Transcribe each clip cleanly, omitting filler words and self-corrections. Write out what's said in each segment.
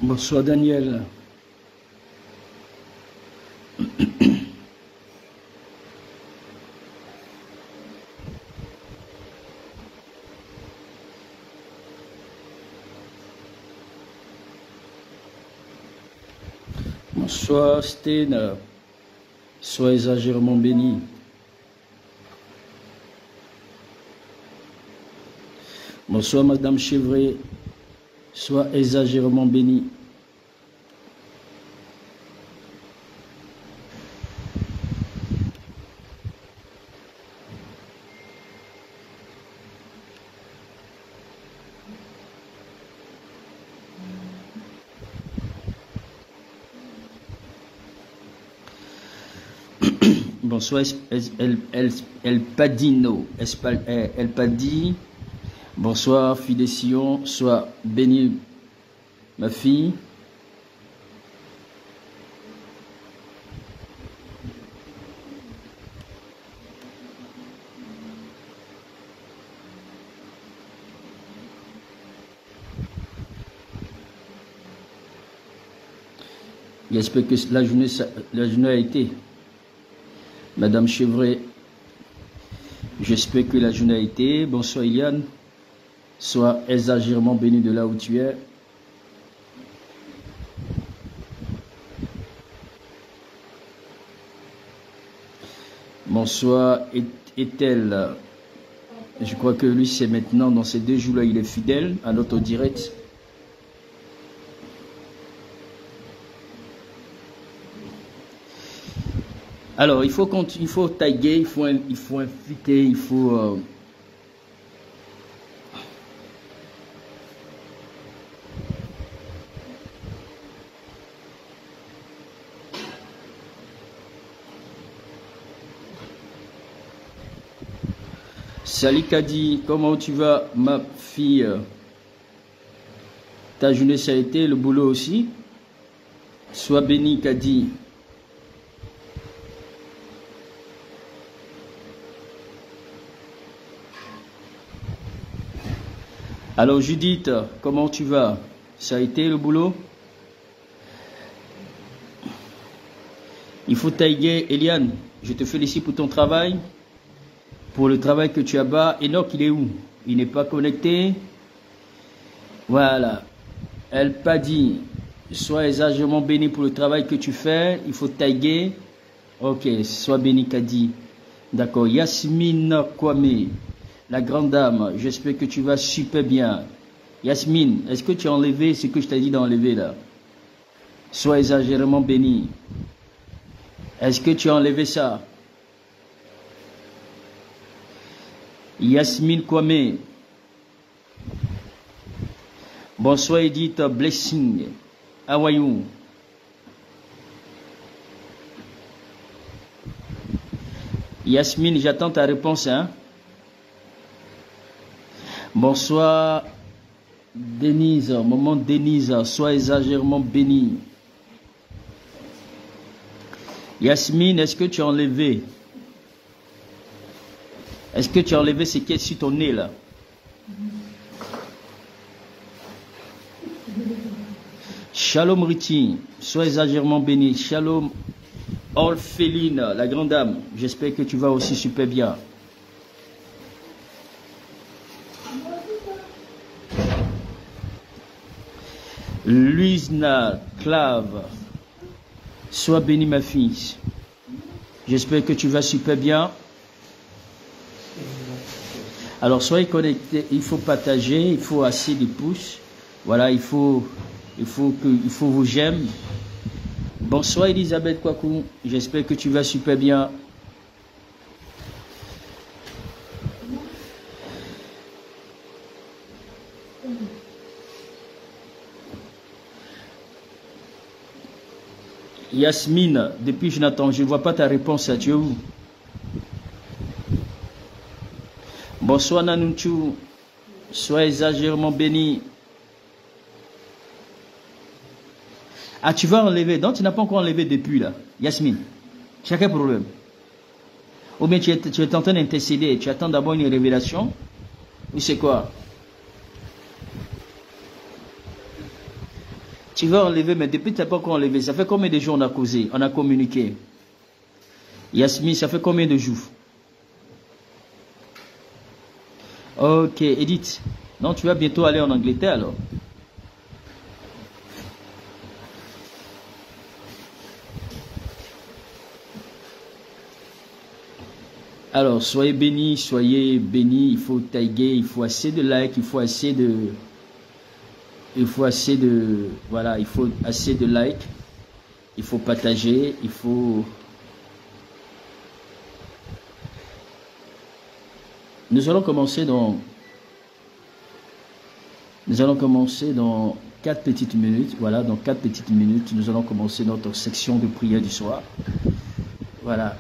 Bonsoir Daniel. Bonsoir Sténe. Sois exagérément béni. Bonsoir Madame Chevret. Sois exagérément béni. Bonsoir El Padino. El Padi. Bonsoir Fidécion. Sois béni ma fille. J'espère que la journée a été. Madame Chevret, j'espère que la journée a été. Bonsoir Iliane. Sois exagérément béni de là où tu es. Bonsoir Ethel. Je crois que lui, c'est maintenant, dans ces 2 jours-là, il est fidèle à notre direct. Alors, il faut taguer, il faut inviter, il faut... Salut Kadi, comment tu vas ma fille? Ta journée ça a été, le boulot aussi? Sois béni Kadi. Alors Judith, comment tu vas? Ça a été le boulot? Il faut taguer Eliane. Je te félicite pour ton travail. Pour le travail que tu as bas. Enoch, il est où? Il n'est pas connecté. Voilà. Elle pas dit. Sois exagérément béni pour le travail que tu fais. Il faut taguer. Ok, sois béni Kadi. D'accord. Yasmine Kwame. La grande dame, j'espère que tu vas super bien. Yasmine, est-ce que tu as enlevé ce que je t'ai dit d'enlever là? Sois exagérément béni. Est-ce que tu as enlevé ça? Yasmine Kwame. Bonsoir Edith Blessing. How are you? Yasmine, j'attends ta réponse, hein? Bonsoir Denise, maman Denise, sois exagérément bénie. Yasmine, est-ce que tu as enlevé? Est-ce que tu as enlevé ce qui est sur ton nez là? Shalom Riti, sois exagérément béni. Shalom Orpheline, la grande dame, j'espère que tu vas aussi super bien. Luisna Clave, sois bénie ma fille. J'espère que tu vas super bien. Alors soyez connectés, il faut partager, il faut assez de pouces. Voilà, il faut vous j'aime. Bonsoir Elisabeth Kwaku, j'espère que tu vas super bien. Yasmine, depuis Jonathan, je ne vois pas ta réponse, tu es où? Bonsoir Nanunchu, sois exagérément béni. Ah, tu vas enlever, donc tu n'as pas encore enlevé depuis là, Yasmine. Tu as quel problème? Ou bien tu es en train d'intercéder, tu attends d'abord une révélation? Ou c'est quoi? Tu vas enlever, mais depuis tu n'as pas encore enlevé. Ça fait combien de jours on a causé, on a communiqué? Yasmine, ça fait combien de jours? Ok, Edith. Non, tu vas bientôt aller en Angleterre alors. Alors, soyez bénis, il faut taguer, il faut assez de likes, voilà, il faut assez de likes, il faut partager, Nous allons commencer dans 4 petites minutes, voilà, dans 4 petites minutes, nous allons commencer notre section de prière du soir, voilà.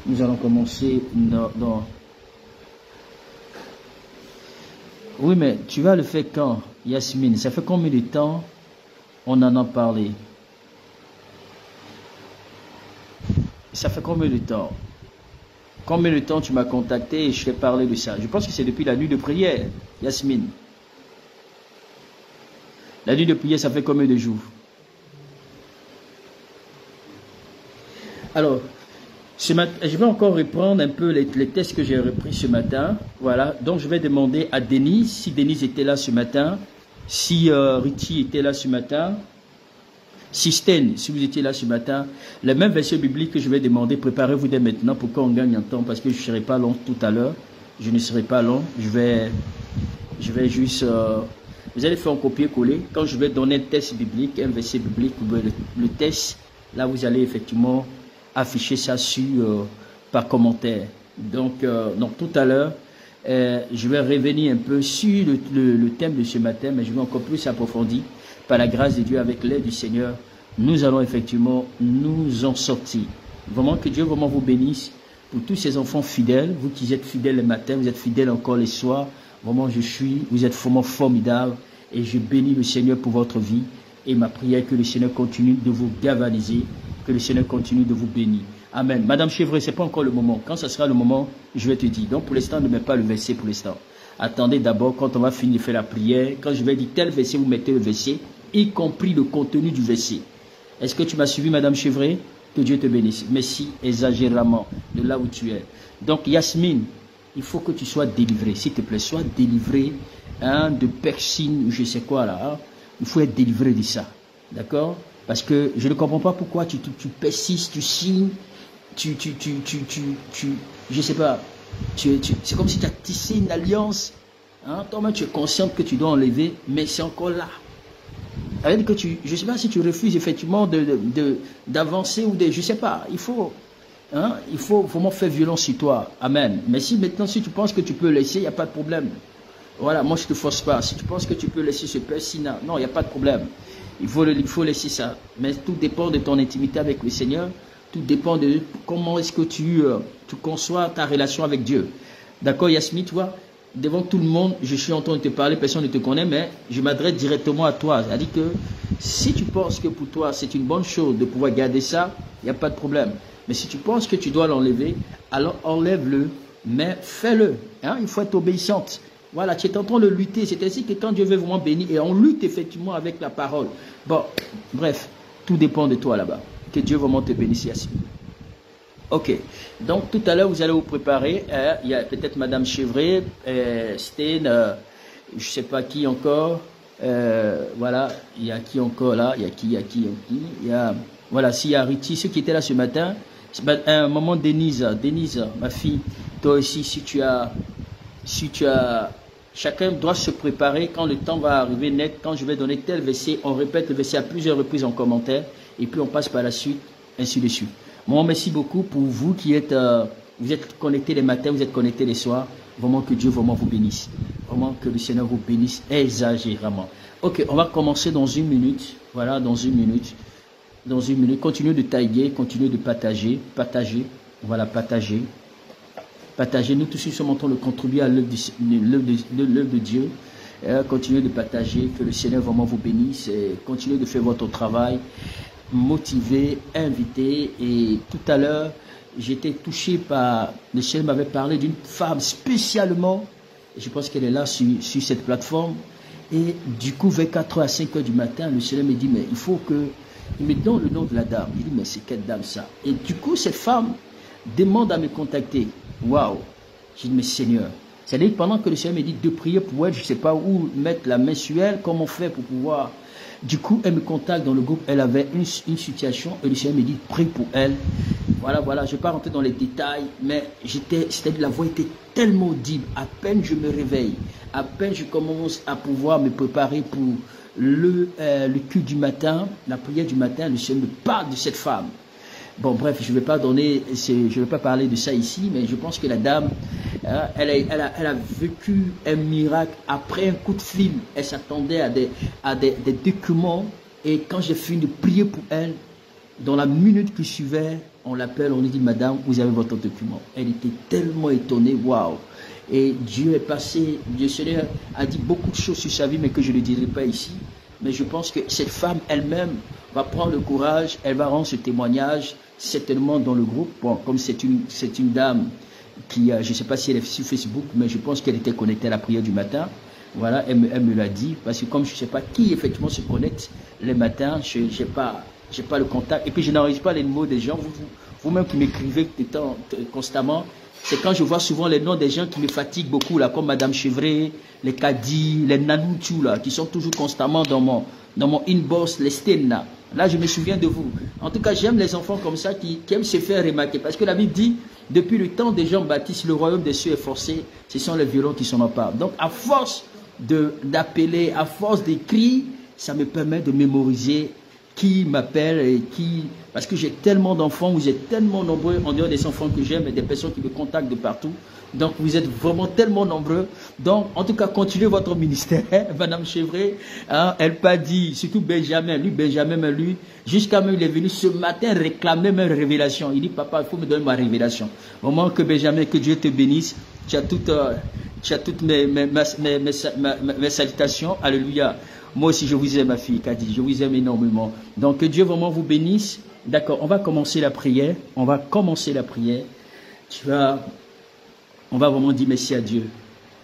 Nous allons commencer dans... Oui, mais tu vas le faire quand, Yasmine? Ça fait combien de temps on en a parlé? Ça fait combien de temps? Combien de temps tu m'as contacté et je t'ai parlé de ça? Je pense que c'est depuis la nuit de prière, Yasmine. La nuit de prière, ça fait combien de jours? Alors... je vais encore reprendre un peu les tests que j'ai repris ce matin. Voilà, donc je vais demander à Denise, si Denise était là ce matin, si Riti était là ce matin, si Sten, si vous étiez là ce matin, le même verset biblique que je vais demander, préparez-vous dès maintenant pour qu'on gagne en temps, parce que je ne serai pas long tout à l'heure. Je ne serai pas long, je vais juste... vous allez faire un copier-coller. Quand je vais donner un test biblique, un verset biblique, le test, là vous allez effectivement... afficher ça par commentaire. Donc tout à l'heure, je vais revenir un peu sur le thème de ce matin, mais je vais encore plus approfondir. Par la grâce de Dieu, avec l'aide du Seigneur, nous allons effectivement nous en sortir. Vraiment que Dieu vraiment vous bénisse pour tous ces enfants fidèles, vous qui êtes fidèles le matin, vous êtes fidèles encore les soirs. Vraiment, vous êtes vraiment formidables et je bénis le Seigneur pour votre vie. Et ma prière que le Seigneur continue de vous galvaniser, que le Seigneur continue de vous bénir. Amen. Madame Chevret, ce n'est pas encore le moment. Quand ce sera le moment, je vais te dire. Donc pour l'instant, ne mets pas le verset pour l'instant. Attendez d'abord, quand on va finir de faire la prière, quand je vais dire tel verset, vous mettez le verset, y compris le contenu du verset. Est-ce que tu m'as suivi, Madame Chevret? Que Dieu te bénisse. Merci exagérément de là où tu es. Donc Yasmine, il faut que tu sois délivrée. S'il te plaît, sois délivrée de persine ou je sais quoi là. Hein. Il faut être délivré de ça. D'accord? Parce que je ne comprends pas pourquoi tu persistes, tu signes, je sais pas, c'est comme si tu as tissé une alliance. Hein? Toi-même, tu es consciente que tu dois enlever, mais c'est encore là. Ça veut dire que je ne sais pas si tu refuses effectivement d'avancer ou je ne sais pas. Il faut vraiment faire violence sur toi. Amen. Mais si maintenant, si tu penses que tu peux laisser, il n'y a pas de problème. Voilà, moi je ne te force pas. Si tu penses que tu peux laisser ce persina, non, il n'y a pas de problème. Il faut laisser ça. Mais tout dépend de ton intimité avec le Seigneur. Tout dépend de comment est-ce que tu conçois ta relation avec Dieu. D'accord, Yasmine, tu vois, devant tout le monde, je suis en train de te parler, personne ne te connaît, mais je m'adresse directement à toi. C'est-à-dire que si tu penses que pour toi c'est une bonne chose de pouvoir garder ça, il n'y a pas de problème. Mais si tu penses que tu dois l'enlever, alors enlève-le, mais fais-le. Hein? Il faut être obéissante. Voilà, tu es en train de lutter. C'est ainsi que quand Dieu veut vraiment bénir, et on lutte effectivement avec la parole. Bon, bref, tout dépend de toi là-bas. Que Dieu vraiment te bénisse, Yasmine. Ok, donc tout à l'heure, vous allez vous préparer. Il y a peut-être Madame Chevret, Sten, je ne sais pas qui encore. Voilà, il y a qui encore là? Il y a voilà, s'il y a Riti, ceux qui étaient là ce matin. À un moment, Denise, ma fille, toi aussi, si tu as... Chacun doit se préparer quand le temps va arriver net, quand je vais donner tel verset, on répète le verset à plusieurs reprises en commentaire, et puis on passe par la suite, ainsi de suite. Moi, merci beaucoup pour vous qui êtes, vous êtes connectés les matins, vous êtes connectés les soirs. Vraiment que Dieu vraiment vous bénisse. Vraiment que le Seigneur vous bénisse exagérément. Ok, on va commencer dans 1 minute. Voilà, dans 1 minute. Dans 1 minute. Continuez de tailler, continuez de partager. Voilà, partager. Partagez, nous tous nous sommes en train de contribuer à l'œuvre de Dieu. Continuez de partager, que le Seigneur vraiment vous bénisse. Continuez de faire votre travail, motiver, inviter. Et tout à l'heure, j'étais touché par, le Seigneur m'avait parlé d'une femme spécialement, je pense qu'elle est là sur cette plateforme. Et du coup, vers 4 à 5 heures du matin, le Seigneur me dit, mais il faut que... Il me donne le nom de la dame. Il dit, mais c'est quelle dame ça? Et du coup, cette femme demande à me contacter. Waouh! J'ai dit, mais Seigneur. C'est-à-dire pendant que le Seigneur me dit de prier pour elle, je ne sais pas où mettre la main sur elle, comment on fait pour pouvoir... Du coup, elle me contacte dans le groupe, elle avait une situation, et le Seigneur me dit, prie pour elle. Voilà, je ne vais pas rentrer dans les détails, mais c'est-à-dire la voix était tellement audible, à peine je me réveille, à peine je commence à pouvoir me préparer pour le culte du matin, la prière du matin, le Seigneur me parle de cette femme. Bon, bref, je ne vais pas parler de ça ici, mais je pense que la dame, elle a vécu un miracle après un coup de fil. Elle s'attendait à des documents. Et quand j'ai fini de prier pour elle, dans la minute qui suivait, on l'appelle, on lui dit, madame, vous avez votre document. Elle était tellement étonnée, waouh. Et Dieu est passé, Dieu Seigneur a dit beaucoup de choses sur sa vie, mais que je ne dirai pas ici. Mais je pense que cette femme elle-même va prendre le courage, elle va rendre ce témoignage certainement dans le groupe. Bon, comme c'est une dame qui, je ne sais pas si elle est sur Facebook, mais je pense qu'elle était connectée à la prière du matin. Voilà, elle me l'a dit, parce que comme je ne sais pas qui effectivement se connecte les matins, je n'ai pas le contact. Et puis je n'enregistre pas les mots des gens, vous-même qui m'écrivez constamment. C'est quand je vois souvent les noms des gens qui me fatiguent beaucoup, là, comme Madame Chevret, les Kadi, les Nanouchou, là, qui sont toujours constamment dans mon inbox, les Sten, là. Là, je me souviens de vous. En tout cas, j'aime les enfants comme ça qui aiment se faire remarquer. Parce que la Bible dit, depuis le temps des Jean-Baptiste, le royaume des cieux est forcé. Ce sont les violents qui s'en emparent. Donc, à force d'appeler, à force d'écrire, ça me permet de mémoriser qui m'appelle et qui... Parce que j'ai tellement d'enfants, vous êtes tellement nombreux, en dehors des enfants que j'aime et des personnes qui me contactent de partout. Donc, vous êtes vraiment tellement nombreux. Donc, en tout cas, continuez votre ministère. Madame Chevret, hein, elle pas dit, surtout Benjamin, lui, jusqu'à même, il est venu ce matin réclamer même révélation. Il dit, papa, il faut me donner ma révélation. Au moment que Benjamin, que Dieu te bénisse, tu as toutes mes salutations. Alléluia. Moi aussi, je vous aime, ma fille, Kadi. Je vous aime énormément. Donc, que Dieu vraiment vous bénisse. D'accord, on va commencer la prière. On va vraiment dire merci à Dieu.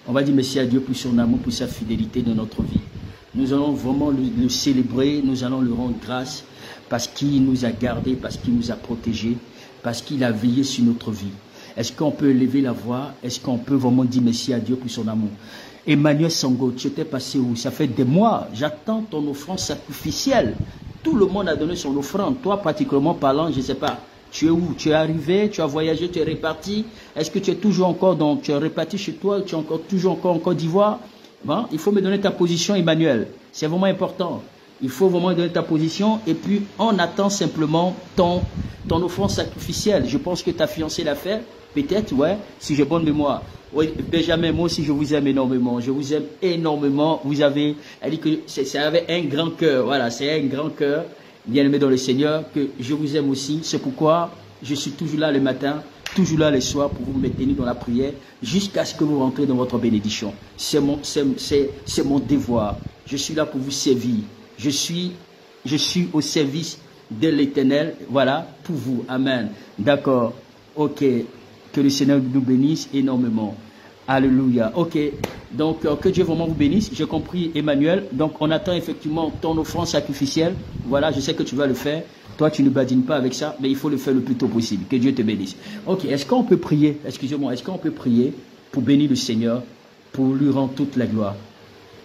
On va dire merci à Dieu pour son amour, pour sa fidélité dans notre vie. Nous allons vraiment le célébrer. Nous allons lui rendre grâce parce qu'il nous a gardés, parce qu'il nous a protégés, parce qu'il a veillé sur notre vie. Est-ce qu'on peut élever la voix? Est-ce qu'on peut vraiment dire merci à Dieu pour son amour? Emmanuel Sango, tu étais passé où? Ça fait des mois, j'attends ton offrande sacrificielle. Tout le monde a donné son offrande. Toi, particulièrement parlant, je ne sais pas. Tu es où? Tu es arrivé, tu as voyagé, tu es reparti. Est-ce que tu es toujours encore tu es reparti chez toi? Tu es toujours encore en Côte d'Ivoire? Bon, il faut me donner ta position, Emmanuel. C'est vraiment important. Il faut vraiment me donner ta position. Et puis, on attend simplement ton offrande sacrificielle. Je pense que ta fiancée l'a fait. Peut-être, ouais, si j'ai bonne mémoire. Oui, Benjamin, moi aussi, je vous aime énormément. Je vous aime énormément. Elle dit que ça avait un grand cœur. Voilà, c'est un grand cœur, bien aimé dans le Seigneur, que je vous aime aussi. C'est pourquoi je suis toujours là le matin, toujours là le soir pour vous maintenir dans la prière, jusqu'à ce que vous rentrez dans votre bénédiction. C'est mon devoir. Je suis là pour vous servir. Je suis au service de l'Éternel. Voilà, pour vous. Amen. D'accord. Ok. Que le Seigneur nous bénisse énormément. Alléluia. Ok. Donc, que Dieu vraiment vous bénisse. J'ai compris, Emmanuel. Donc, on attend effectivement ton offrande sacrificielle. Voilà, je sais que tu vas le faire. Toi, tu ne badines pas avec ça, mais il faut le faire le plus tôt possible. Que Dieu te bénisse. Ok. Est-ce qu'on peut prier? Excusez-moi. Est-ce qu'on peut prier pour bénir le Seigneur, pour lui rendre toute la gloire?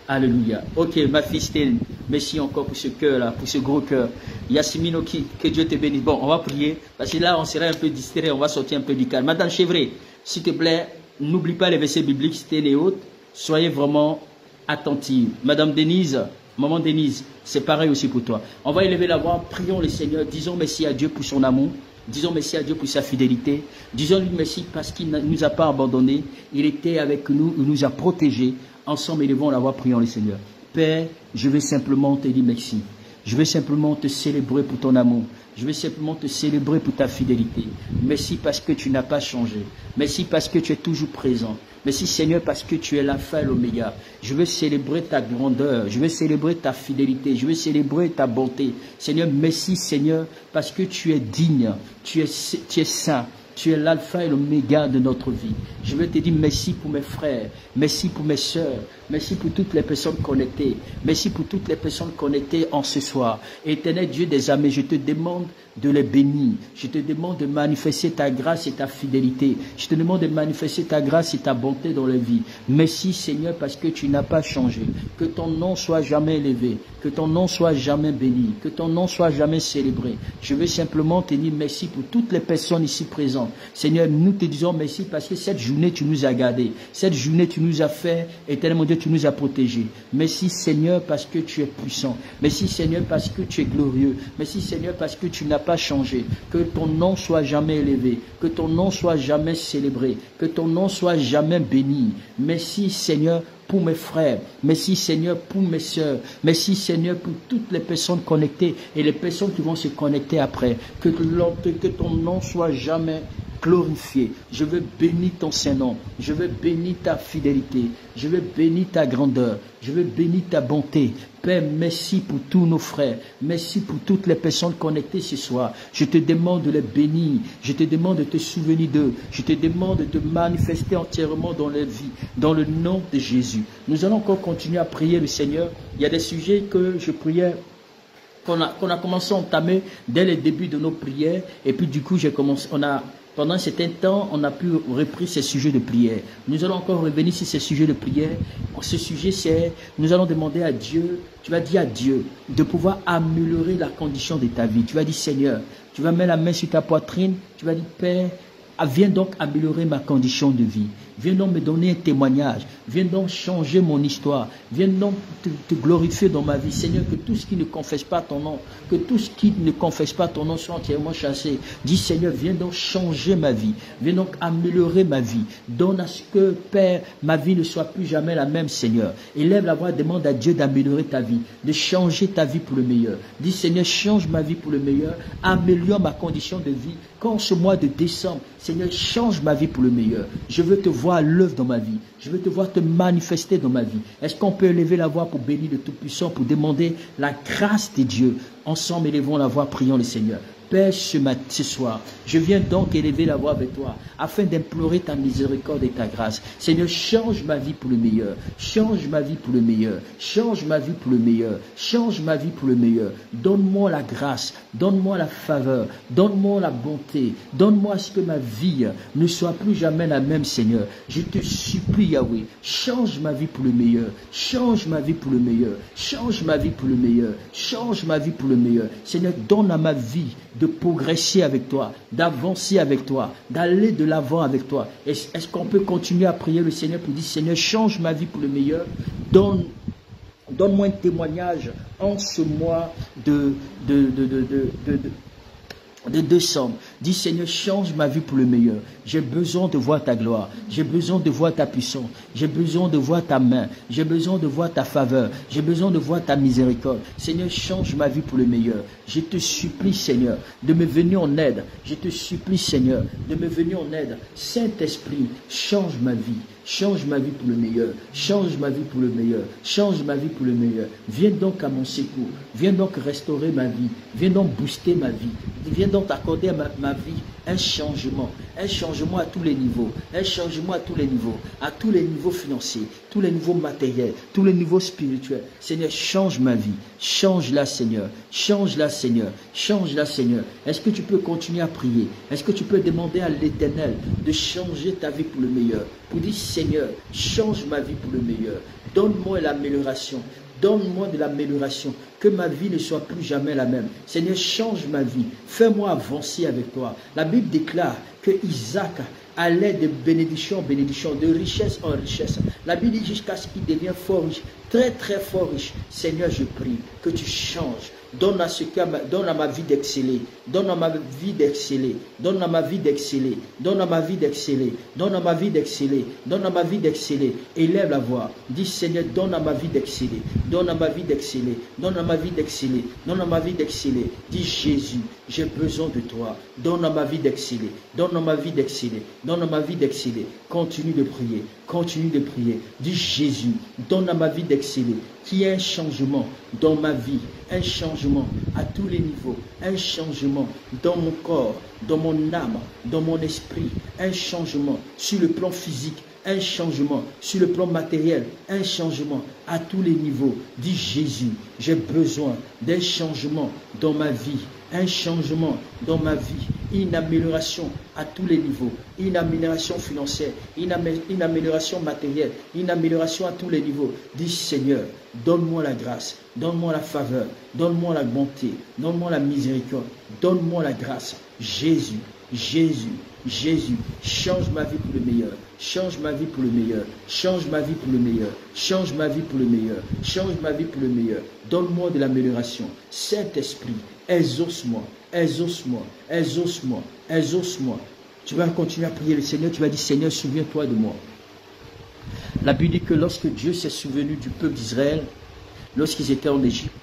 Alléluia. Ok, ma fille Stéline, merci encore pour ce cœur-là, pour ce gros cœur. Yasmine, que Dieu te bénisse. Bon, on va prier, parce que là, on serait un peu distrait, on va sortir un peu du calme. Madame Chevret, s'il te plaît, n'oublie pas les versets bibliques, Stéline et autres. Soyez vraiment attentive. Madame Denise, maman Denise, c'est pareil aussi pour toi. On va élever la voix, prions le Seigneur, disons merci à Dieu pour son amour. Disons merci à Dieu pour sa fidélité. Disons-lui merci parce qu'il ne nous a pas abandonnés. Il était avec nous, il nous a protégés. Ensemble, élevons la voix, prions le Seigneur. Père, je vais simplement te dire merci. Je vais simplement te célébrer pour ton amour. Je vais simplement te célébrer pour ta fidélité. Merci parce que tu n'as pas changé. Merci parce que tu es toujours présent. Merci Seigneur parce que tu es l'alpha et l'oméga. Je veux célébrer ta grandeur. Je veux célébrer ta fidélité. Je veux célébrer ta bonté. Seigneur, merci Seigneur parce que tu es digne. Tu es saint. Tu es l'alpha et l'oméga de notre vie. Je veux te dire merci pour mes frères, merci pour mes sœurs, merci pour toutes les personnes connectées, merci pour toutes les personnes connectées en ce soir. Éternel Dieu des armées, je te demande de les bénir. Je te demande de manifester ta grâce et ta fidélité. Je te demande de manifester ta grâce et ta bonté dans la vie. Merci Seigneur parce que tu n'as pas changé. Que ton nom soit jamais élevé. Que ton nom soit jamais béni. Que ton nom soit jamais célébré. Je veux simplement te dire merci pour toutes les personnes ici présentes. Seigneur, nous te disons merci parce que cette journée tu nous as gardés. Cette journée tu nous as fait. Éternel mon Dieu, tu nous as protégés. Merci Seigneur parce que tu es puissant. Merci Seigneur parce que tu es glorieux. Merci Seigneur parce que tu n'as pas changé. Que ton nom soit jamais élevé. Que ton nom soit jamais célébré. Que ton nom soit jamais béni. Merci Seigneur pour mes frères. Merci Seigneur pour mes sœurs. Merci Seigneur pour toutes les personnes connectées et les personnes qui vont se connecter après. Que ton nom soit jamais glorifié. Je veux bénir ton Saint-Nom. Je veux bénir ta fidélité. Je veux bénir ta grandeur. Je veux bénir ta bonté. Père, merci pour tous nos frères. Merci pour toutes les personnes connectées ce soir. Je te demande de les bénir. Je te demande de te souvenir d'eux. Je te demande de te manifester entièrement dans leur vie. Dans le nom de Jésus. Nous allons encore continuer à prier le Seigneur. Il y a des sujets que je priais qu'on a commencé à entamer dès le début de nos prières. Et puis du coup, pendant un certain temps, on a pu reprendre ces sujets de prière. Nous allons encore revenir sur ces sujets de prière. Ce sujet, c'est, nous allons demander à Dieu, tu vas dire à Dieu, de pouvoir améliorer la condition de ta vie. Tu vas dire, Seigneur, tu vas mettre la main sur ta poitrine, tu vas dire, Père, viens donc améliorer ma condition de vie. Viens donc me donner un témoignage. Viens donc changer mon histoire. Viens donc te glorifier dans ma vie. Seigneur, que tout ce qui ne confesse pas ton nom, que tout ce qui ne confesse pas ton nom soit entièrement chassé. Dis Seigneur, viens donc changer ma vie. Viens donc améliorer ma vie. Donne à ce que, Père, ma vie ne soit plus jamais la même, Seigneur. Élève la voix, demande à Dieu d'améliorer ta vie, de changer ta vie pour le meilleur. Dis Seigneur, change ma vie pour le meilleur. Améliore ma condition de vie. Quand ce mois de décembre, Seigneur, change ma vie pour le meilleur. Je veux te voir à l'œuvre dans ma vie. Je veux te voir te manifester dans ma vie. Est-ce qu'on peut élever la voix pour bénir le Tout-Puissant, pour demander la grâce de Dieu? Ensemble, élevons la voix, prions le Seigneur. Père, ce soir, je viens donc élever la voix avec toi, afin d'implorer ta miséricorde et ta grâce. Seigneur, change ma vie pour le meilleur. Change ma vie pour le meilleur. Change ma vie pour le meilleur. Change ma vie pour le meilleur. Donne-moi la grâce. Donne-moi la faveur. Donne-moi la bonté. Donne-moi à ce que ma vie ne soit plus jamais la même, Seigneur. Je te supplie, Yahweh. Change ma vie pour le meilleur. Change ma vie pour le meilleur. Change ma vie pour le meilleur. Change ma vie pour le meilleur. Seigneur, donne à ma vie de progresser avec toi, d'avancer avec toi, d'aller de l'avant avec toi. Est-ce qu'on peut continuer à prier le Seigneur pour dire, Seigneur, change ma vie pour le meilleur, donne-moi un témoignage en ce mois de décembre. Dis Seigneur, change ma vie pour le meilleur. J'ai besoin de voir ta gloire. J'ai besoin de voir ta puissance. J'ai besoin de voir ta main. J'ai besoin de voir ta faveur. J'ai besoin de voir ta miséricorde. Seigneur, change ma vie pour le meilleur. Je te supplie, Seigneur, de me venir en aide. Je te supplie, Seigneur, de me venir en aide. Saint-Esprit, change ma vie. Change ma vie pour le meilleur. Change ma vie pour le meilleur. Change ma vie pour le meilleur. Viens donc à mon secours. Viens donc restaurer ma vie. Viens donc booster ma vie. Viens donc accorder à ma vie un changement à tous les niveaux, un changement à tous les niveaux financiers, tous les niveaux matériels, tous les niveaux spirituels. Seigneur, change ma vie, change-la Seigneur, change-la Seigneur, change-la Seigneur. Est-ce que tu peux continuer à prier? Est-ce que tu peux demander à l'Éternel de changer ta vie pour le meilleur? Pour dire Seigneur, change ma vie pour le meilleur, donne-moi l'amélioration. Donne-moi de l'amélioration, que ma vie ne soit plus jamais la même. Seigneur, change ma vie, fais-moi avancer avec toi. La Bible déclare que Isaac allait de bénédiction en bénédiction, de richesse en richesse. La Bible dit jusqu'à ce qu'il devienne fort riche, très très fort riche. Seigneur, je prie que tu changes. Donne à ma vie d'exceller. Donne à ma vie d'exceller. Donne à ma vie d'exceller. Donne à ma vie d'exceller. Donne à ma vie d'exceller. Donne à ma vie d'exceller. Élève la voix. Dis Seigneur, donne à ma vie d'exceller. Donne à ma vie d'exceller. Donne à ma vie d'exceller. Donne à ma vie d'exceller. Dis Jésus, j'ai besoin de toi. Donne à ma vie d'exceller. Donne à ma vie d'exceller. Donne à ma vie d'exceller. Continue de prier. Continue de prier. Dis Jésus, donne à ma vie d'exceller. Qu'il y ait un changement. dans ma vie, un changement à tous les niveaux, un changement dans mon corps, dans mon âme, dans mon esprit, un changement sur le plan physique, un changement sur le plan matériel, un changement à tous les niveaux. Dis Jésus, j'ai besoin d'un changement dans ma vie, un changement dans ma vie, une amélioration à tous les niveaux, une amélioration financière, une amélioration matérielle, une amélioration à tous les niveaux. Dis Seigneur, donne-moi la grâce, donne-moi la faveur, donne-moi la bonté, donne-moi la miséricorde, donne-moi la grâce. Jésus, Jésus, Jésus, change ma vie pour le meilleur, change ma vie pour le meilleur, change ma vie pour le meilleur, change ma vie pour le meilleur, change ma vie pour le meilleur. Donne-moi de l'amélioration. Saint-Esprit, exauce-moi, exauce-moi, exauce-moi, exauce-moi. Tu vas continuer à prier le Seigneur, tu vas dire Seigneur, souviens-toi de moi. La Bible dit que lorsque Dieu s'est souvenu du peuple d'Israël, lorsqu'ils étaient en Égypte,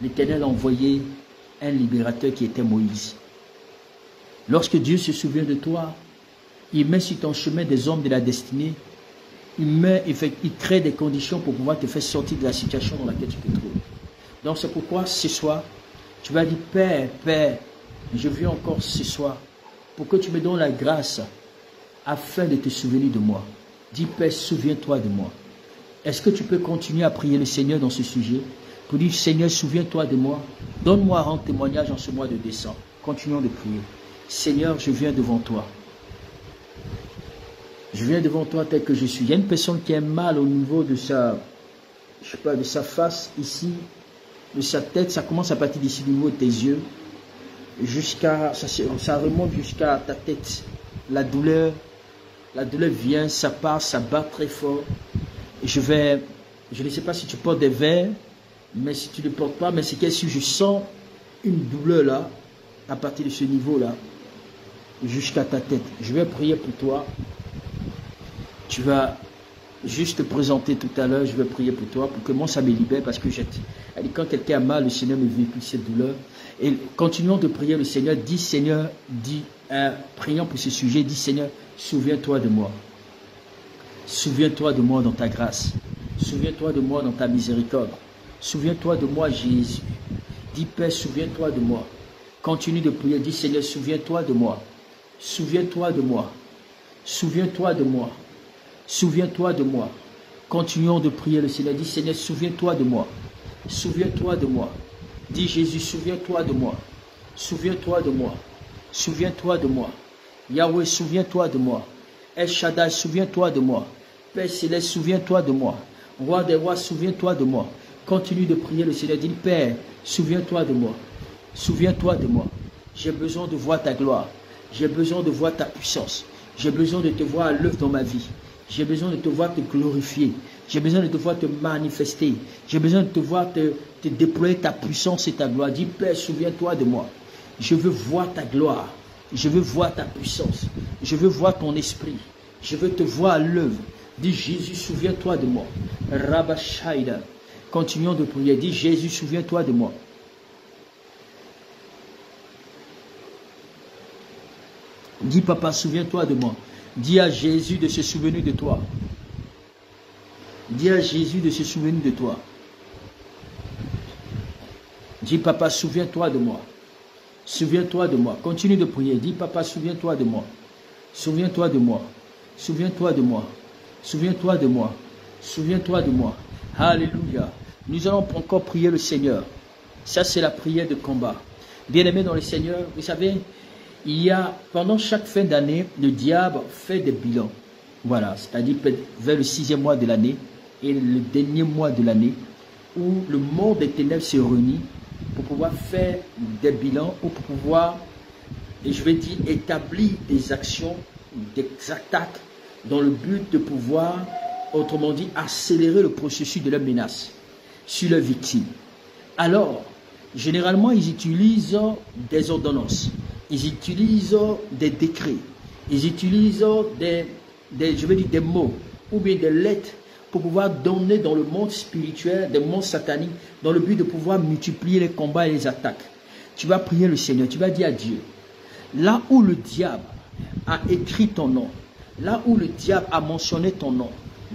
l'Éternel a envoyé un libérateur qui était Moïse. Lorsque Dieu se souvient de toi, il met sur ton chemin des hommes de la destinée, il crée des conditions pour pouvoir te faire sortir de la situation dans laquelle tu te trouves. Donc c'est pourquoi ce soir, tu vas dire Père, Père, je viens encore ce soir pour que tu me donnes la grâce afin de te souvenir de moi. Dis Père, souviens-toi de moi. Est-ce que tu peux continuer à prier le Seigneur dans ce sujet pour dire Seigneur, souviens-toi de moi. Donne-moi à rendre témoignage en ce mois de décembre. Continuons de prier. Seigneur, je viens devant toi. Je viens devant toi tel que je suis. Il y a une personne qui a mal au niveau de sa, je sais pas, de sa face ici, de sa tête. Ça commence à partir d'ici, du niveau de tes yeux, jusqu'à, ça remonte jusqu'à ta tête. La douleur vient, ça part, ça bat très fort. Et je ne sais pas si tu portes des verres, mais si tu ne les portes pas, mais c'est que si je sens une douleur là, à partir de ce niveau là, jusqu'à ta tête. Je vais prier pour toi. Tu vas juste te présenter tout à l'heure. Je vais prier pour toi pour que moi ça me libère parce que quand quelqu'un a mal, le Seigneur me véhicule cette douleur. Et continuons de prier le Seigneur. Dis Seigneur, prions pour ce sujet. Dis Seigneur, souviens-toi de moi. Souviens-toi de moi dans ta grâce. Souviens-toi de moi dans ta miséricorde. Souviens-toi de moi Jésus. Dis Père, souviens-toi de moi. Continue de prier. Dis Seigneur, souviens-toi de moi. Souviens-toi de moi. Souviens-toi de moi. Souviens-toi de moi. Continuons de prier le Seigneur. Dis Seigneur, souviens-toi de moi. Souviens-toi de moi. Dis Jésus, souviens-toi de moi. Souviens-toi de moi. Souviens-toi de moi. Yahweh, souviens-toi de moi. El Shaddai, souviens-toi de moi. Père Céleste, souviens-toi de moi. Roi des rois, souviens-toi de moi. Continue de prier le Seigneur. Dis Père, souviens-toi de moi. Souviens-toi de moi. J'ai besoin de voir ta gloire. J'ai besoin de voir ta puissance. J'ai besoin de te voir à l'œuvre dans ma vie. J'ai besoin de te voir te glorifier. J'ai besoin de te voir te manifester. J'ai besoin de te voir te déployer ta puissance et ta gloire. Dis Père, souviens-toi de moi. Je veux voir ta gloire. Je veux voir ta puissance. Je veux voir ton esprit. Je veux te voir à l'œuvre. Dis Jésus, souviens-toi de moi. Rabashaïda. Continuons de prier. Dis Jésus, souviens-toi de moi. Dis papa, souviens-toi de moi. Dis à Jésus de se souvenir de toi. Dis à Jésus de se souvenir de toi. Dis papa, souviens-toi de moi. Souviens-toi de moi. Continue de prier. Dis papa, souviens-toi de moi. Souviens-toi de moi. Souviens-toi de moi. Souviens-toi de moi. Souviens-toi de moi. Alléluia. Nous allons encore prier le Seigneur. Ça, c'est la prière de combat. Bien-aimés dans le Seigneur, vous savez, pendant chaque fin d'année, le diable fait des bilans. Voilà, c'est-à-dire vers le 6e mois de l'année et le dernier mois de l'année, où le monde des ténèbres se réunit pour pouvoir faire des bilans ou pour pouvoir, et je vais dire, établir des actions, des attaques dans le but de pouvoir, autrement dit, accélérer le processus de leur menace sur leurs victimes. Alors, généralement, ils utilisent des ordonnances. Ils utilisent des décrets, ils utilisent des mots ou bien des lettres pour pouvoir donner dans le monde spirituel, des mondes sataniques, dans le but de pouvoir multiplier les combats et les attaques. Tu vas prier le Seigneur, tu vas dire à Dieu, là où le diable a écrit ton nom, là où le diable a mentionné ton nom,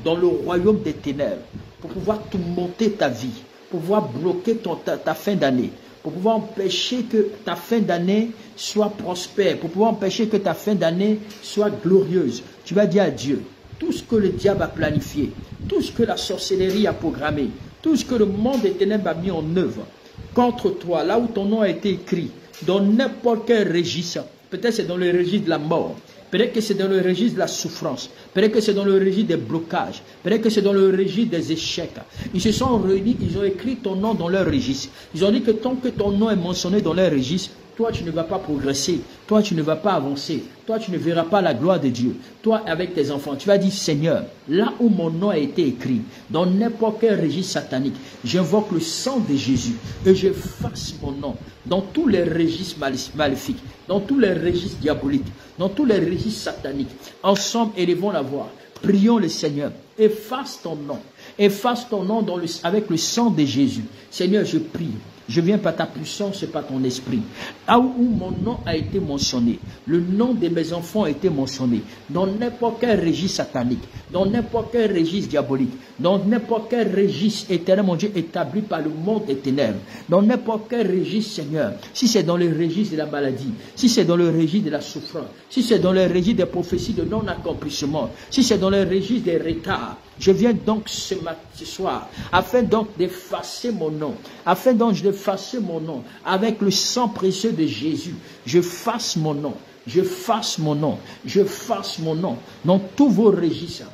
dans le royaume des ténèbres, pour pouvoir tout monter ta vie, pour pouvoir bloquer ta fin d'année, pour pouvoir empêcher que ta fin d'année soit prospère, pour pouvoir empêcher que ta fin d'année soit glorieuse. Tu vas dire à Dieu, tout ce que le diable a planifié, tout ce que la sorcellerie a programmé, tout ce que le monde des ténèbres a mis en œuvre contre toi, là où ton nom a été écrit, dans n'importe quel registre, peut-être c'est dans le registre de la mort, peut-être que c'est dans le registre de la souffrance, peut-être que c'est dans le registre des blocages, peut-être que c'est dans le registre des échecs. Ils se sont réunis, ils ont écrit ton nom dans leur registre. Ils ont dit que tant que ton nom est mentionné dans leur registre, toi tu ne vas pas progresser, toi tu ne vas pas avancer, toi tu ne verras pas la gloire de Dieu. Toi avec tes enfants, tu vas dire Seigneur, là où mon nom a été écrit, dans n'importe quel registre satanique, j'invoque le sang de Jésus et je fasse mon nom dans tous les registres maléfiques, dans tous les registres diaboliques, dans tous les registres sataniques. Ensemble, élevons la voix, prions le Seigneur, efface ton nom avec le sang de Jésus. Seigneur, je prie. Je viens par ta puissance et par ton esprit. Là où mon nom a été mentionné, le nom de mes enfants a été mentionné, dans n'importe quel registre satanique, dans n'importe quel registre diabolique, dans n'importe quel registre éternel, mon Dieu, établi par le monde des ténèbres, dans n'importe quel registre, Seigneur, si c'est dans le registre de la maladie, si c'est dans le registre de la souffrance, si c'est dans le registre des prophéties de non-accomplissement, si c'est dans le registre des retards, je viens donc ce soir, afin donc d'effacer mon nom, afin donc d'effacer mon nom, avec le sang précieux de Jésus, je fasse mon nom, je fasse mon nom, je fasse mon nom, dans tous vos registres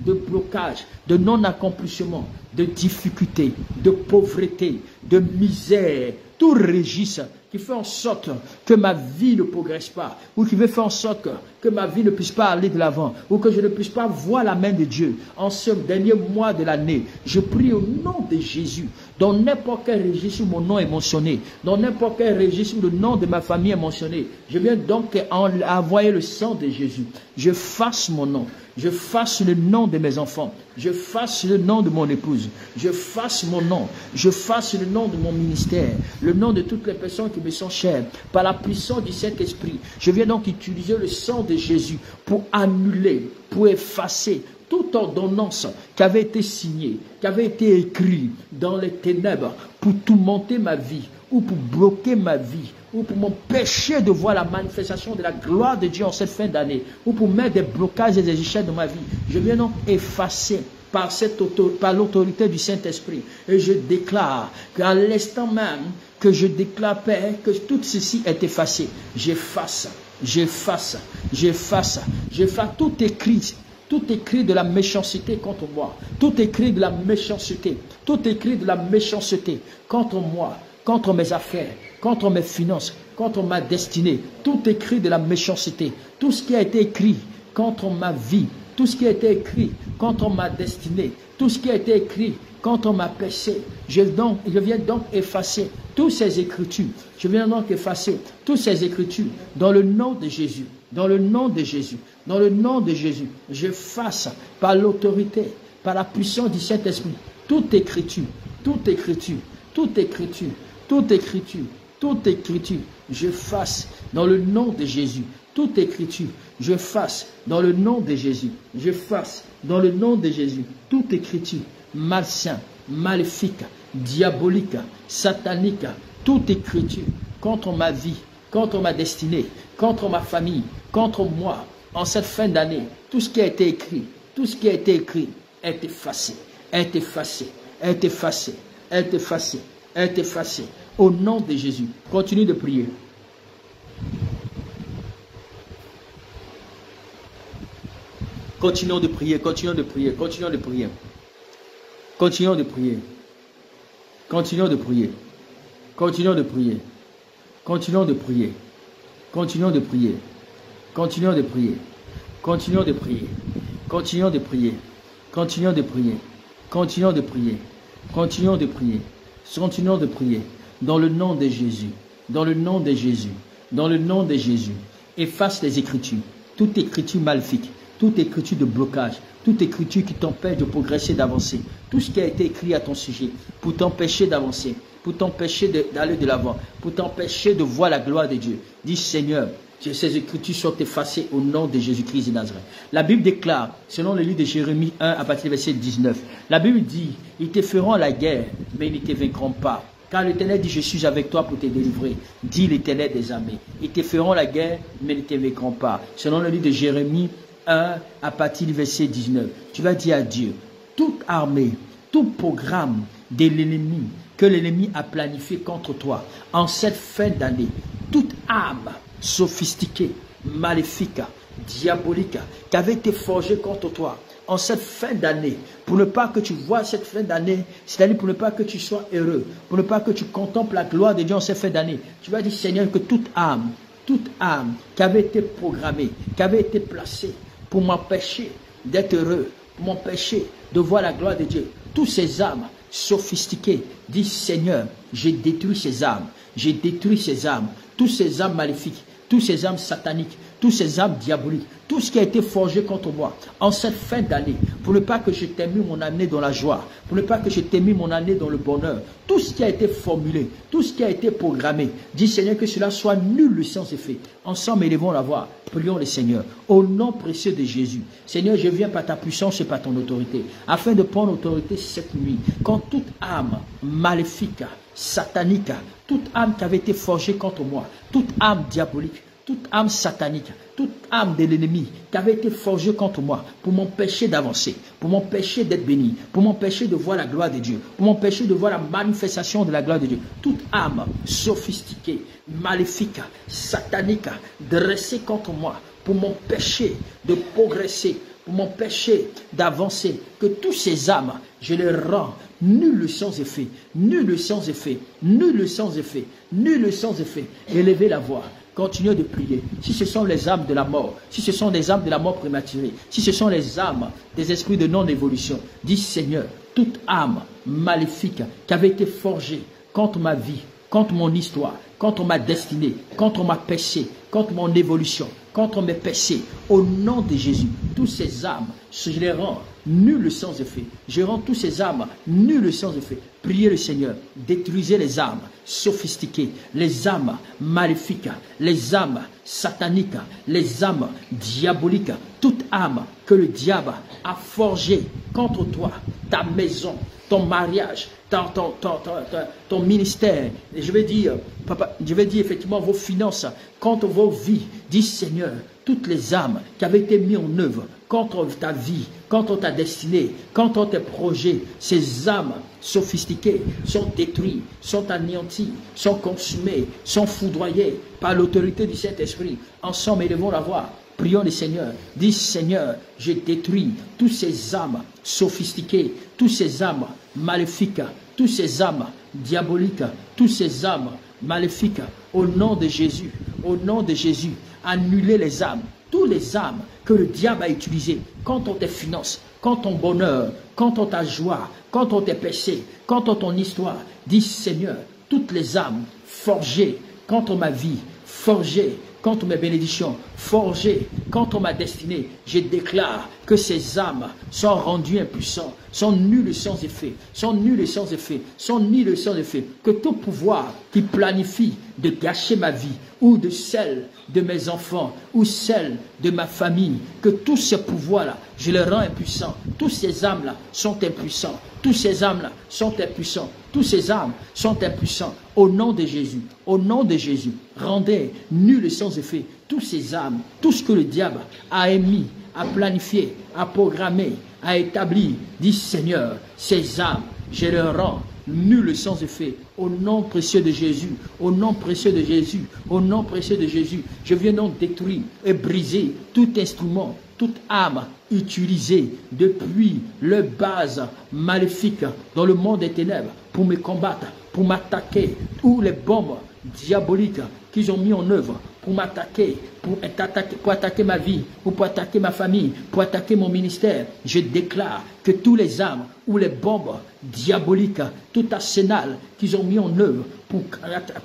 de blocage, de non-accomplissement, de difficulté, de pauvreté, de misère, tout registre qui fait en sorte que ma vie ne progresse pas, ou qui veut faire en sorte que ma vie ne puisse pas aller de l'avant, ou que je ne puisse pas voir la main de Dieu en ce dernier mois de l'année. Je prie au nom de Jésus, dans n'importe quel registre où mon nom est mentionné, dans n'importe quel registre où le nom de ma famille est mentionné, je viens donc envoyer le sang de Jésus. Je fasse mon nom, je fasse le nom de mes enfants, je fasse le nom de mon épouse, je fasse mon nom, je fasse le nom de mon ministère, le nom de toutes les personnes qui me sont chères, par la puissance du Saint-Esprit. Je viens donc utiliser le sang de Jésus pour annuler, pour effacer toute ordonnance qui avait été signée, qui avait été écrite dans les ténèbres pour tourmenter ma vie, ou pour bloquer ma vie, ou pour m'empêcher de voir la manifestation de la gloire de Dieu en cette fin d'année, ou pour mettre des blocages et des échecs dans ma vie. Je viens donc effacer par l'autorité du Saint-Esprit. Et je déclare qu'à l'instant même que je déclare, Père, que tout ceci est effacé. J'efface tout écrit de la méchanceté contre moi, tout écrit de la méchanceté, contre moi, contre mes affaires, contre mes finances, contre ma destinée, tout écrit de la méchanceté, tout ce qui a été écrit contre ma vie, tout ce qui a été écrit contre ma destinée, tout ce qui a été écrit contre ma péché, je viens donc effacer toutes ces écritures. Je viens donc effacer toutes ces écritures dans le nom de Jésus. Dans le nom de Jésus. Dans le nom de Jésus. Je fasse par l'autorité, par la puissance du Saint-Esprit, toute écriture, toute écriture, toute écriture, toute écriture, toute écriture. Je fasse dans le nom de Jésus. Toute écriture, je fasse dans le nom de Jésus. Je fasse dans le nom de Jésus. Toute écriture, malsain, maléfique, diabolique, satanique, toute écriture contre ma vie, contre ma destinée, contre ma famille, contre moi, en cette fin d'année, tout ce qui a été écrit, tout ce qui a été écrit est effacé, est effacé, est effacé, est effacé, est effacé. Au nom de Jésus, continue de prier. Continuons de prier, continuons de prier, continuons de prier. Continuons de prier. Continuons de prier. Continuons de prier. Continuons de prier. Continuons de prier. Continuons de prier. Continuons de prier. Continuons de prier. Continuons de prier. Continuons de prier. Continuons de prier. Continuons de prier. Dans le nom de Jésus. Dans le nom de Jésus. Dans le nom de Jésus. Efface les écritures. Toute écriture maléfique. Toute écriture de blocage, toute écriture qui t'empêche de progresser, d'avancer, tout ce qui a été écrit à ton sujet pour t'empêcher d'avancer, pour t'empêcher d'aller de l'avant, pour t'empêcher de voir la gloire de Dieu. Dis Seigneur, ces écritures sont effacées au nom de Jésus-Christ de Nazareth. La Bible déclare, selon le livre de Jérémie 1, à partir du verset 19, la Bible dit, ils te feront la guerre, mais ils ne te vaincront pas. Car l'Éternel dit, je suis avec toi pour te délivrer, dit l'Éternel des armées. Ils te feront la guerre, mais ils ne te vaincront pas. Selon le livre de Jérémie 1, à partir du verset 19, tu vas dire à Dieu, toute armée, tout programme de l'ennemi, que l'ennemi a planifié contre toi, en cette fin d'année, toute âme sophistiquée, maléfique, diabolique, qui avait été forgée contre toi, en cette fin d'année, pour ne pas que tu vois cette fin d'année, c'est-à-dire pour ne pas que tu sois heureux, pour ne pas que tu contemples la gloire de Dieu en cette fin d'année, tu vas dire, Seigneur, que toute âme qui avait été programmée, qui avait été placée pour m'empêcher d'être heureux, pour m'empêcher de voir la gloire de Dieu, toutes ces âmes sophistiquées, dis Seigneur, j'ai détruit ces âmes, j'ai détruit ces âmes, toutes ces âmes maléfiques, toutes ces âmes sataniques, toutes ces âmes diaboliques, tout ce qui a été forgé contre moi en cette fin d'année, pour ne pas que je termine mon année dans la joie, pour ne pas que je termine mon année dans le bonheur, tout ce qui a été formulé, tout ce qui a été programmé, dis Seigneur que cela soit nul sans effet. Ensemble, élevons la voix, prions le Seigneur, au nom précieux de Jésus. Seigneur, je viens par ta puissance et par ton autorité, afin de prendre autorité cette nuit, quand toute âme maléfique, satanique, toute âme qui avait été forgée contre moi, toute âme diabolique, toute âme satanique, toute âme de l'ennemi qui avait été forgée contre moi pour m'empêcher d'avancer, pour m'empêcher d'être béni, pour m'empêcher de voir la gloire de Dieu, pour m'empêcher de voir la manifestation de la gloire de Dieu. Toute âme sophistiquée, maléfique, satanique, dressée contre moi pour m'empêcher de progresser, pour m'empêcher d'avancer, que tous ces âmes, je les rends nul sans effet, nul sans effet, nul sans effet, nul sans effet. Élevez la voix. Continuez de prier. Si ce sont les âmes de la mort, si ce sont des âmes de la mort prématurée, si ce sont les âmes des esprits de non-évolution, dis Seigneur, toute âme maléfique qui avait été forgée contre ma vie, contre mon histoire, contre ma destinée, contre ma péché, contre mon évolution, contre mes péchés, au nom de Jésus, tous ces âmes, je les rends nul sans effet. Je rends tous ces âmes nul sans effet. Priez le Seigneur, détruisez les âmes sophistiquées, les âmes maléfiques, les âmes sataniques, les âmes diaboliques, toute âme que le diable a forgée contre toi, ta maison, ton mariage, ton ministère, et je vais dire, papa, je vais dire effectivement vos finances, contre vos vies, dis Seigneur, toutes les âmes qui avaient été mises en œuvre contre ta vie, contre ta destinée, contre tes projets, ces âmes sophistiquées sont détruites, sont anéanties, sont consumées, sont foudroyées par l'autorité du Saint-Esprit. Ensemble, élevons la voix. Prions le Seigneur. Dis Seigneur, je détruis toutes ces âmes sophistiquées, toutes ces âmes maléfiques, toutes ces âmes diaboliques, toutes ces âmes maléfiques. Au nom de Jésus, au nom de Jésus, annulez les âmes, toutes les âmes que le diable a utilisées contre tes finances, contre ton bonheur, contre ta joie, contre tes péchés, contre ton histoire. Dis Seigneur, toutes les âmes forgées contre ma vie, forgées contre mes bénédictions, forgées contre ma destinée, je déclare que ces âmes sont rendues impuissantes, sont nulles sans effet, sont nulles sans effet, sont nulles sans effet. Que tout pouvoir qui planifie de gâcher ma vie, ou de celle de mes enfants, ou celle de ma famille, que tous ces pouvoirs-là, je les rends impuissants. Tous ces âmes-là sont impuissants. Tous ces âmes-là sont impuissants. Tous ces âmes sont impuissants. Au nom de Jésus, au nom de Jésus, rendez nul sans effet tous ces âmes, tout ce que le diable a émis, a planifié, a programmé, a établi. Dis Seigneur, ces âmes, je les rends nul sans effet. Au nom précieux de Jésus, au nom précieux de Jésus, au nom précieux de Jésus, je viens donc détruire et briser tout instrument, toute âme utilisée depuis leur base maléfique dans le monde des ténèbres pour me combattre, pour m'attaquer, ou les bombes diaboliques qu'ils ont mis en œuvre pour m'attaquer, pour attaquer ma vie, ou pour attaquer ma famille, pour attaquer mon ministère. Je déclare que tous les armes ou les bombes diaboliques, tout arsenal qu'ils ont mis en œuvre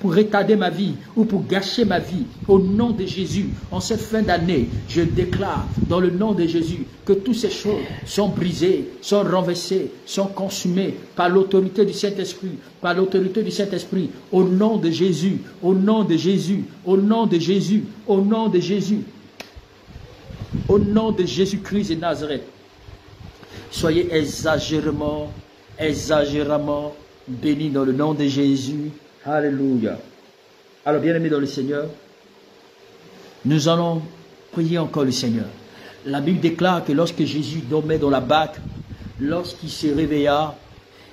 pour retarder ma vie ou pour gâcher ma vie, au nom de Jésus, en cette fin d'année, je déclare dans le nom de Jésus que toutes ces choses sont brisées, sont renversées, sont consumées par l'autorité du Saint-Esprit, par l'autorité du Saint-Esprit, au nom de Jésus, au nom de Jésus, au nom de Jésus, au nom de Jésus, au nom de Jésus-Christ de Nazareth. Soyez exagérément bénis dans le nom de Jésus. Alléluia. Alors, bien-aimés dans le Seigneur, nous allons prier encore le Seigneur. La Bible déclare que lorsque Jésus dormait dans la barque, lorsqu'il se réveilla,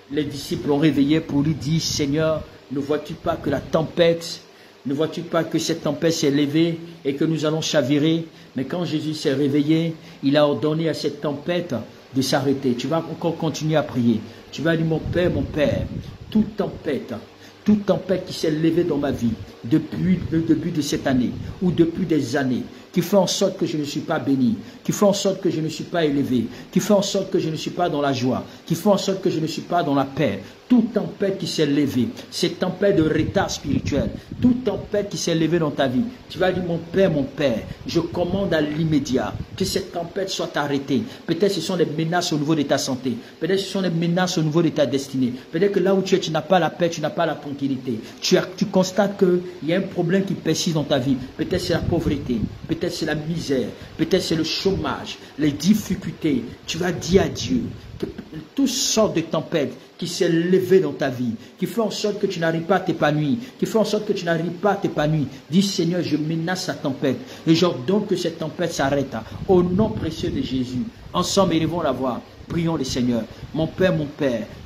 les disciples l'ont réveillé pour lui dire, Seigneur, ne vois-tu pas que la tempête, ne vois-tu pas que cette tempête s'est levée et que nous allons chavirer? Mais quand Jésus s'est réveillé, il a ordonné à cette tempête de s'arrêter. Tu vas encore continuer à prier. Tu vas dire, mon Père, toute tempête qui s'est levée dans ma vie depuis le début de cette année ou depuis des années, qui fait en sorte que je ne suis pas béni, qui fait en sorte que je ne suis pas élevé, qui fait en sorte que je ne suis pas dans la joie, qui fait en sorte que je ne suis pas dans la paix. Toute tempête qui s'est levée, cette tempête de retard spirituel, toute tempête qui s'est levée dans ta vie, tu vas dire, mon Père, je commande à l'immédiat que cette tempête soit arrêtée. Peut-être ce sont des menaces au niveau de ta santé, peut-être ce sont des menaces au niveau de ta destinée, peut-être que là où tu es, tu n'as pas la paix, tu n'as pas la tranquillité. Tu constates qu'il y a un problème qui persiste dans ta vie. Peut-être c'est la pauvreté, peut-être c'est la misère, peut-être c'est le chômage, les difficultés. Tu vas dire à Dieu que toutes sortes de tempêtes qui s'est levé dans ta vie, qui fait en sorte que tu n'arrives pas à t'épanouir, qui fait en sorte que tu n'arrives pas à t'épanouir. Dis, Seigneur, je menace la tempête et j'ordonne que cette tempête s'arrête. Au nom précieux de Jésus, ensemble, élevons la voix. Prions le Seigneur. Mon Père,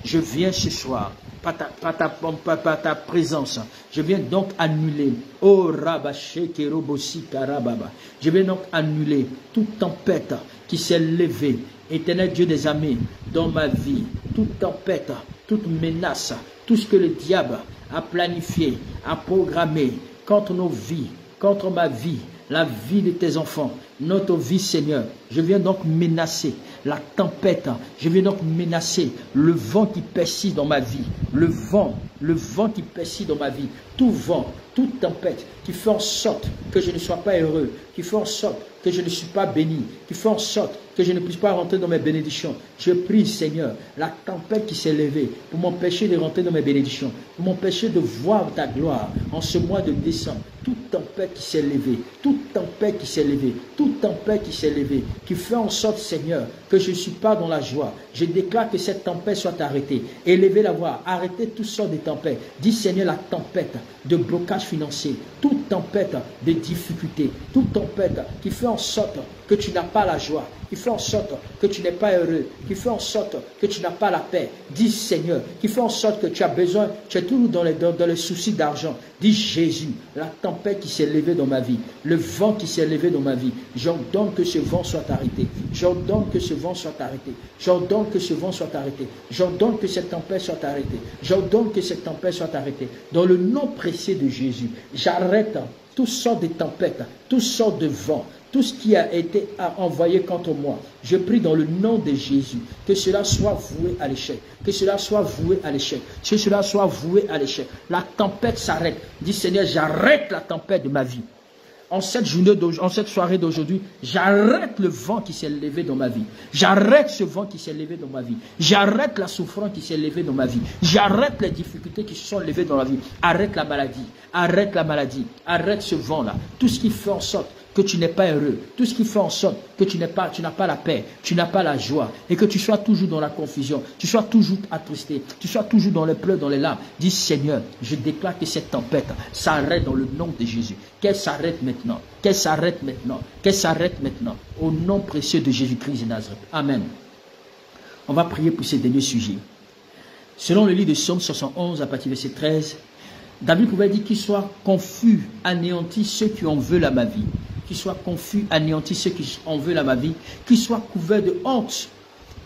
je viens ce soir par ta présence. Je viens donc annuler. Oh Rabaché Kerobosi Karababa. Je viens donc annuler toute tempête qui s'est levée. Éternel Dieu des armées, dans ma vie, toute tempête, toute menace, tout ce que le diable a planifié, a programmé contre nos vies, contre ma vie, la vie de tes enfants, notre vie, Seigneur. Je viens donc menacer la tempête, je viens donc menacer le vent qui persiste dans ma vie, le vent qui persiste dans ma vie, tout vent, toute tempête qui fait en sorte que je ne sois pas heureux, qui fait en sorte que je ne suis pas béni, qui fait en sorte que je ne puisse pas rentrer dans mes bénédictions. Je prie, Seigneur, la tempête qui s'est levée pour m'empêcher de rentrer dans mes bénédictions, pour m'empêcher de voir ta gloire en ce mois de décembre. Toute tempête qui s'est levée, toute tempête qui s'est levée, toute tempête qui s'est levée, qui fait en sorte, Seigneur, que je ne suis pas dans la joie. Je déclare que cette tempête soit arrêtée. Élevez la voix, arrêtez toutes sortes de tempêtes. Dis, Seigneur, la tempête de blocage financier, toute tempête de difficulté, toute tempête qui fait en sorte que tu n'as pas la joie, qui fait en sorte que tu n'es pas heureux, qui fait en sorte que tu n'as pas la paix. Dis, Seigneur, qui fait en sorte que tu as besoin, tu es toujours dans les soucis d'argent. Dis, Jésus, la tempête qui s'est levée dans ma vie, le vent qui s'est levé dans ma vie, j'ordonne que ce vent soit arrêté. J'ordonne que ce vent soit arrêté. J'ordonne que ce vent soit arrêté. J'ordonne que cette tempête soit arrêtée. J'ordonne que cette tempête soit arrêtée. Dans le nom précieux de Jésus, j'arrête toutes sortes de tempêtes, toutes sortes de vents, tout ce qui a été envoyé contre moi. Je prie dans le nom de Jésus que cela soit voué à l'échec, que cela soit voué à l'échec, que cela soit voué à l'échec. La tempête s'arrête. Dis, Seigneur, j'arrête la tempête de ma vie. En cette soirée d'aujourd'hui, j'arrête le vent qui s'est levé dans ma vie. J'arrête ce vent qui s'est levé dans ma vie. J'arrête la souffrance qui s'est levée dans ma vie. J'arrête les difficultés qui se sont levées dans la vie. Arrête la maladie. Arrête la maladie. Arrête ce vent-là. Tout ce qui fait en sorte que tu n'es pas heureux, tout ce qui fait en sorte que tu n'as pas la paix, tu n'as pas la joie, et que tu sois toujours dans la confusion, tu sois toujours attristé, tu sois toujours dans les pleurs, dans les larmes. Dis, Seigneur, je déclare que cette tempête s'arrête dans le nom de Jésus. Qu'elle s'arrête maintenant, qu'elle s'arrête maintenant, qu'elle s'arrête maintenant, au nom précieux de Jésus-Christ de Nazareth. Amen. On va prier pour ces derniers sujets. Selon le livre de Psaume 71, à partir du verset 13, David pouvait dire qu'il soit confus, anéantis ceux qui en veulent à ma vie. Qu'il soit confus, anéantis ceux qui en veulent à ma vie. Qu'il soit couvert de honte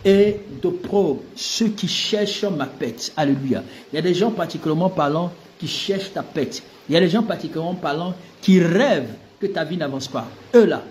et d'opprobre ceux qui cherchent ma pète. Alléluia. Il y a des gens particulièrement parlant qui cherchent ta pète. Il y a des gens particulièrement parlant qui rêvent que ta vie n'avance pas. Eux là,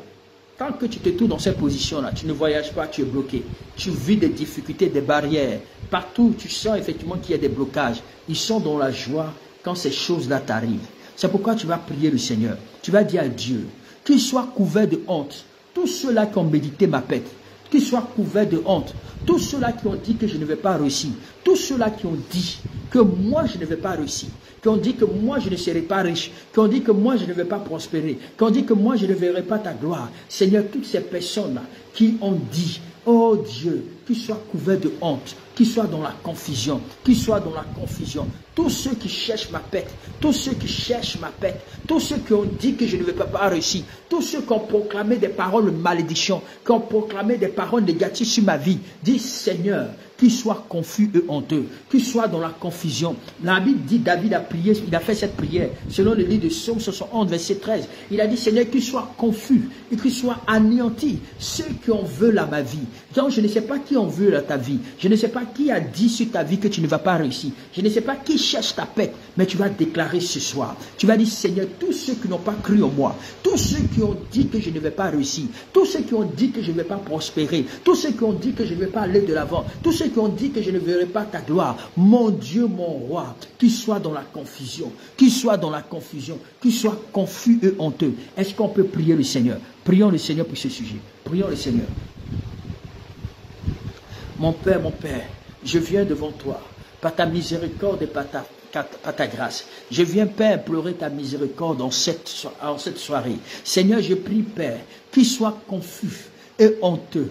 Tant que tu te trouves dans cette position-là, tu ne voyages pas, tu es bloqué. Tu vis des difficultés, des barrières. Partout, tu sens effectivement qu'il y a des blocages. Ils sont dans la joie quand ces choses-là t'arrivent. C'est pourquoi tu vas prier le Seigneur. Tu vas dire à Dieu qu'il soit couvert de honte. Tous ceux-là qui ont médité ma pète, qu'ils soient couverts de honte. Tous ceux-là qui ont dit que je ne vais pas réussir. Tous ceux-là qui ont dit que moi je ne vais pas réussir. Qui ont dit que moi je ne serai pas riche. Qui ont dit que moi je ne vais pas prospérer. Qui ont dit que moi je ne verrai pas ta gloire. Seigneur, toutes ces personnes-là qui ont dit, oh Dieu, qu'ils soient couverts de honte, qu'ils soient dans la confusion, qu'ils soient dans la confusion. Tous ceux qui cherchent ma paix, tous ceux qui cherchent ma paix, tous ceux qui ont dit que je ne vais pas réussir, tous ceux qui ont proclamé des paroles de malédiction, qui ont proclamé des paroles négatives sur ma vie, dis Seigneur, qu'ils soient confus et honteux, qu'ils soient dans la confusion. La Bible dit, David a prié, il a fait cette prière, selon le livre de Psaume 71, verset 13. Il a dit, Seigneur, qu'ils soient confus et qu'ils soient anéantis, ceux qui en veulent à ma vie. Donc, je ne sais pas qui en veut à ta vie. Je ne sais pas qui a dit sur ta vie que tu ne vas pas réussir. Je ne sais pas qui cherche ta paix, mais tu vas déclarer ce soir. Tu vas dire, Seigneur, tous ceux qui n'ont pas cru en moi, tous ceux qui ont dit que je ne vais pas réussir, tous ceux qui ont dit que je ne vais pas prospérer, tous ceux qui ont dit que je ne vais pas aller de l'avant, tous ceux qui ont dit que je ne verrai pas ta gloire, mon Dieu, mon roi, qu'ils soient dans la confusion, qu'ils soient dans la confusion, qu'ils soient confus et honteux. Est-ce qu'on peut prier le Seigneur? Prions le Seigneur pour ce sujet. Prions le Seigneur. Mon Père, je viens devant toi, par ta miséricorde et par ta grâce. Je viens, Père, pleurer ta miséricorde en cette soirée. Seigneur, je prie, Père, qu'ils soient confus et honteux.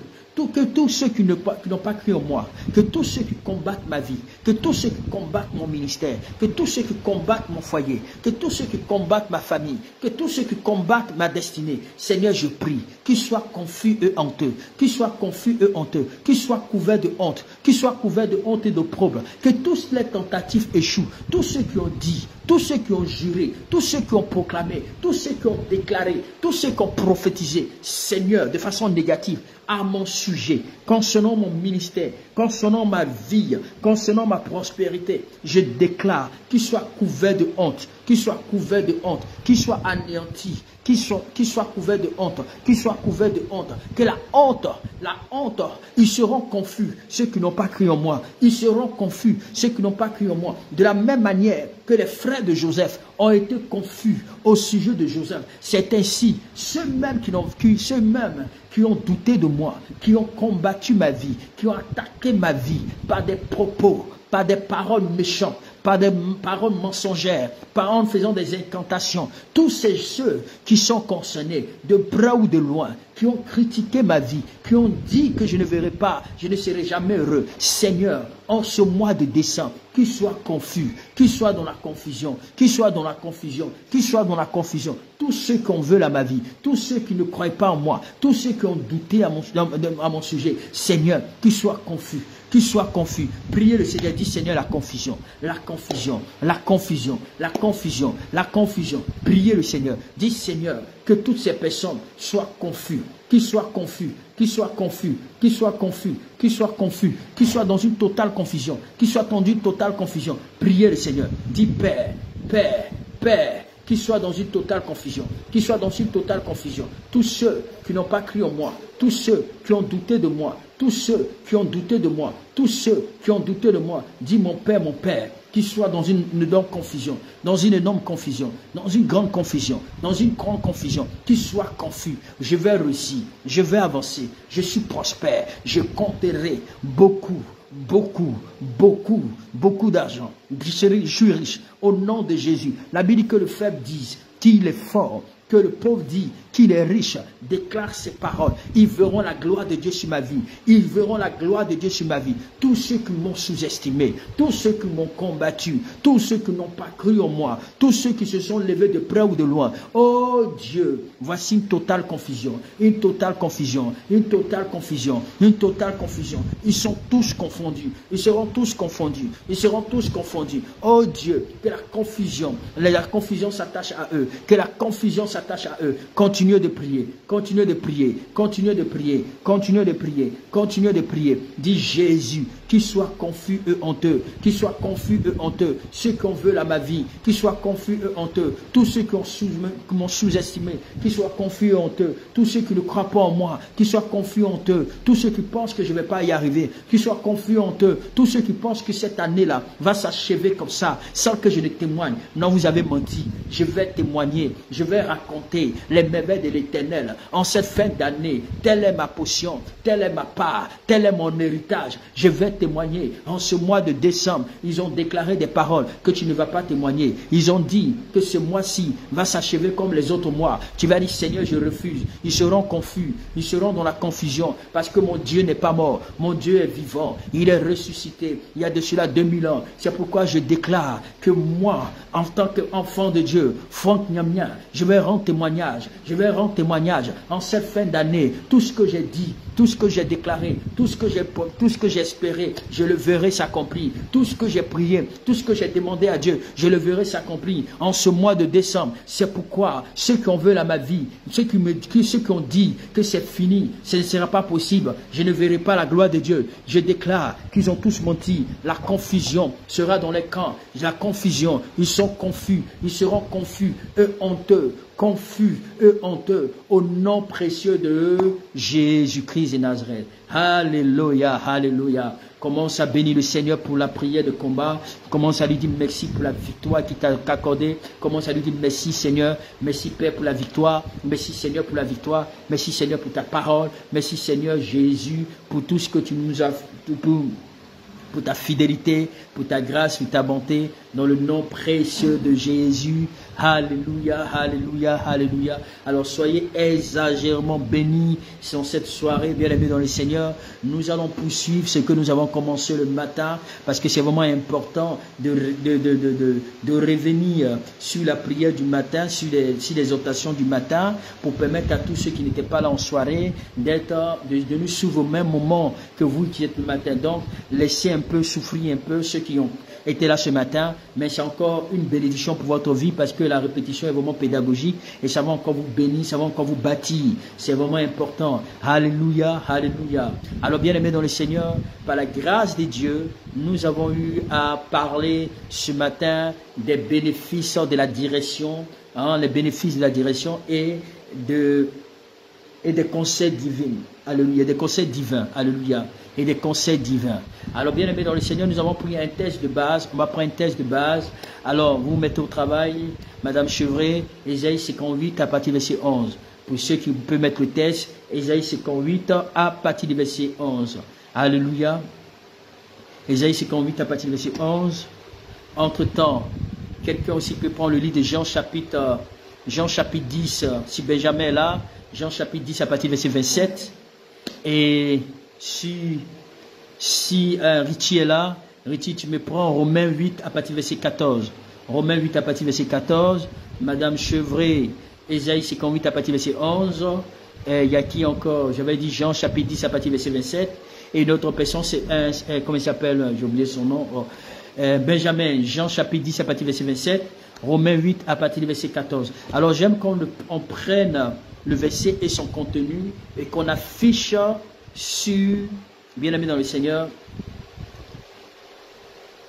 Que tous ceux qui n'ont pas cru en moi, que tous ceux qui combattent ma vie, que tous ceux qui combattent mon ministère, que tous ceux qui combattent mon foyer, que tous ceux qui combattent ma famille, que tous ceux qui combattent ma destinée, Seigneur, je prie, qu'ils soient confus et honteux, qu'ils soient confus et honteux, qu'ils soient couverts de honte, qu'ils soient couverts de honte et d'opprobre, que tous les tentatives échouent, tous ceux qui ont dit, tous ceux qui ont juré, tous ceux qui ont proclamé, tous ceux qui ont déclaré, tous ceux qui ont prophétisé, Seigneur, de façon négative, à mon sujet, concernant mon ministère, concernant ma vie, concernant ma prospérité, je déclare qu'ils soient couverts de honte, qu'ils soient couverts de honte, qu'ils soient anéantis, qu'ils soient couverts de honte, qu'ils soient couverts de honte, que la honte, ils seront confus, ceux qui n'ont pas cru en moi, ils seront confus, ceux qui n'ont pas cru en moi, de la même manière que les frères de Joseph ont été confus au sujet de Joseph. C'est ainsi, ceux-mêmes qui ont douté de moi, qui ont combattu ma vie, qui ont attaqué ma vie par des propos, par des paroles méchantes, par des paroles mensongères, en faisant des incantations. Tous ceux qui sont concernés, de près ou de loin, qui ont critiqué ma vie, qui ont dit que je ne verrai pas, je ne serai jamais heureux. Seigneur, en ce mois de décembre, qu'ils soient confus, qu'ils soient dans la confusion, qu'ils soient dans la confusion, qu'ils soient dans la confusion. Tous ceux qui en veulent à ma vie, tous ceux qui ne croient pas en moi, tous ceux qui ont douté à mon sujet, Seigneur, qu'ils soient confus. Qu'ils soient confus. Priez le Seigneur, dit Seigneur, la confusion, la confusion, la confusion, la confusion, la confusion. Priez le Seigneur, dit Seigneur, que toutes ces personnes soient confus, qu'ils soient confus, qu'ils soient confus, qu'ils soient confus, qu'ils soient confus, qu'ils soient dans une totale confusion, qu'ils soient dans une totale confusion. Priez le Seigneur, dit Père, Père, Père, qu'ils soient dans une totale confusion, qu'ils soient dans une totale confusion. Tous ceux qui n'ont pas cru en moi, tous ceux qui ont douté de moi, tous ceux qui ont douté de moi, tous ceux qui ont douté de moi, dis mon Père, qu'ils soient dans une énorme confusion, dans une énorme confusion, dans une grande confusion, dans une grande confusion, qu'ils soient confus. Je vais réussir, je vais avancer, je suis prospère, je compterai beaucoup, beaucoup, beaucoup, beaucoup d'argent. Je suis riche au nom de Jésus. La Bible dit que le faible dise qu'il est fort, que le pauvre dit qu'il est riche, déclare ces paroles. Ils verront la gloire de Dieu sur ma vie. Ils verront la gloire de Dieu sur ma vie. Tous ceux qui m'ont sous-estimé, tous ceux qui m'ont combattu, tous ceux qui n'ont pas cru en moi, tous ceux qui se sont levés de près ou de loin. Oh Dieu, voici une totale confusion, une totale confusion, une totale confusion, une totale confusion. Ils sont tous confondus. Ils seront tous confondus. Ils seront tous confondus. Oh Dieu, que la confusion s'attache à eux. Que la confusion s'attache à eux. Continuez de prier, continuez de prier, continuez de prier, continuez de prier, continuez de prier. Dis Jésus, qu'ils soient confus et honteux, qu'ils soient confus et honteux, ceux qui en veulent à ma vie, qu'ils soient confus et honteux, tous ceux qui m'ont sous-estimés, qui soient confus et honteux. Tous ceux qui ne croient pas en moi, qui soient confus et honteux. Tous ceux qui pensent que je ne vais pas y arriver, qui soient confus et honteux. Tous ceux qui pensent que cette année-là va s'achever comme ça, sans que je ne témoigne. Non, vous avez menti. Je vais témoigner. Je vais raconter les merveilles de l'Éternel. En cette fin d'année, telle est ma potion, telle est ma part, tel est mon héritage. Je vais témoigner. En ce mois de décembre, ils ont déclaré des paroles que tu ne vas pas témoigner. Ils ont dit que ce mois-ci va s'achever comme les autres mois. Tu vas dire, Seigneur, je refuse. Ils seront confus. Ils seront dans la confusion parce que mon Dieu n'est pas mort. Mon Dieu est vivant. Il est ressuscité. Il y a de cela 2000 ans. C'est pourquoi je déclare que moi, en tant qu'enfant de Dieu, Franck Niamia, je vais rendre témoignage. Je vais rendre témoignage en cette fin d'année. Tout ce que j'ai dit, tout ce que j'ai déclaré, tout ce que j'ai espéré, je le verrai s'accomplir. Tout ce que j'ai prié, tout ce que j'ai demandé à Dieu, je le verrai s'accomplir en ce mois de décembre. C'est pourquoi ceux qui en veulent à ma vie, ceux qui ont dit que c'est fini, ce ne sera pas possible, je ne verrai pas la gloire de Dieu. Je déclare qu'ils ont tous menti. La confusion sera dans les camps. La confusion, ils sont confus, ils seront confus, eux honteux. Confus, eux honteux, au nom précieux de Jésus-Christ de Nazareth. Alléluia, alléluia. Commence à bénir le Seigneur pour la prière de combat. Commence à lui dire merci pour la victoire qu'il t'a accordée. Commence à lui dire merci Seigneur. Merci Père pour la victoire. Merci Seigneur pour la victoire. Merci Seigneur pour ta parole. Merci Seigneur Jésus pour tout ce que tu nous as... pour ta fidélité, pour ta grâce, pour ta bonté, dans le nom précieux de Jésus. Alléluia, alléluia, alléluia. Alors soyez exagérément bénis dans cette soirée, bien aimés dans le Seigneur. Nous allons poursuivre ce que nous avons commencé le matin, parce que c'est vraiment important de revenir sur la prière du matin, sur les exhortations du matin, pour permettre à tous ceux qui n'étaient pas là en soirée de nous suivre au même moment que vous qui êtes le matin. Donc, laissez un peu souffrir un peu ceux qui ont été là ce matin, mais c'est encore une bénédiction pour votre vie parce que la répétition est vraiment pédagogique et ça va encore vous bénir, ça va encore vous bâtir. C'est vraiment important. Alléluia, alléluia. Alors bien aimés dans le Seigneur, par la grâce de Dieu, nous avons eu à parler ce matin des bénéfices de la direction, les bénéfices de la direction et des conseils divins. Alléluia, des conseils divins. Alléluia. Et des conseils divins. Alors, bien aimés dans le Seigneur, nous avons pris un test de base. On va prendre un test de base. Alors, vous vous mettez au travail, Madame Chevret, Ésaïe 58 à partir du verset 11. Pour ceux qui peuvent mettre le test, Ésaïe 58 à partir du verset 11. Alléluia. Ésaïe 58 à partir du verset 11. Entre-temps, quelqu'un aussi peut prendre le livre de Jean chapitre 10, si Benjamin est là. Jean chapitre 10 à partir du verset 27. Et si Richie est là, Richie, tu me prends Romains 8 à partir du verset 14. Romains 8 à partir du verset 14. Madame Chevret, Ésaïe 58 à partir du verset 11. Il y a qui encore? J'avais dit Jean chapitre 10 à partir du verset 27. Et une autre personne, c'est comment il s'appelle? J'ai oublié son nom. Benjamin, Jean chapitre 10 à partir du verset 27. Romains 8 à partir du verset 14. Alors j'aime qu'on prenne le verset et son contenu et qu'on affiche sur, bien aimé dans le Seigneur,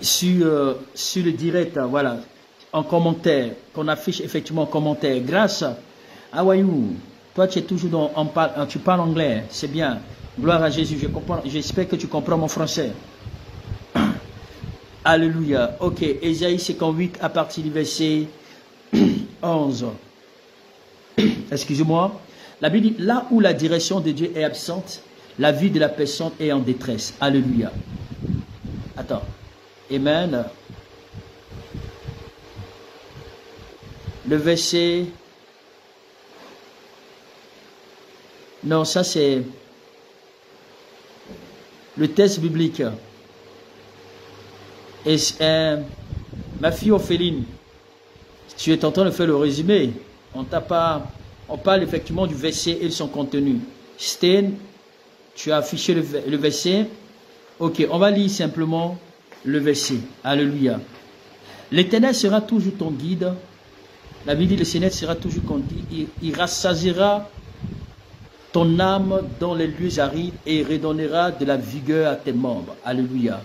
sur le direct, voilà, en commentaire, qu'on affiche effectivement en commentaire. Grâce à Awayou, toi tu es toujours tu parles anglais, c'est bien. Gloire à Jésus, j'espère que tu comprends mon français. Alléluia. Ok, Ésaïe 58 à partir du verset 11. Excusez-moi. La Bible dit, là où la direction de Dieu est absente, la vie de la personne est en détresse. Alléluia. Attends. Amen. Le verset... Non, ça c'est le texte biblique. Et ma fille Ophéline, tu es en train de faire le résumé. On parle effectivement du verset et de son contenu. Stan, tu as affiché le verset. Ok, on va lire simplement le verset. Alléluia. L'Éternel sera toujours ton guide. La Bible dit, le Seigneur sera toujours ton guide. Il rassasiera ton âme dans les lieux arides et redonnera de la vigueur à tes membres. Alléluia.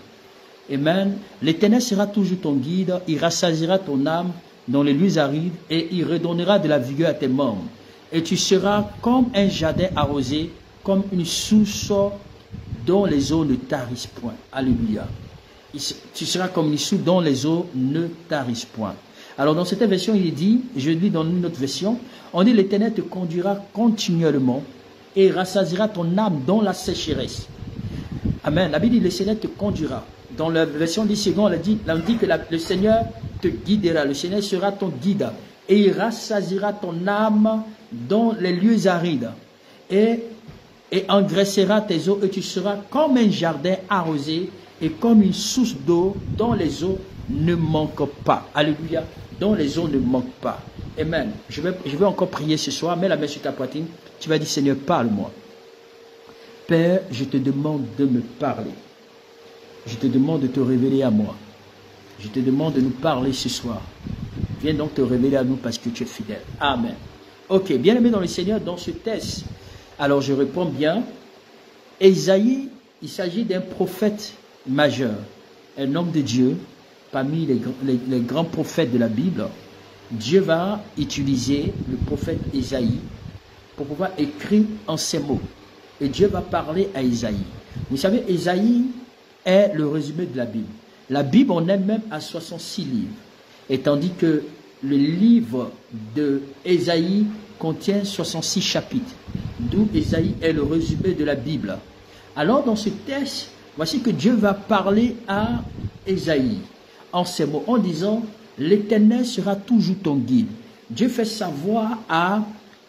Amen. L'Éternel sera toujours ton guide. Il rassasiera ton âme dans les lieux arides, et il redonnera de la vigueur à tes membres. Et tu seras comme un jardin arrosé, comme une source dont les eaux ne tarissent point. Alléluia. Tu seras comme une source dont les eaux ne tarissent point. Alors dans cette version, il est dit, je lis dans une autre version, on dit l'Éternel te conduira continuellement et rassasiera ton âme dans la sécheresse. Amen. La Bible dit, le Seigneur te conduira. Dans la version du second, on dit que le Seigneur te guidera. Le Seigneur sera ton guide. Et il rassasiera ton âme dans les lieux arides. Et engraissera tes eaux. Et tu seras comme un jardin arrosé et comme une source d'eau dont les eaux ne manquent pas. Alléluia. Dont les eaux ne manquent pas. Amen. Je vais encore prier ce soir. Mets la main sur ta poitrine. Tu vas dire, Seigneur, parle-moi. Père, je te demande de me parler. Je te demande de te révéler à moi. Je te demande de nous parler ce soir. Viens donc te révéler à nous parce que tu es fidèle. Amen. Ok, bien-aimé dans le Seigneur, dans ce texte, alors je réponds bien. Ésaïe, il s'agit d'un prophète majeur, un homme de Dieu, parmi les grands prophètes de la Bible. Dieu va utiliser le prophète Ésaïe pour pouvoir écrire en ces mots. Et Dieu va parler à Ésaïe. Vous savez, Ésaïe est le résumé de la Bible. La Bible en elle-même a 66 livres. Et tandis que le livre de Ésaïe contient 66 chapitres. D'où Ésaïe est le résumé de la Bible. Alors dans ce texte, voici que Dieu va parler à Ésaïe en ces mots, en disant, l'Éternel sera toujours ton guide. Dieu fait savoir à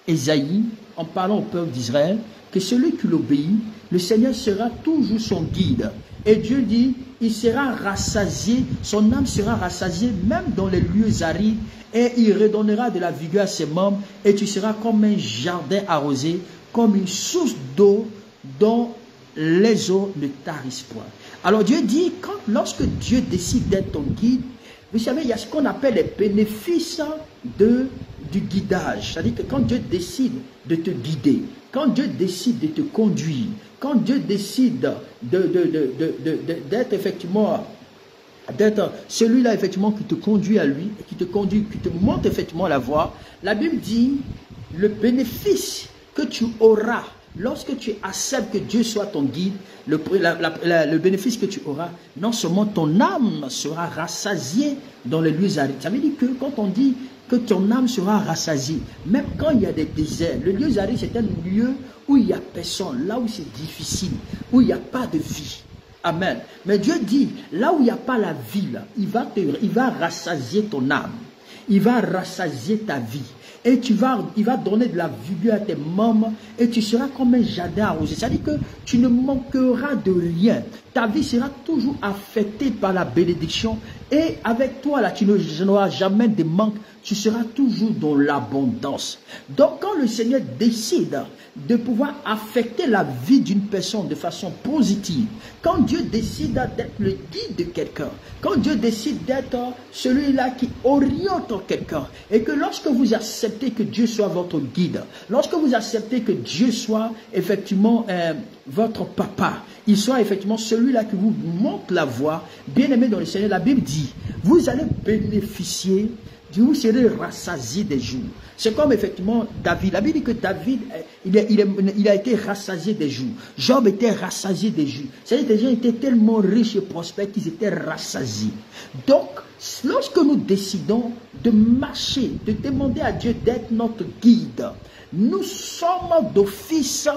Ésaïe, en parlant au peuple d'Israël, que celui qui l'obéit, le Seigneur sera toujours son guide. Et Dieu dit, il sera rassasié, son âme sera rassasiée même dans les lieux arides, et il redonnera de la vigueur à ses membres, et tu seras comme un jardin arrosé, comme une source d'eau dont les eaux ne tarissent point. Alors Dieu dit, lorsque Dieu décide d'être ton guide, vous savez, il y a ce qu'on appelle les bénéfices du guidage. C'est-à-dire que quand Dieu décide de te guider, quand Dieu décide de te conduire, quand Dieu décide d'être effectivement, d'être celui-là effectivement qui te conduit à lui, qui te montre effectivement la voie, la Bible dit, le bénéfice que tu auras lorsque tu acceptes que Dieu soit ton guide, le bénéfice que tu auras, non seulement ton âme sera rassasiée dans les lieux arides. Ça veut dire que quand on dit que ton âme sera rassasiée, même quand il y a des déserts, le lieu aride c'est un lieu où il n'y a personne, là où c'est difficile, où il n'y a pas de vie. Amen. Mais Dieu dit, là où il n'y a pas la vie, là, il va rassasier ton âme. Il va rassasier ta vie. Et il va donner de la vigueur à tes membres et tu seras comme un jardin arrosé. C'est-à-dire que tu ne manqueras de rien. Ta vie sera toujours affectée par la bénédiction. Et avec toi, là, tu n'auras jamais de manque. Tu seras toujours dans l'abondance. Donc, quand le Seigneur décide de pouvoir affecter la vie d'une personne de façon positive, quand Dieu décide d'être le guide de quelqu'un, quand Dieu décide d'être celui-là qui oriente quelqu'un, et que lorsque vous acceptez que Dieu soit votre guide, lorsque vous acceptez que Dieu soit effectivement votre papa, il soit effectivement celui-là qui vous montre la voie, bien-aimé dans le Seigneur, la Bible dit, vous allez bénéficier, vous serez rassasié des jours. C'est comme effectivement David. La Bible dit que David, il a été rassasié des jours. Job était rassasié des jours. C'est-à-dire que les gens étaient tellement riches et prospères qu'ils étaient rassasiés. Donc, lorsque nous décidons de marcher, de demander à Dieu d'être notre guide, nous sommes d'office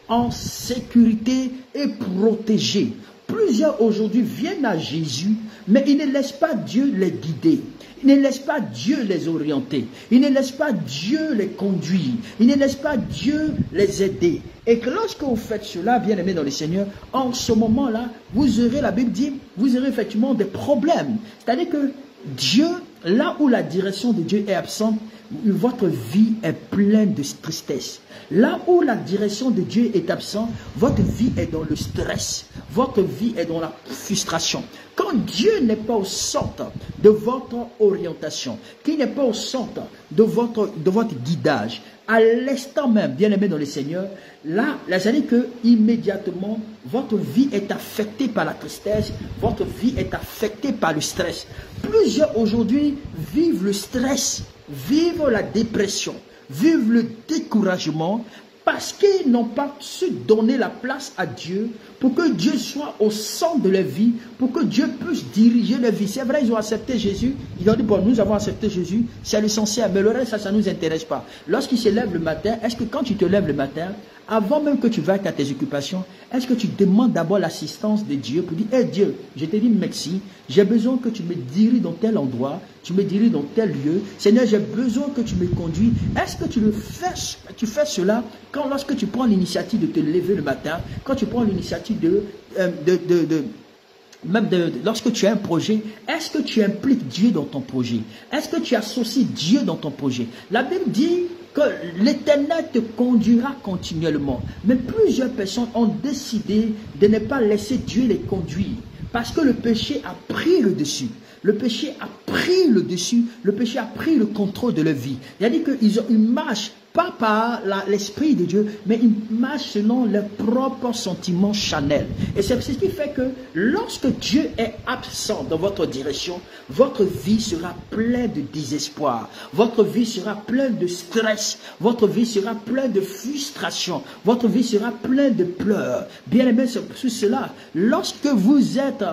en sécurité et protégés. Plusieurs aujourd'hui viennent à Jésus, mais ils ne laissent pas Dieu les guider. Ils ne laissent pas Dieu les orienter. Ils ne laissent pas Dieu les conduire. Ils ne laissent pas Dieu les aider. Et que lorsque vous faites cela, bien aimé dans le Seigneur, en ce moment-là, vous aurez, la Bible dit, vous aurez effectivement des problèmes. C'est-à-dire que Dieu, là où la direction de Dieu est absente, votre vie est pleine de tristesse. Là où la direction de Dieu est absente, votre vie est dans le stress. Votre vie est dans la frustration. Quand Dieu n'est pas au centre de votre orientation, qu'il n'est pas au centre de votre guidage, à l'instant même, bien aimé dans le Seigneur, là, ça dit que immédiatement, votre vie est affectée par la tristesse, votre vie est affectée par le stress. Plusieurs aujourd'hui vivent le stress, vivent la dépression, vivent le découragement, parce qu'ils n'ont pas su donner la place à Dieu pour que Dieu soit au centre de leur vie, pour que Dieu puisse diriger leur vie. C'est vrai, ils ont accepté Jésus. Ils ont dit, bon, nous avons accepté Jésus, c'est l'essentiel, mais le reste, ça ne nous intéresse pas. Lorsqu'ils se lèvent le matin, est-ce que quand tu te lèves le matin, avant même que tu vailles à tes occupations, est-ce que tu demandes d'abord l'assistance de Dieu pour dire, hey Dieu, je te dis merci, j'ai besoin que tu me diriges dans tel endroit, tu me diriges dans tel lieu. Seigneur, j'ai besoin que tu me conduis. Est-ce que tu fais cela lorsque tu prends l'initiative de te lever le matin, quand tu prends l'initiative lorsque tu as un projet, est-ce que tu impliques Dieu dans ton projet? Est-ce que tu associes Dieu dans ton projet? La Bible dit que l'Éternel te conduira continuellement. Mais plusieurs personnes ont décidé de ne pas laisser Dieu les conduire. Parce que le péché a pris le dessus. Le péché a pris le dessus. Le péché a pris le contrôle de leur vie. C'est-à-dire qu'ils marchent pas par l'Esprit de Dieu, mais ils marchent selon leurs propres sentiments charnels. Et c'est ce qui fait que lorsque Dieu est absent dans votre direction, votre vie sera pleine de désespoir. Votre vie sera pleine de stress. Votre vie sera pleine de frustration. Votre vie sera pleine de pleurs. Bien aimé, sur cela, lorsque vous êtes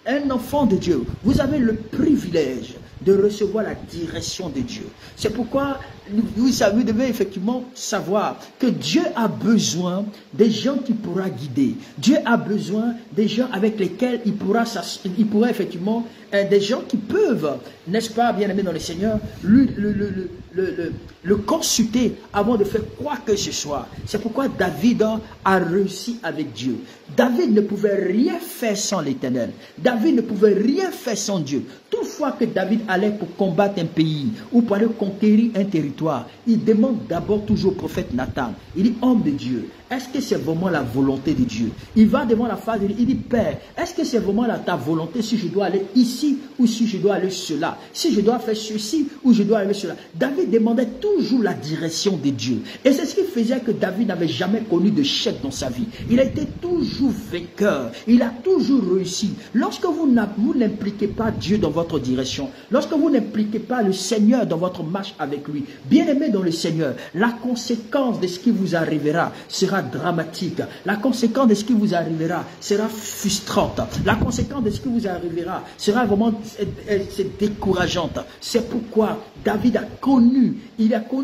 un enfant de Dieu, vous avez le privilège de recevoir la direction de Dieu. C'est pourquoi vous devez effectivement savoir que Dieu a besoin des gens qui pourra guider. Dieu a besoin des gens avec lesquels il pourra effectivement, des gens qui peuvent, n'est-ce pas, bien aimé dans le Seigneur, le consulter avant de faire quoi que ce soit. C'est pourquoi David a réussi avec Dieu. David ne pouvait rien faire sans l'Éternel. David ne pouvait rien faire sans Dieu. Toutefois que David allait pour combattre un pays ou pour aller conquérir un territoire, il demande d'abord toujours au prophète Nathan. Il dit, homme de Dieu, est-ce que c'est vraiment la volonté de Dieu? Il va devant la face, il dit, Père, est-ce que c'est vraiment ta volonté si je dois aller ici ou si je dois aller cela? Si je dois faire ceci ou je dois aller cela? David demandait toujours la direction de Dieu. Et c'est ce qui faisait que David n'avait jamais connu de chèque dans sa vie. Il a été toujours vainqueur. Il a toujours réussi. Lorsque vous n'impliquez pas Dieu dans votre direction, lorsque vous n'impliquez pas le Seigneur dans votre marche avec lui, bien aimé dans le Seigneur, la conséquence de ce qui vous arrivera sera dramatique. La conséquence de ce qui vous arrivera sera frustrante. La conséquence de ce qui vous arrivera sera vraiment décourageante. C'est pourquoi David a connu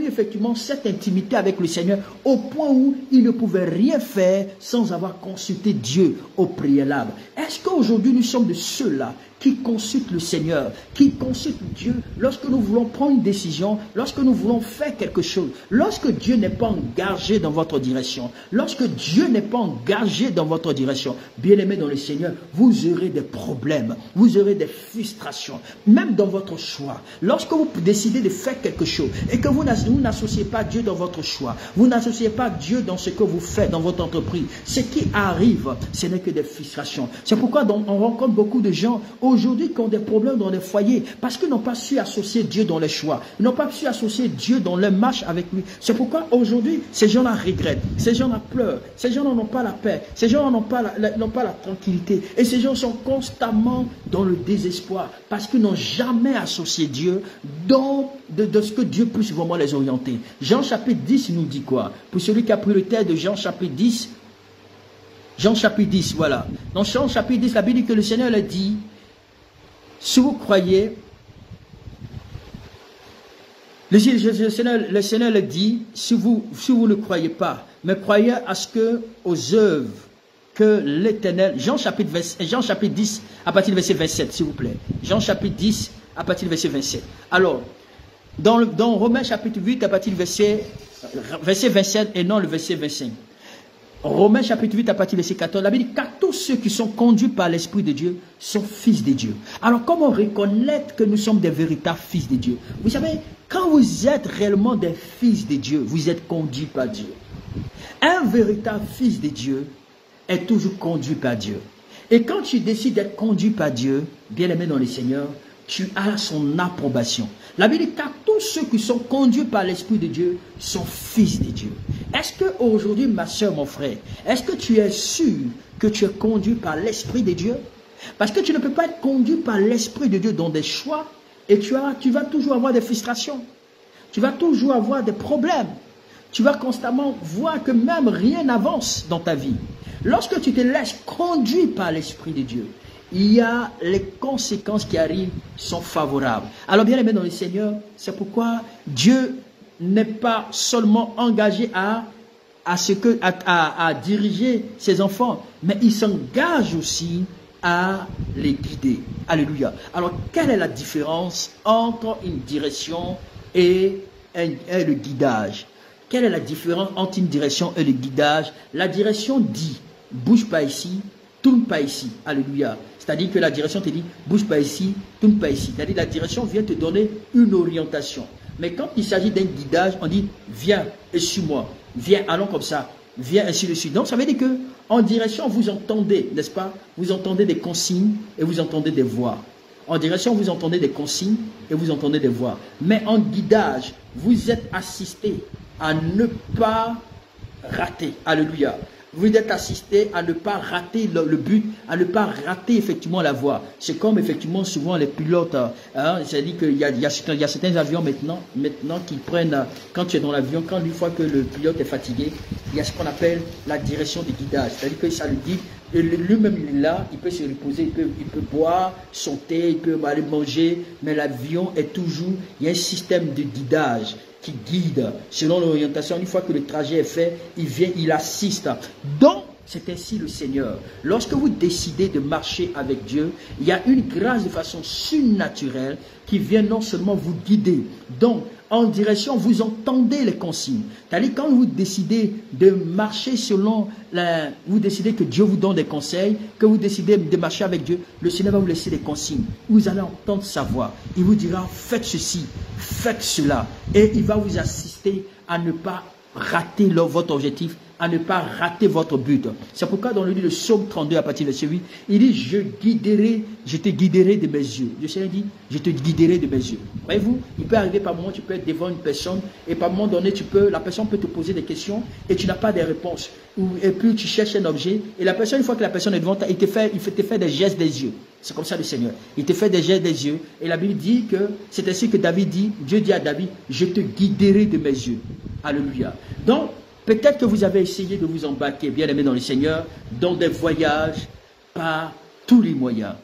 effectivement cette intimité avec le Seigneur au point où il ne pouvait rien faire sans avoir consulté Dieu au préalable. Est-ce qu'aujourd'hui nous sommes de ceux-là qui consultent le Seigneur, qui consultent Dieu lorsque nous voulons prendre une décision, lorsque nous voulons faire quelque chose, lorsque Dieu n'est pas engagé dans votre direction, lorsque Dieu n'est pas engagé dans votre direction, bien-aimé dans le Seigneur, vous aurez des problèmes, vous aurez des frustrations, même dans votre choix. Lorsque vous décidez de faire quelque chose et que vous n'associez pas Dieu dans votre choix, vous n'associez pas Dieu dans ce que vous faites dans votre entreprise, ce qui arrive, ce n'est que des frustrations. C'est pourquoi on rencontre beaucoup de gens aujourd'hui qui ont des problèmes dans les foyers parce qu'ils n'ont pas su associer Dieu dans les choix. Ils n'ont pas su associer Dieu dans leur marche avec lui. C'est pourquoi aujourd'hui, ces gens-là regrettent. Ces gens-là pleurent. Ces gens-là n'ont pas la paix. Ces gens-là n'ont pas la tranquillité. Et ces gens sont constamment dans le désespoir parce qu'ils n'ont jamais associé Dieu dans de ce que Dieu puisse vraiment les orienter. Jean chapitre 10 nous dit quoi? Pour celui qui a pris le texte de Jean chapitre 10, Jean chapitre 10, voilà. Dans Jean chapitre 10, la Bible dit que le Seigneur a dit, si vous croyez, le Seigneur le dit, si vous ne croyez pas, mais croyez à ce que, aux œuvres que l'Éternel, Jean chapitre 10, à partir du verset 27, s'il vous plaît. Jean chapitre 10, à partir du verset 27. Alors, dans Romains chapitre 8, à partir du verset 27 et non le verset 25. Romains chapitre 8 à partir du verset 14, la Bible dit car tous ceux qui sont conduits par l'Esprit de Dieu sont fils de Dieu. Alors comment reconnaître que nous sommes des véritables fils de Dieu? Vous savez, quand vous êtes réellement des fils de Dieu, vous êtes conduits par Dieu. Un véritable fils de Dieu est toujours conduit par Dieu. Et quand tu décides d'être conduit par Dieu, bien-aimé dans le Seigneur, tu as son approbation. La Bible dit car tous ceux qui sont conduits par l'Esprit de Dieu sont fils de Dieu. Est-ce qu'aujourd'hui, ma soeur, mon frère, est-ce que tu es sûr que tu es conduit par l'Esprit de Dieu? Parce que tu ne peux pas être conduit par l'Esprit de Dieu dans des choix et tu vas toujours avoir des frustrations. Tu vas toujours avoir des problèmes. Tu vas constamment voir que même rien n'avance dans ta vie. Lorsque tu te laisses conduire par l'Esprit de Dieu, il y a les conséquences qui arrivent sont favorables. Alors bien aimé dans le Seigneur, c'est pourquoi Dieu n'est pas seulement engagé à diriger ses enfants, mais il s'engage aussi à les guider. Alléluia. Alors quelle est la différence entre une direction et le guidage? Quelle est la différence entre une direction et le guidage? La direction dit, bouge pas ici, tourne pas ici. Alléluia. C'est-à-dire que la direction te dit, bouge pas ici, tourne pas ici. C'est-à-dire que la direction vient te donner une orientation. Mais quand il s'agit d'un guidage, on dit, viens et suis-moi. Viens, allons comme ça. Viens ainsi de suite. Donc ça veut dire que en direction, vous entendez, n'est-ce pas? Vous entendez des consignes et vous entendez des voix. En direction, vous entendez des consignes et vous entendez des voix. Mais en guidage, vous êtes assisté à ne pas rater. Alléluia. Vous êtes assisté à ne pas rater le but, à ne pas rater effectivement la voie. C'est comme effectivement souvent les pilotes, c'est-à-dire qu'il y a certains avions maintenant qui prennent, quand tu es dans l'avion, une fois que le pilote est fatigué, il y a ce qu'on appelle la direction de guidage. C'est-à-dire que ça le guide, lui-même il est là, il peut se reposer, il peut boire, sauter, il peut aller manger, mais l'avion est toujours, il y a un système de guidage qui guide selon l'orientation. Une fois que le trajet est fait, il vient, il assiste. Donc, c'est ainsi le Seigneur. Lorsque vous décidez de marcher avec Dieu, il y a une grâce de façon surnaturelle qui vient non seulement vous guider. Donc, en direction, vous entendez les consignes. C'est-à-dire quand vous décidez de marcher selon vous décidez que Dieu vous donne des conseils, que vous décidez de marcher avec Dieu, le Seigneur va vous laisser des consignes. Vous allez entendre sa voix. Il vous dira, faites ceci, faites cela. Et il va vous assister à ne pas rater votre objectif, à ne pas rater votre but. C'est pourquoi dans le livre de Psaume 32 à partir de verset 8, il dit, je te guiderai de mes yeux. Le Seigneur dit, je te guiderai de mes yeux. Voyez-vous, il peut arriver par moment, tu peux être devant une personne et par moment donné, la personne peut te poser des questions et tu n'as pas de réponse. Et puis tu cherches un objet et la personne, une fois que la personne est devant toi, il te fait des gestes des yeux. C'est comme ça le Seigneur. Il te fait des gestes des yeux et la Bible dit que c'est ainsi que David dit, Dieu dit à David, je te guiderai de mes yeux. Alléluia. Donc, peut-être que vous avez essayé de vous embarquer, bien aimé dans le Seigneur, dans des voyages par tous les moyens,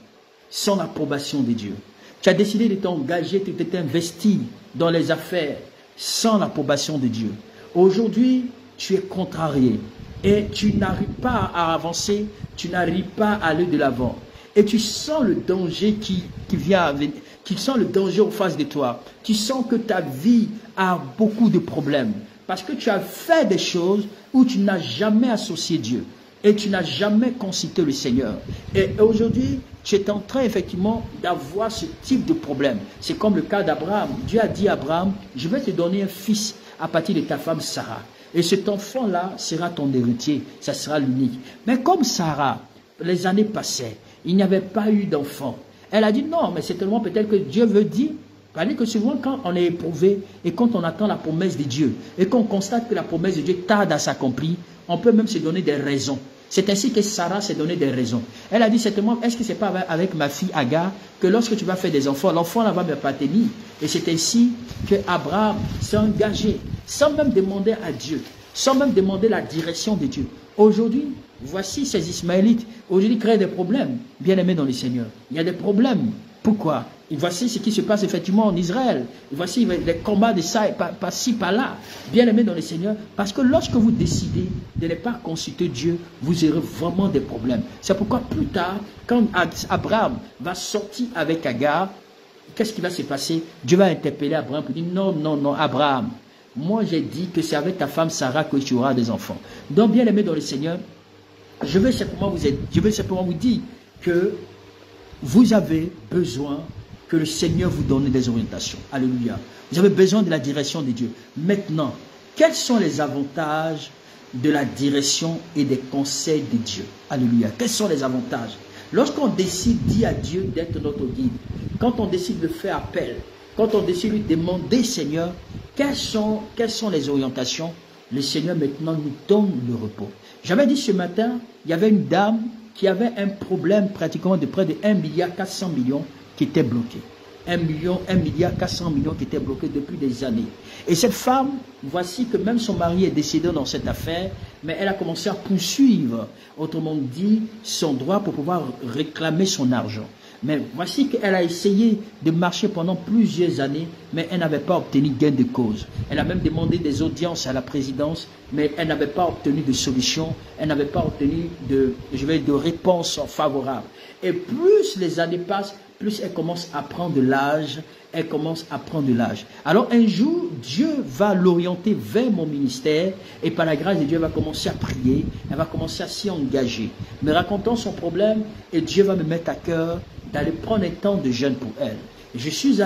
sans l'approbation de Dieu. Tu as décidé de t'engager, de t'investir dans les affaires sans l'approbation de Dieu. Aujourd'hui, tu es contrarié et tu n'arrives pas à avancer, tu n'arrives pas à aller de l'avant. Et tu sens le danger qui vient, tu sens le danger en face de toi. Tu sens que ta vie a beaucoup de problèmes. Parce que tu as fait des choses où tu n'as jamais associé Dieu. Et tu n'as jamais consulté le Seigneur. Et aujourd'hui, tu es en train effectivement d'avoir ce type de problème. C'est comme le cas d'Abraham. Dieu a dit à Abraham, je vais te donner un fils à partir de ta femme Sarah. Et cet enfant-là sera ton héritier. Ça sera l'unique. Mais comme Sarah, les années passaient, il n'y avait pas eu d'enfant. Elle a dit non, mais c'est tellement peut-être que Dieu veut dire. C'est-à-dire que souvent quand on est éprouvé et quand on attend la promesse de Dieu et qu'on constate que la promesse de Dieu tarde à s'accomplir, on peut même se donner des raisons. C'est ainsi que Sarah s'est donné des raisons. Elle a dit certainement, est-ce que c'est pas avec ma fille Agar que lorsque tu vas faire des enfants, l'enfant là va me appartenir. Et c'est ainsi que Abraham s'est engagé sans même demander à Dieu, sans même demander la direction de Dieu. Aujourd'hui, voici ces Ismaélites, aujourd'hui créent des problèmes, bien aimés dans le Seigneur. Il y a des problèmes. Pourquoi? Et voici ce qui se passe effectivement en Israël. Et voici les combats de ça, par-ci, par-là. Bien aimés dans le Seigneur. Parce que lorsque vous décidez de ne pas consulter Dieu, vous aurez vraiment des problèmes. C'est pourquoi plus tard, quand Abraham va sortir avec Agar, qu'est-ce qui va se passer? Dieu va interpeller Abraham pour dire non, non, non, Abraham. Moi j'ai dit que c'est avec ta femme Sarah que tu auras des enfants. Donc bien aimés dans le Seigneur, je veux simplement vous dire que vous avez besoin que le Seigneur vous donne des orientations. Alléluia. Vous avez besoin de la direction de Dieu. Maintenant, quels sont les avantages de la direction et des conseils de Dieu? Alléluia. Quels sont les avantages? Lorsqu'on décide, dit à Dieu d'être notre guide, quand on décide de faire appel, quand on décide de lui demander, Seigneur, quelles sont les orientations, le Seigneur maintenant nous donne le repos. J'avais dit ce matin, il y avait une dame qui avait un problème pratiquement de près de 1,4 milliard qui était bloqué. 1,4 milliard qui était bloqué depuis des années. Et cette femme, voici que même son mari est décédé dans cette affaire, mais elle a commencé à poursuivre, autrement dit, son droit pour pouvoir réclamer son argent. Mais voici qu'elle a essayé de marcher pendant plusieurs années, mais elle n'avait pas obtenu gain de cause. Elle a même demandé des audiences à la présidence, mais elle n'avait pas obtenu de solution, elle n'avait pas obtenu de réponse favorable. Et plus les années passent, plus elle commence à prendre de l'âge, Alors un jour, Dieu va l'orienter vers mon ministère et par la grâce de Dieu, elle va commencer à prier, elle va commencer à s'y engager. Me racontant son problème et Dieu va me mettre à cœur d'aller prendre un temps de jeûne pour elle. Et je suis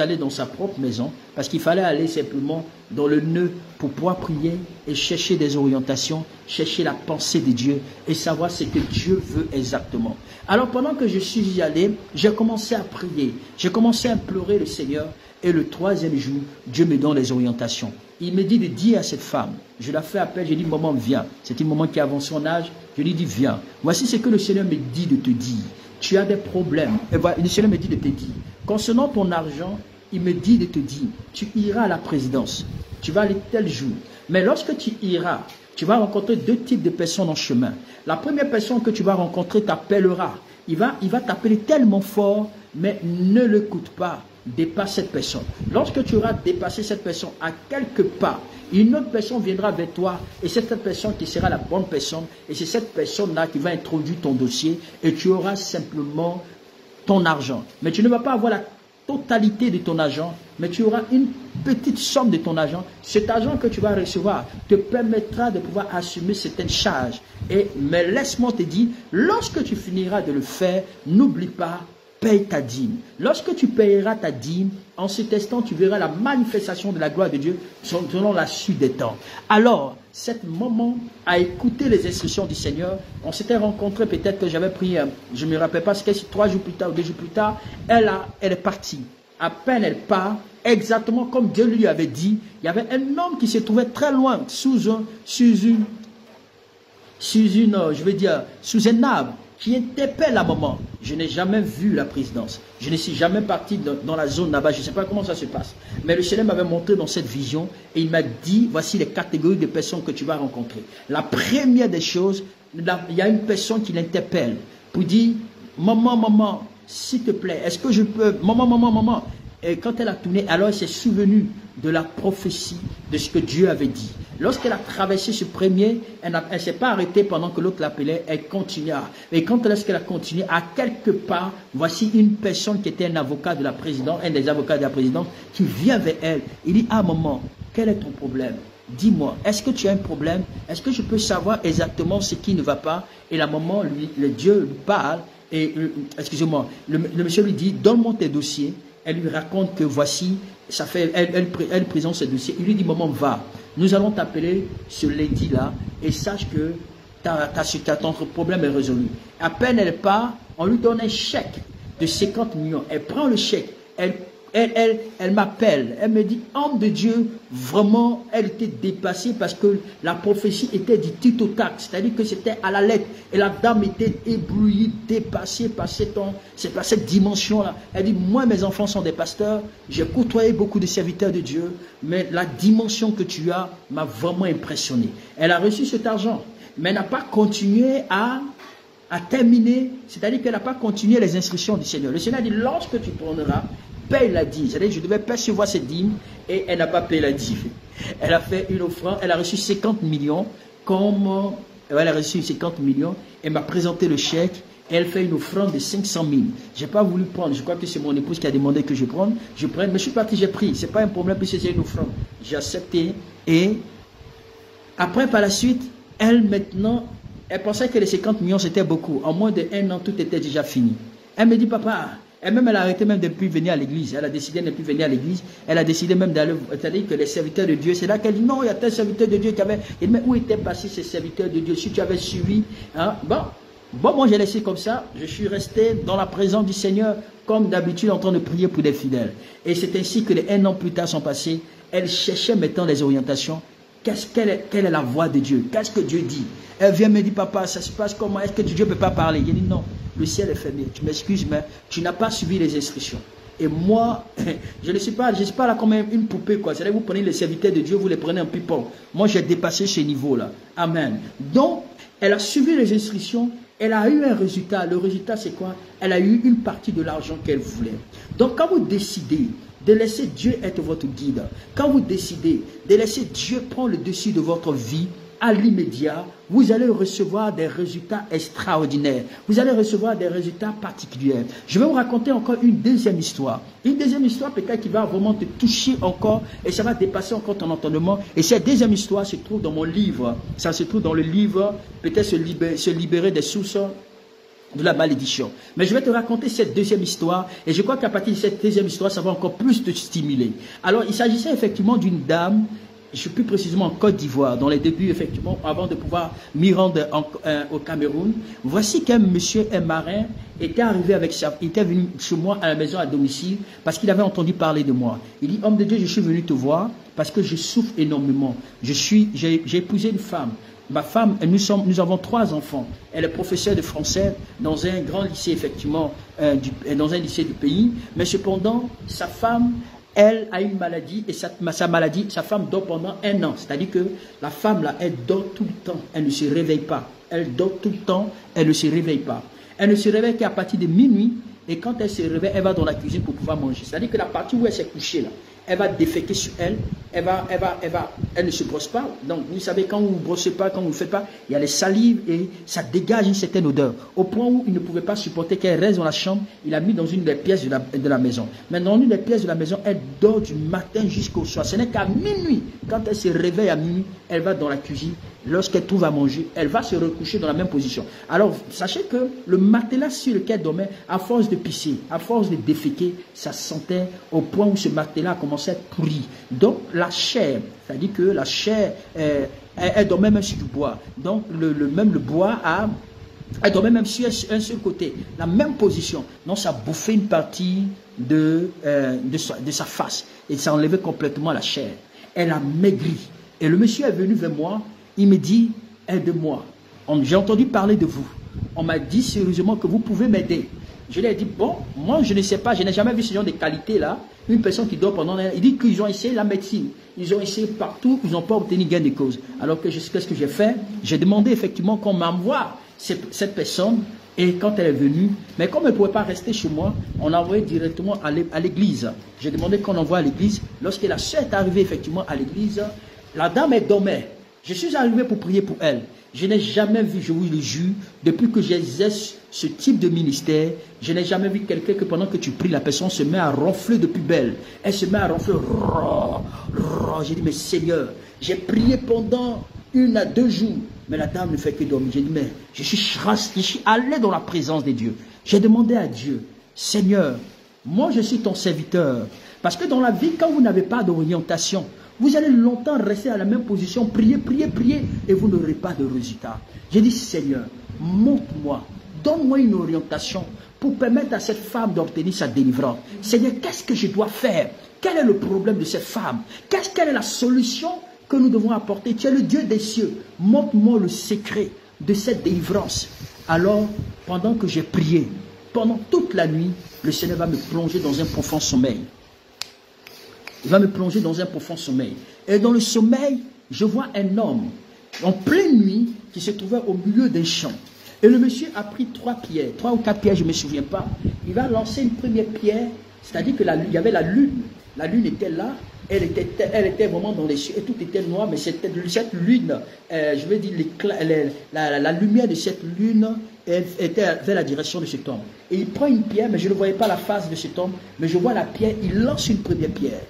allé dans sa propre maison parce qu'il fallait aller simplement dans le nœud pour pouvoir prier et chercher des orientations, chercher la pensée de Dieu et savoir ce que Dieu veut exactement. Alors pendant que je suis allé, j'ai commencé à prier, j'ai commencé à implorer le Seigneur et le troisième jour, Dieu me donne les orientations. Il me dit de dire à cette femme, je la fais appel, je dis maman viens, c'est une maman qui avance son âge, je lui dis viens, voici ce que le Seigneur me dit de te dire. Tu as des problèmes. Et voilà, le Seigneur me dit de te dire. Concernant ton argent, il me dit de te dire, tu iras à la présidence. Tu vas aller tel jour. Mais lorsque tu iras, tu vas rencontrer deux types de personnes en chemin. La première personne que tu vas rencontrer t'appellera. Il va t'appeler tellement fort, mais ne l'écoute pas. Dépasse cette personne. Lorsque tu auras dépassé cette personne à quelques pas, une autre personne viendra vers toi et c'est cette personne qui sera la bonne personne et c'est cette personne-là qui va introduire ton dossier et tu auras simplement ton argent. Mais tu ne vas pas avoir la totalité de ton argent, mais tu auras une petite somme de ton argent. Cet argent que tu vas recevoir te permettra de pouvoir assumer certaines charges. Mais laisse-moi te dire, lorsque tu finiras de le faire, n'oublie pas, paye ta dîme. Lorsque tu payeras ta dîme, en cet instant, tu verras la manifestation de la gloire de Dieu selon la suite des temps. Alors, cette maman a écouté les instructions du Seigneur. On s'était rencontrés, peut-être que j'avais pris, je ne me rappelle pas, c'était 3 jours plus tard ou 2 jours plus tard. Elle est partie. À peine elle part, exactement comme Dieu lui avait dit, il y avait un homme qui se trouvait très loin, sous un arbre, qui interpelle la maman. Je n'ai jamais vu la présidence. Je ne suis jamais parti dans la zone là-bas. Je ne sais pas comment ça se passe. Mais le Seigneur m'avait montré dans cette vision et il m'a dit, voici les catégories de personnes que tu vas rencontrer. La première des choses, il y a une personne qui l'interpelle pour dire, maman, s'il te plaît, est-ce que je peux, maman. Et quand elle a tourné, alors elle s'est souvenue de la prophétie, de ce que Dieu avait dit. Lorsqu'elle a traversé ce premier, elle ne s'est pas arrêtée pendant que l'autre l'appelait, elle continua. Et quand lorsqu'elle a continué, à quelque part, voici une personne qui était un avocat de la présidence, un des avocats de la présidence, qui vient vers elle. Il dit, ah maman, quel est ton problème? Dis-moi, est-ce que tu as un problème? Est-ce que je peux savoir exactement ce qui ne va pas? Et la maman, le Dieu lui parle, et excusez-moi, le monsieur lui dit, donne-moi tes dossiers. Elle lui raconte que voici, ça fait, elle présente ce dossier. Il lui dit, maman, va. Nous allons t'appeler ce lundi-là et sache que ton problème est résolu. À peine elle part, on lui donne un chèque de 50 millions. Elle prend le chèque, elle m'appelle, elle me dit, homme de Dieu, vraiment, elle était dépassée parce que la prophétie était du tic au tac, c'est-à-dire que c'était à la lettre. Et la dame était éblouie, dépassée par cette dimension-là. Elle dit, moi, mes enfants sont des pasteurs, j'ai côtoyé beaucoup de serviteurs de Dieu, mais la dimension que tu as m'a vraiment impressionné. Elle a reçu cet argent, mais elle n'a pas continué à terminer, c'est-à-dire qu'elle n'a pas continué les instructions du Seigneur. Le Seigneur dit, lorsque tu prendras, paye la dîme. C'est-à-dire que je devais percevoir cette dîme et elle n'a pas payé la dîme. Elle a fait une offrande, elle a reçu 50 millions, elle a reçu 50 millions, elle m'a présenté le chèque et elle fait une offrande de 500 000. Je n'ai pas voulu prendre, je crois que c'est mon épouse qui a demandé que je prenne, mais je suis parti, j'ai pris, ce n'est pas un problème puisque c'est une offrande. J'ai accepté et après par la suite, elle pensait que les 50 millions c'était beaucoup. En moins d'1 an, tout était déjà fini. Elle me dit, papa, elle a arrêté même de ne plus venir à l'église. Elle a décidé de ne plus venir à l'église. Elle a décidé même d'aller, c'est-à-dire que les serviteurs de Dieu, c'est là qu'elle dit, non, il y a tel serviteur de Dieu qui avait, et mais où étaient passés ces serviteurs de Dieu? Si tu avais suivi, hein, bon, Bon, moi, j'ai laissé comme ça. Je suis resté dans la présence du Seigneur, comme d'habitude, en train de prier pour des fidèles. Et c'est ainsi que un an plus tard sont passés. Elle cherchait maintenant les orientations. Quelle est la voix de Dieu? Qu'est-ce que Dieu dit? Elle vient me dire, papa, ça se passe comment? Est-ce que Dieu ne peut pas parler? J'ai dit, non, le ciel est fermé. Tu m'excuses, mais tu n'as pas suivi les instructions. Et moi, je ne suis pas là comme une poupée, quoi. C'est-à-dire, vous prenez les serviteurs de Dieu, vous les prenez en pipon. Moi, j'ai dépassé ce niveau-là. Amen. Donc, elle a suivi les instructions. Elle a eu un résultat. Le résultat, c'est quoi? Elle a eu une partie de l'argent qu'elle voulait. Donc, quand vous décidez de laisser Dieu être votre guide, quand vous décidez de laisser Dieu prendre le dessus de votre vie, à l'immédiat, vous allez recevoir des résultats extraordinaires. Vous allez recevoir des résultats particuliers. Je vais vous raconter encore une deuxième histoire. Une deuxième histoire peut-être qui va vraiment te toucher encore et ça va dépasser encore ton entendement. Et cette deuxième histoire se trouve dans mon livre. Ça se trouve dans le livre, peut-être se libérer des sources de la malédiction. Mais je vais te raconter cette deuxième histoire et je crois qu'à partir de cette deuxième histoire, ça va encore plus te stimuler. Alors, il s'agissait effectivement d'une dame, je suis plus précisément en Côte d'Ivoire, dans les débuts, effectivement, avant de pouvoir m'y rendre au Cameroun. Voici qu'un monsieur, un marin, était arrivé était venu chez moi à la maison à domicile parce qu'il avait entendu parler de moi. Il dit, homme de Dieu, je suis venu te voir parce que je souffre énormément. J'ai épousé une femme. Ma femme, nous avons 3 enfants. Elle est professeure de français dans un grand lycée, effectivement, dans un lycée du pays. Mais cependant, sa femme, elle a une maladie et sa femme dort pendant 1 an. C'est-à-dire que la femme, là, elle dort tout le temps. Elle ne se réveille pas. Elle dort tout le temps. Elle ne se réveille pas. Elle ne se réveille qu'à partir de minuit. Et quand elle se réveille, elle va dans la cuisine pour pouvoir manger. C'est-à-dire que la partie où elle s'est couchée, là, elle va déféquer sur elle. Elle ne se brosse pas. Donc, vous savez, quand vous ne brossez pas, quand vous ne faites pas, il y a les salives et ça dégage une certaine odeur. Au point où il ne pouvait pas supporter qu'elle reste dans la chambre, il a mis dans une des pièces de la maison. Mais dans une des pièces de la maison, elle dort du matin jusqu'au soir. Ce n'est qu'à minuit. Quand elle se réveille à minuit, elle va dans la cuisine. Lorsqu'elle trouve à manger, elle va se recoucher dans la même position. Alors, sachez que le matelas sur lequel elle dormait, à force de pisser, à force de déféquer, ça sentait au point où ce matelas commençait à être pourri. Donc, la chair, c'est-à-dire que la chair, elle dormait même sur du bois. Donc, même le bois elle dormait même sur un seul côté. La même position. Donc, ça bouffait une partie de sa face. Et ça enlevait complètement la chair. Elle a maigri. Et le monsieur est venu vers moi. Il me dit, aide-moi. J'ai entendu parler de vous. On m'a dit sérieusement que vous pouvez m'aider. Je lui ai dit, bon, moi je ne sais pas, je n'ai jamais vu ce genre de qualité-là. Une personne qui dort pendant... Il dit qu'ils ont essayé la médecine. Ils ont essayé partout, ils n'ont pas obtenu gain de cause. Alors que qu'est-ce que j'ai fait? J'ai demandé effectivement qu'on m'envoie cette personne. Et quand elle est venue, mais comme elle ne pouvait pas rester chez moi, on l'a envoyée directement à l'église. J'ai demandé qu'on envoie à l'église. Lorsque la sœur est arrivée effectivement à l'église, la dame, elle dormait. Je suis arrivé pour prier pour elle. Je n'ai jamais vu, je vous le jure, depuis que j'exerce ce type de ministère, je n'ai jamais vu quelqu'un que pendant que tu pries, la personne se met à ronfler de plus belle. Elle se met à ronfler. J'ai dit, mais Seigneur, j'ai prié pendant 1 à 2 jours, mais la dame ne fait que dormir. J'ai dit, mais je suis allé dans la présence de Dieu. J'ai demandé à Dieu, Seigneur, moi je suis ton serviteur. Parce que dans la vie, quand vous n'avez pas d'orientation, vous allez longtemps rester à la même position, prier, et vous n'aurez pas de résultat. J'ai dit, Seigneur, montre-moi, donne-moi une orientation pour permettre à cette femme d'obtenir sa délivrance. Seigneur, qu'est-ce que je dois faire? Quel est le problème de cette femme? Quelle est la solution que nous devons apporter? Tu es le Dieu des cieux. Montre-moi le secret de cette délivrance. Alors, pendant que j'ai prié, pendant toute la nuit, le Seigneur va me plonger dans un profond sommeil. Il va me plonger dans un profond sommeil. Et dans le sommeil, je vois un homme en pleine nuit qui se trouvait au milieu d'un champ. Et le monsieur a pris 3 pierres, 3 ou 4 pierres, je ne me souviens pas. Il va lancer une première pierre, c'est-à-dire qu'il y avait la lune. La lune était là, elle était vraiment dans les cieux et tout était noir, mais cette lune, je veux dire, la lumière de cette lune était vers la direction de cet homme. Et il prend une pierre, mais je ne voyais pas la face de cet homme, mais je vois la pierre, il lance une première pierre.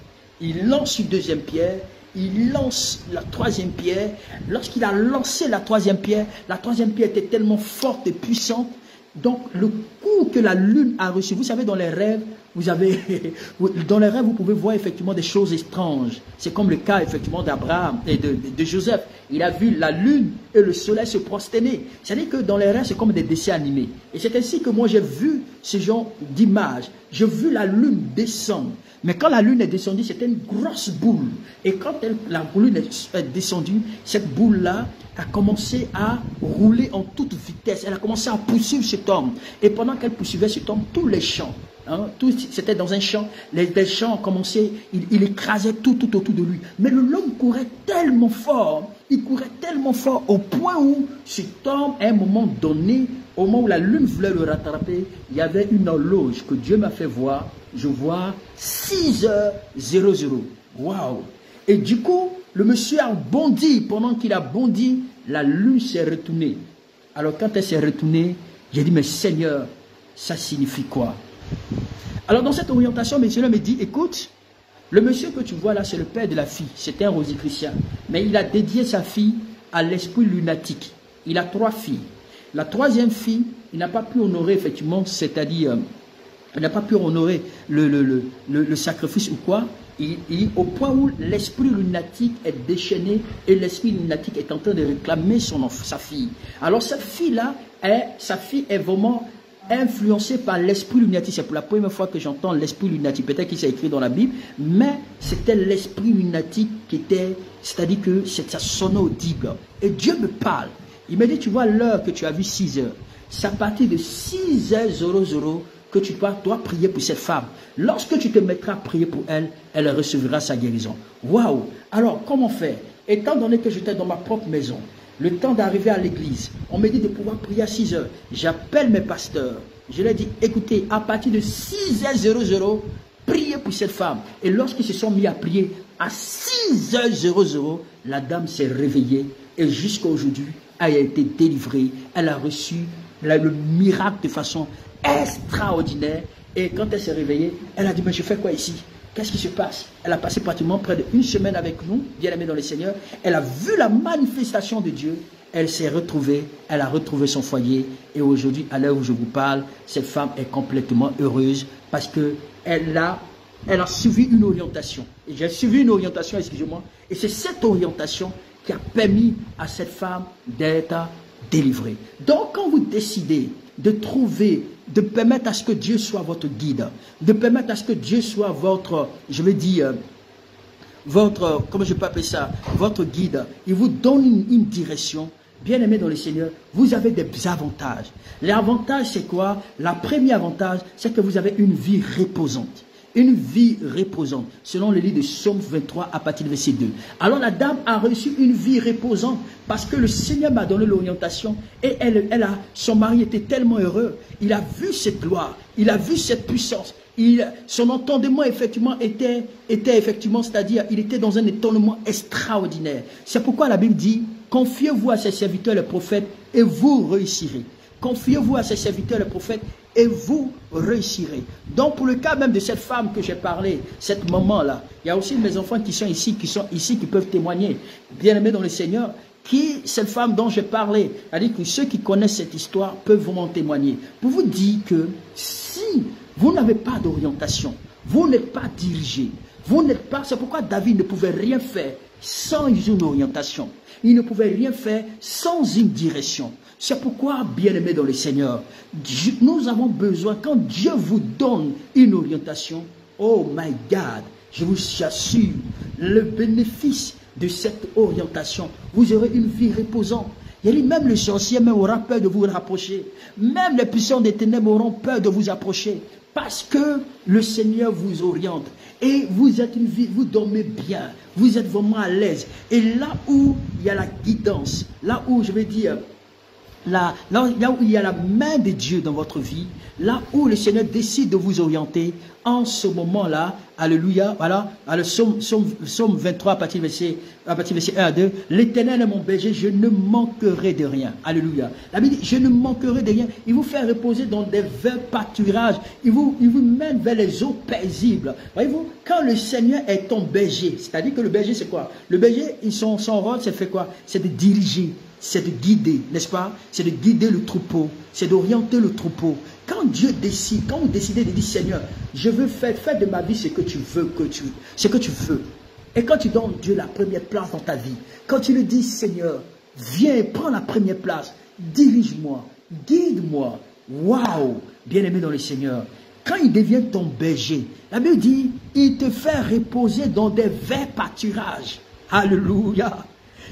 Il lance une deuxième pierre, il lance la 3e pierre. Lorsqu'il a lancé la 3e pierre était tellement forte et puissante. Donc le coup tout que la lune a reçu. Vous savez, dans les rêves, dans les rêves, vous pouvez voir effectivement des choses étranges. C'est comme le cas effectivement d'Abraham et de Joseph. Il a vu la lune et le soleil se prosterner. C'est-à-dire que dans les rêves, c'est comme des dessins animés. Et c'est ainsi que moi, j'ai vu ce genre d'image. J'ai vu la lune descendre. Mais quand la lune est descendue, c'était une grosse boule. Et quand la lune est descendue, cette boule-là a commencé à rouler en toute vitesse. Elle a commencé à poursuivre cet homme. Et pendant qu'elle poursuivait cet homme, tous les champs, c'était dans un champ, les champs ont commencé, il écrasait tout autour de lui. Mais l'homme courait tellement fort, il courait tellement fort au point où cet homme, à un moment donné, au moment où la lune voulait le rattraper, il y avait une horloge que Dieu m'a fait voir. Je vois 6h00. Waouh! Et du coup, le monsieur a bondi. Pendant qu'il a bondi, la lune s'est retournée. Alors quand elle s'est retournée, j'ai dit, mais Seigneur, ça signifie quoi? Alors dans cette orientation, le Seigneur me dit, écoute, le monsieur que tu vois là, c'est le père de la fille. C'était un rosicrucien. Mais il a dédié sa fille à l'esprit lunatique. Il a 3 filles. La 3e fille, il n'a pas pu honorer effectivement, c'est-à-dire, il n'a pas pu honorer le sacrifice ou quoi. Au point où l'esprit lunatique est déchaîné et l'esprit lunatique est en train de réclamer sa fille. Alors cette fille-là, sa fille est vraiment influencée par l'esprit lunatique. C'est pour la première fois que j'entends l'esprit lunatique. Peut-être qu'il s'est écrit dans la Bible, mais c'était l'esprit lunatique qui était, c'est-à-dire que ça sonnait audible. Et Dieu me parle. Il me dit, tu vois l'heure que tu as vu 6h. C'est à partir de 6h00 que tu dois prier pour cette femme. Lorsque tu te mettras à prier pour elle, elle recevra sa guérison. Waouh! Alors, comment faire? Étant donné que j'étais dans ma propre maison, le temps d'arriver à l'église, on me dit de pouvoir prier à 6h. J'appelle mes pasteurs. Je leur dis, écoutez, à partir de 6h00, priez pour cette femme. Et lorsqu'ils se sont mis à prier, à 6h00, la dame s'est réveillée et jusqu'à aujourd'hui, elle a été délivrée. Elle a reçu le miracle de façon extraordinaire. Et quand elle s'est réveillée, elle a dit, mais je fais quoi ici? Qu'est-ce qui se passe? Elle a passé pratiquement près d'1 semaine avec nous, bien aimée dans le Seigneur. Elle a vu la manifestation de Dieu. Elle s'est retrouvée, elle a retrouvé son foyer. Et aujourd'hui, à l'heure où je vous parle, cette femme est complètement heureuse parce qu'elle a suivi une orientation. Et j'ai suivi une orientation, excusez-moi. Et c'est cette orientation qui a permis à cette femme d'être délivrée. Donc, quand vous décidez de trouver, de permettre à ce que Dieu soit votre guide, de permettre à ce que Dieu soit votre, je vais dire, votre, comment je peux appeler ça, votre guide, il vous donne une direction. Bien aimé dans le Seigneur, vous avez des avantages. L'avantage, c'est quoi? La première avantage, c'est que vous avez une vie reposante. Une vie reposante, selon le livre de Psaume 23 à partir du verset 2. Alors la dame a reçu une vie reposante parce que le Seigneur m'a donné l'orientation et son mari était tellement heureux. Il a vu cette gloire, il a vu cette puissance. Son entendement effectivement était effectivement, c'est-à-dire il était dans un étonnement extraordinaire. C'est pourquoi la Bible dit, confiez-vous à ses serviteurs les prophètes et vous réussirez. Confiez-vous à ses serviteurs les prophètes et vous réussirez. Donc pour le cas même de cette femme que j'ai parlé, cette maman-là, il y a aussi mes enfants qui sont ici, qui peuvent témoigner, bien aimés dans le Seigneur, cette femme dont j'ai parlé, c'est-à-dire que ceux qui connaissent cette histoire peuvent vraiment témoigner. Pour vous dire que si vous n'avez pas d'orientation, vous n'êtes pas dirigé, vous n'êtes pas, c'est pourquoi David ne pouvait rien faire sans une orientation. Il ne pouvait rien faire sans une direction. C'est pourquoi, bien-aimés dans le Seigneur, nous avons besoin, quand Dieu vous donne une orientation, oh my God, je vous assure, le bénéfice de cette orientation, vous aurez une vie reposante. Il dit, même le sorcier aura peur de vous rapprocher. Même les puissants des ténèbres auront peur de vous approcher. Parce que le Seigneur vous oriente. Et vous êtes une vie, vous dormez bien. Vous êtes vraiment à l'aise. Et là où il y a la guidance, là où je vais dire, là où il y a la main de Dieu dans votre vie, là où le Seigneur décide de vous orienter, en ce moment-là, alléluia, voilà, le psaume 23 à partir du verset 1 à 2, l'Éternel est mon berger, je ne manquerai de rien. Alléluia. La Bible dit, je ne manquerai de rien. Il vous fait reposer dans des verts pâturages. Il vous mène vers les eaux paisibles. Voyez-vous, quand le Seigneur est ton berger, c'est-à-dire que le berger, c'est quoi? Le berger, son rôle, c'est fait quoi? C'est de diriger. c'est de guider, n'est-ce pas? C'est de guider le troupeau, c'est d'orienter le troupeau. Quand Dieu décide, quand vous décidez de dire, Seigneur, je veux faire de ma vie ce que tu veux, ce que tu veux. Et quand tu donnes Dieu la première place dans ta vie, quand tu lui dis, Seigneur, viens, prends la première place, dirige-moi, guide-moi. Waouh, bien-aimé dans le Seigneur. Quand il devient ton berger, la Bible dit, il te fait reposer dans des verts pâturages. Alléluia.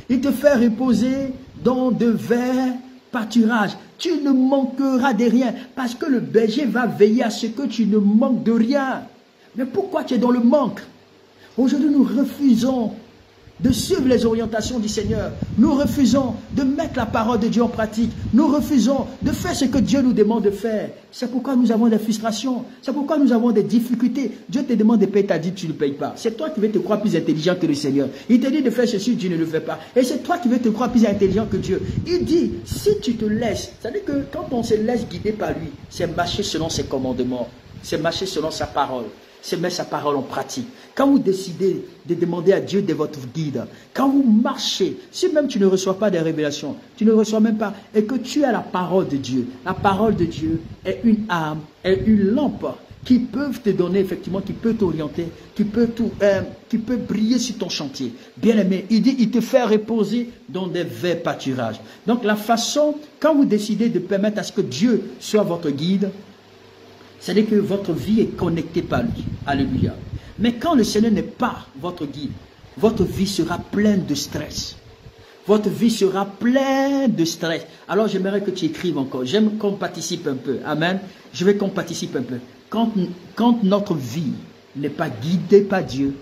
Il te fait reposer dans de verts pâturages. Tu ne manqueras de rien parce que le berger va veiller à ce que tu ne manques de rien. Mais pourquoi tu es dans le manque? Aujourd'hui, nous refusons de suivre les orientations du Seigneur. Nous refusons de mettre la parole de Dieu en pratique. Nous refusons de faire ce que Dieu nous demande de faire. C'est pourquoi nous avons des frustrations. C'est pourquoi nous avons des difficultés. Dieu te demande de payer ta dîme, tu ne payes pas. C'est toi qui veux te croire plus intelligent que le Seigneur. Il te dit de faire ceci, tu ne le fais pas. Et c'est toi qui veux te croire plus intelligent que Dieu. Il dit, si tu te laisses, c'est-à-dire que quand on se laisse guider par lui, c'est marcher selon ses commandements. C'est marcher selon sa parole. C'est mettre sa parole en pratique. Quand vous décidez de demander à Dieu de votre guide, quand vous marchez, si même tu ne reçois pas des révélations, tu ne reçois même pas, et que tu as la parole de Dieu, la parole de Dieu est une âme, est une lampe qui peut te donner effectivement, qui peut t'orienter, qui peut briller sur ton chantier. Bien aimé, il dit, il te fait reposer dans des verts pâturages. Donc la façon, quand vous décidez de permettre à ce que Dieu soit votre guide, c'est-à-dire que votre vie est connectée par lui. Alléluia. Mais quand le Seigneur n'est pas votre guide, votre vie sera pleine de stress. Votre vie sera pleine de stress. Alors j'aimerais que tu écrives encore. J'aime qu'on participe un peu. Amen. Je veux qu'on participe un peu. Quand notre vie n'est pas guidée par Dieu,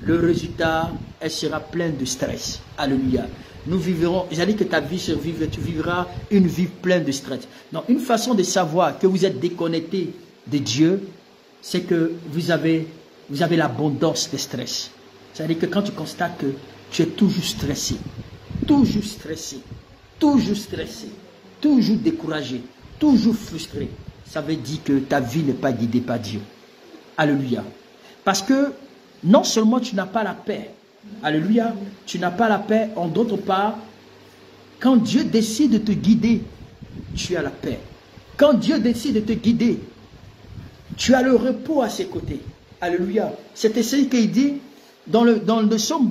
le résultat, elle sera pleine de stress. Alléluia. Nous vivrons, j'ai dit que ta vie tu vivras une vie pleine de stress. Donc, une façon de savoir que vous êtes déconnecté de Dieu, c'est que vous avez l'abondance de stress. C'est-à-dire que quand tu constates que tu es toujours stressé, toujours stressé, toujours stressé, toujours découragé, toujours frustré, ça veut dire que ta vie n'est pas guidée par Dieu. Alléluia. Parce que non seulement tu n'as pas la paix, alléluia, tu n'as pas la paix. En d'autre part, quand Dieu décide de te guider, tu as la paix. Quand Dieu décide de te guider, tu as le repos à ses côtés. Alléluia. C'est ce qu'il dit dans le psaume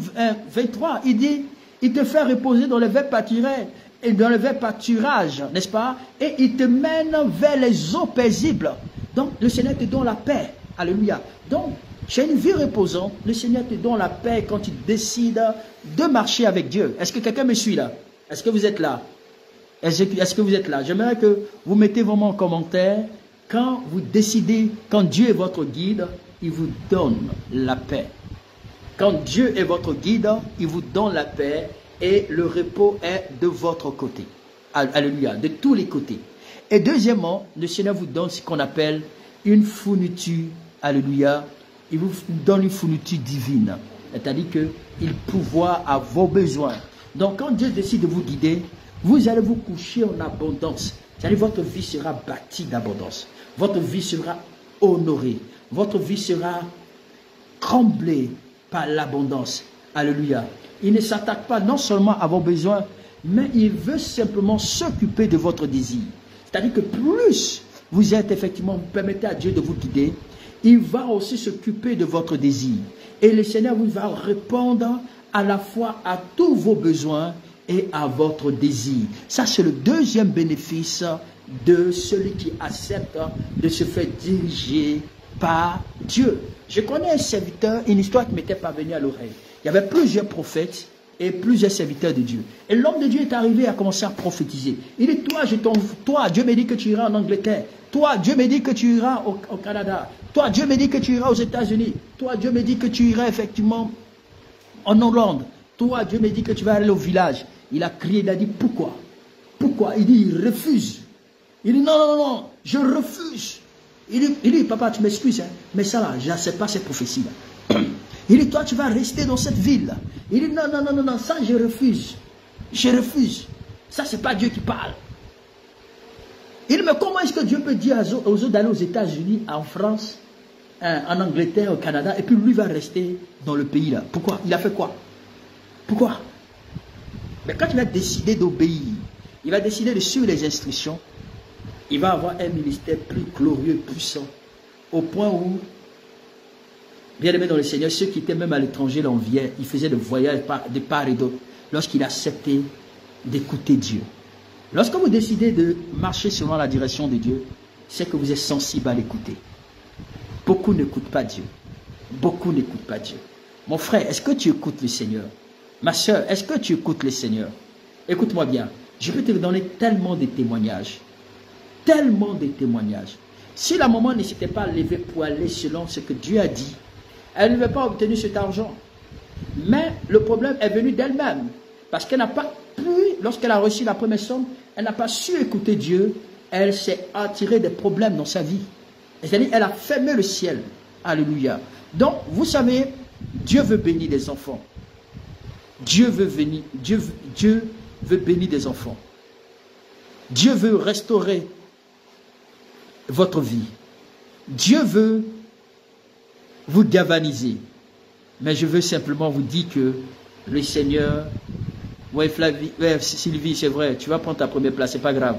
23. Il dit, il te fait reposer dans le verts pâturages et dans le verts pâturage, n'est-ce pas? Et il te mène vers les eaux paisibles. Donc, le Seigneur te donne la paix. Alléluia. Donc, tu as une vie reposante, le Seigneur te donne la paix quand tu décides de marcher avec Dieu. Est-ce que quelqu'un me suit là? Est-ce que vous êtes là? Est-ce que vous êtes là? J'aimerais que vous mettez vraiment en commentaire, quand vous décidez, quand Dieu est votre guide, il vous donne la paix. Quand Dieu est votre guide, il vous donne la paix et le repos est de votre côté. Alléluia, de tous les côtés. Et deuxièmement, le Seigneur vous donne ce qu'on appelle une fourniture. Alléluia. Il vous donne une fourniture divine. C'est-à-dire qu'il pourvoit à vos besoins. Donc quand Dieu décide de vous guider, vous allez vous coucher en abondance. C'est-à-dire votre vie sera bâtie d'abondance. Votre vie sera honorée. Votre vie sera comblée par l'abondance. Alléluia. Il ne s'attaque pas non seulement à vos besoins, mais il veut simplement s'occuper de votre désir. C'est-à-dire que plus vous êtes effectivement, vous permettez à Dieu de vous guider, il va aussi s'occuper de votre désir. Et le Seigneur vous va répondre à la fois à tous vos besoins et à votre désir. Ça, c'est le deuxième bénéfice de celui qui accepte de se faire diriger par Dieu. Je connais un serviteur, une histoire qui m'était parvenue à l'oreille. Il y avait plusieurs prophètes et plusieurs serviteurs de Dieu. Et l'homme de Dieu est arrivé et a commencé à prophétiser. Il dit, toi, Dieu me dit que tu iras en Angleterre. Toi, Dieu me dit que tu iras au Canada. Toi, Dieu me dit que tu iras aux États-Unis. Toi, Dieu me dit que tu iras effectivement en Hollande. Toi, Dieu me dit que tu vas aller au village. Il a crié, il a dit, pourquoi? Pourquoi? Il dit, il refuse. Il dit, non, non, non, je refuse. Il dit, papa, tu m'excuses, hein, mais ça là, je n'accepte pas cette prophétie-là. Il dit, toi, tu vas rester dans cette ville. Il dit, non, non, non, non, non, ça, je refuse. Je refuse. Ça, c'est pas Dieu qui parle. Il dit, mais comment est-ce que Dieu peut dire aux autres d'aller aux États-Unis, en France, en Angleterre, au Canada, et puis lui va rester dans le pays là? Pourquoi? Il a fait quoi? Pourquoi? Mais quand il va décider d'obéir, il va décider de suivre les instructions, il va avoir un ministère plus glorieux, puissant, au point où, bien aimé dans le Seigneur, ceux qui étaient même à l'étranger l'enviaient, ils faisaient des voyages de part et d'autre, lorsqu'il acceptait d'écouter Dieu. Lorsque vous décidez de marcher selon la direction de Dieu, c'est que vous êtes sensible à l'écouter. Beaucoup n'écoutent pas Dieu. Beaucoup n'écoutent pas Dieu. Mon frère, est-ce que tu écoutes le Seigneur? Ma soeur, est-ce que tu écoutes le Seigneur? Écoute-moi bien. Je peux te donner tellement de témoignages. Tellement de témoignages. Si la maman ne s'était pas levée pour aller selon ce que Dieu a dit, elle ne va pas obtenir cet argent. Mais le problème est venu d'elle-même. Parce qu'elle n'a pas pu, lorsqu'elle a reçu la première somme, elle n'a pas su écouter Dieu. Elle s'est attirée des problèmes dans sa vie. C'est-à-dire, elle a fermé le ciel. Alléluia. Donc, vous savez, Dieu veut bénir des enfants. Dieu veut bénir des enfants. Dieu veut restaurer votre vie. Dieu veut vous galvaniser. Mais je veux simplement vous dire que le Seigneur... Oui, Sylvie, c'est vrai, tu vas prendre ta première place, c'est pas grave.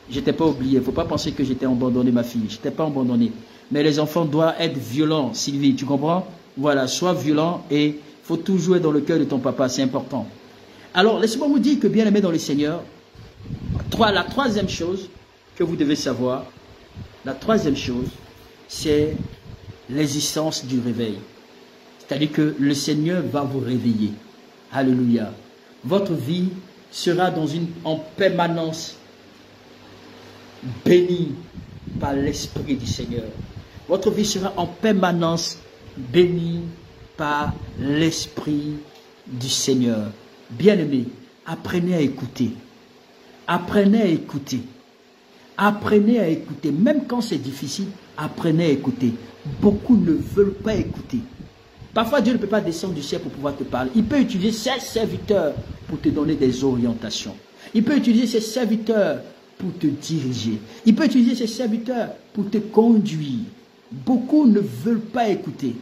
Je t'ai pas oublié. Il ne faut pas penser que j'étais abandonné, ma fille. Je t'ai pas abandonné. Mais les enfants doivent être violents, Sylvie, tu comprends? Voilà, sois violent et il faut toujours être dans le cœur de ton papa, c'est important. Alors, laissez-moi vous dire que, bien aimé dans le Seigneur, la troisième chose que vous devez savoir, la troisième chose, c'est l'existence du réveil. C'est-à-dire que le Seigneur va vous réveiller. Alléluia. Votre vie sera en permanence bénie par l'Esprit du Seigneur. Votre vie sera en permanence bénie par l'Esprit du Seigneur. Bien-aimés, apprenez à écouter. Apprenez à écouter. Apprenez à écouter. Même quand c'est difficile, apprenez à écouter. Beaucoup ne veulent pas écouter. Parfois, Dieu ne peut pas descendre du ciel pour pouvoir te parler. Il peut utiliser ses serviteurs pour te donner des orientations. Il peut utiliser ses serviteurs pour te diriger. Il peut utiliser ses serviteurs pour te conduire. Beaucoup ne veulent pas écouter.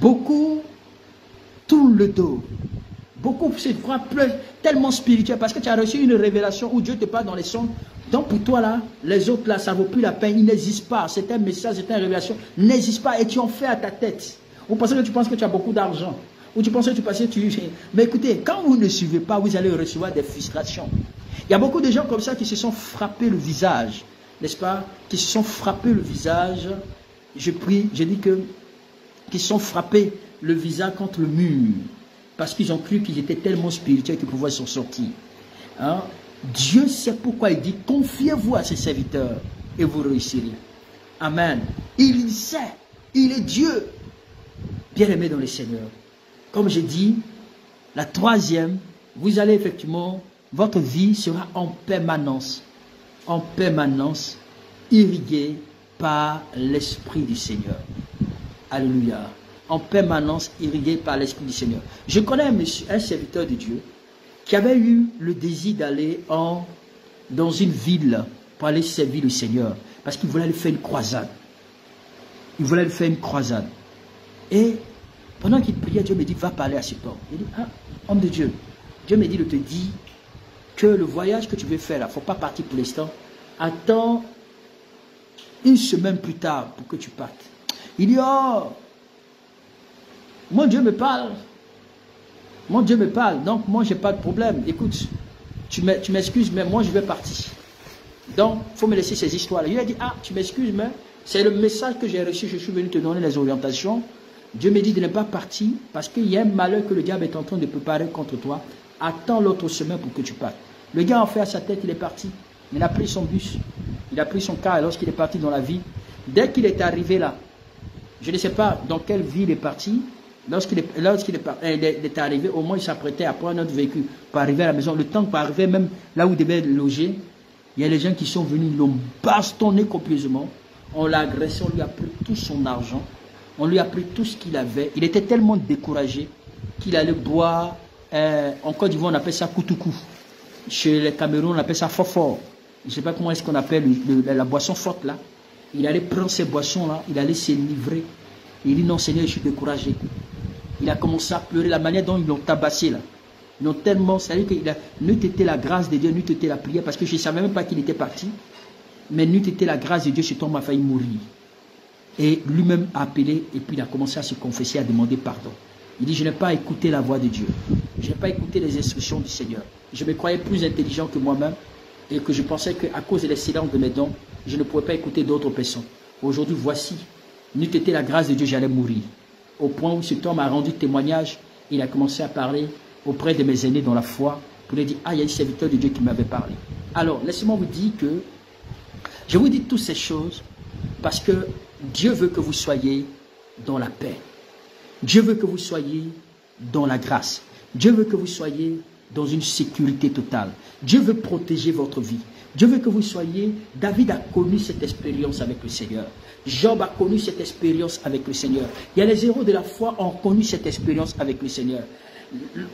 Beaucoup tournent le dos. Beaucoup se croient tellement spirituels parce que tu as reçu une révélation où Dieu te parle dans les sons. Donc pour toi là, les autres là, ça ne vaut plus la peine. Ils n'existent pas. C'est un message, c'est une révélation. N'existe pas et tu en fais à ta tête. Ou parce que tu penses que tu as beaucoup d'argent. Ou tu penses que tu passes, Mais écoutez, quand vous ne suivez pas, vous allez recevoir des frustrations. Il y a beaucoup de gens comme ça qui se sont frappés le visage. N'est-ce pas? Qui se sont frappés le visage. Je prie, je dis que qui se sont frappés le visage contre le mur. Parce qu'ils ont cru qu'ils étaient tellement spirituels qu'ils pouvaient s'en sortir. Hein? Dieu sait pourquoi il dit, confiez-vous à ses serviteurs et vous réussirez. Amen. Il sait. Il est Dieu. Bien-aimé dans le Seigneur. Comme j'ai dit, la troisième, vous allez effectivement, votre vie sera en permanence irriguée par l'Esprit du Seigneur. Alléluia. En permanence irriguée par l'Esprit du Seigneur. Je connais un serviteur de Dieu qui avait eu le désir d'aller dans une ville pour aller servir le Seigneur. Parce qu'il voulait aller faire une croisade. Il voulait aller faire une croisade. Et pendant qu'il priait, Dieu me dit, va parler à cet homme. Il dit, ah, homme de Dieu, Dieu me dit de te dire que le voyage que tu veux faire, il ne faut pas partir pour l'instant. Attends une semaine plus tard pour que tu partes. Il dit, oh, mon Dieu me parle. Mon Dieu me parle, donc moi, je n'ai pas de problème. Écoute, tu m'excuses, mais moi, je vais partir. Donc, il faut me laisser ces histoires-là. Il a dit, ah, tu m'excuses, mais c'est le message que j'ai reçu, je suis venu te donner les orientations. Dieu me dit de ne pas partir parce qu'il y a un malheur que le diable est en train de préparer contre toi. Attends l'autre semaine pour que tu partes. Le gars a fait à sa tête, il est parti. Il a pris son bus, il a pris son car lorsqu'il est parti dans la ville. Dès qu'il est arrivé là, je ne sais pas dans quelle ville il est parti. Lorsqu'il est arrivé, au moins il s'apprêtait à prendre notre véhicule pour arriver à la maison. Le temps pour arriver même là où il devait loger, il y a les gens qui sont venus, ils l'ont bastonné copieusement. On l'a agressé, on lui a pris tout son argent. On lui a pris tout ce qu'il avait. Il était tellement découragé qu'il allait boire. En Côte d'Ivoire, on appelle ça koutoukou. Chez les Cameroun, on appelle ça fort. Je ne sais pas comment est-ce qu'on appelle la boisson forte là. Il allait prendre ces boissons-là. Il allait se livrer. Il dit non, Seigneur, je suis découragé. Il a commencé à pleurer. La manière dont ils l'ont tabassé là. Ils ont tellement, c'est-à-dire qu'il a, n'eût été la grâce de Dieu, n'eût été la prière, parce que je ne savais même pas qu'il était parti, mais n'eût été la grâce de Dieu, cet homme a failli mourir. Et lui-même a appelé, et puis il a commencé à se confesser, à demander pardon. Il dit, je n'ai pas écouté la voix de Dieu. Je n'ai pas écouté les instructions du Seigneur. Je me croyais plus intelligent que moi-même, et que je pensais qu'à cause de l'excellence de mes dons, je ne pouvais pas écouter d'autres personnes. Aujourd'hui, voici, n'eût été la grâce de Dieu, j'allais mourir. Au point où cet homme a rendu témoignage, il a commencé à parler auprès de mes aînés dans la foi, pour leur dire, ah, il y a un serviteur de Dieu qui m'avait parlé. Alors, laissez-moi vous dire que, je vous dis toutes ces choses, parce que Dieu veut que vous soyez dans la paix. Dieu veut que vous soyez dans la grâce. Dieu veut que vous soyez dans une sécurité totale. Dieu veut protéger votre vie. Dieu veut que vous soyez... David a connu cette expérience avec le Seigneur. Job a connu cette expérience avec le Seigneur. Il y a les héros de la foi ont connu cette expérience avec le Seigneur.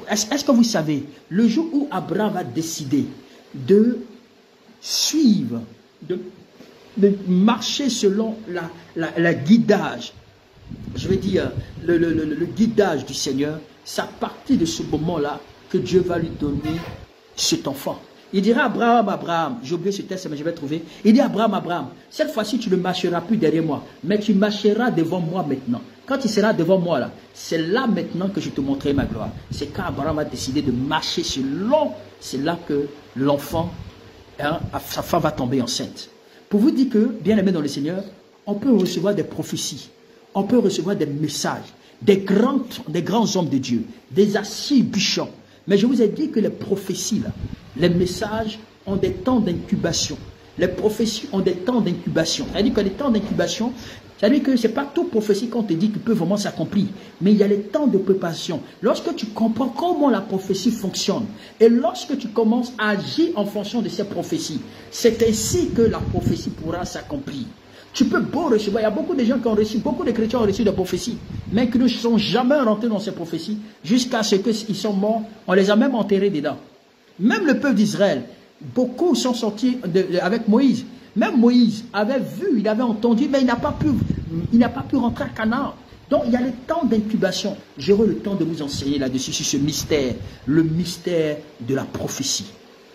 Est-ce que vous savez, le jour où Abraham a décidé de suivre, de marcher selon la guidage, je vais dire le guidage du Seigneur, c'est à partir de ce moment-là que Dieu va lui donner cet enfant. Il dira Abraham, Abraham, j'ai oublié ce texte mais je vais trouver. Il dit Abraham, Abraham, cette fois-ci tu ne marcheras plus derrière moi, mais tu marcheras devant moi maintenant. Quand tu seras devant moi là, c'est là maintenant que je te montrerai ma gloire. C'est quand Abraham a décidé de marcher selon, c'est là que l'enfant, sa femme va tomber enceinte. Pour vous dire que, bien aimé dans le Seigneur, on peut recevoir des prophéties, on peut recevoir des messages, des grands hommes de Dieu, des assis bichons. Mais je vous ai dit que les prophéties là, les messages ont des temps d'incubation. Les prophéties ont des temps d'incubation. C'est-à-dire que les temps d'incubation, c'est-à-dire que ce n'est pas toute prophétie qu'on te dit qui peut vraiment s'accomplir. Mais il y a les temps de préparation. Lorsque tu comprends comment la prophétie fonctionne, et lorsque tu commences à agir en fonction de ces prophéties, c'est ainsi que la prophétie pourra s'accomplir. Tu peux beau recevoir, il y a beaucoup de gens qui ont reçu, beaucoup de chrétiens ont reçu des prophéties, mais qui ne sont jamais rentrés dans ces prophéties, jusqu'à ce qu'ils sont morts, on les a même enterrés dedans. Même le peuple d'Israël, beaucoup sont sortis avec Moïse. Même Moïse avait vu, il avait entendu, mais il n'a pas pu rentrer à Canaan. Donc il y a le temps d'incubation. J'aurai le temps de vous enseigner là-dessus, sur ce mystère, le mystère de la prophétie.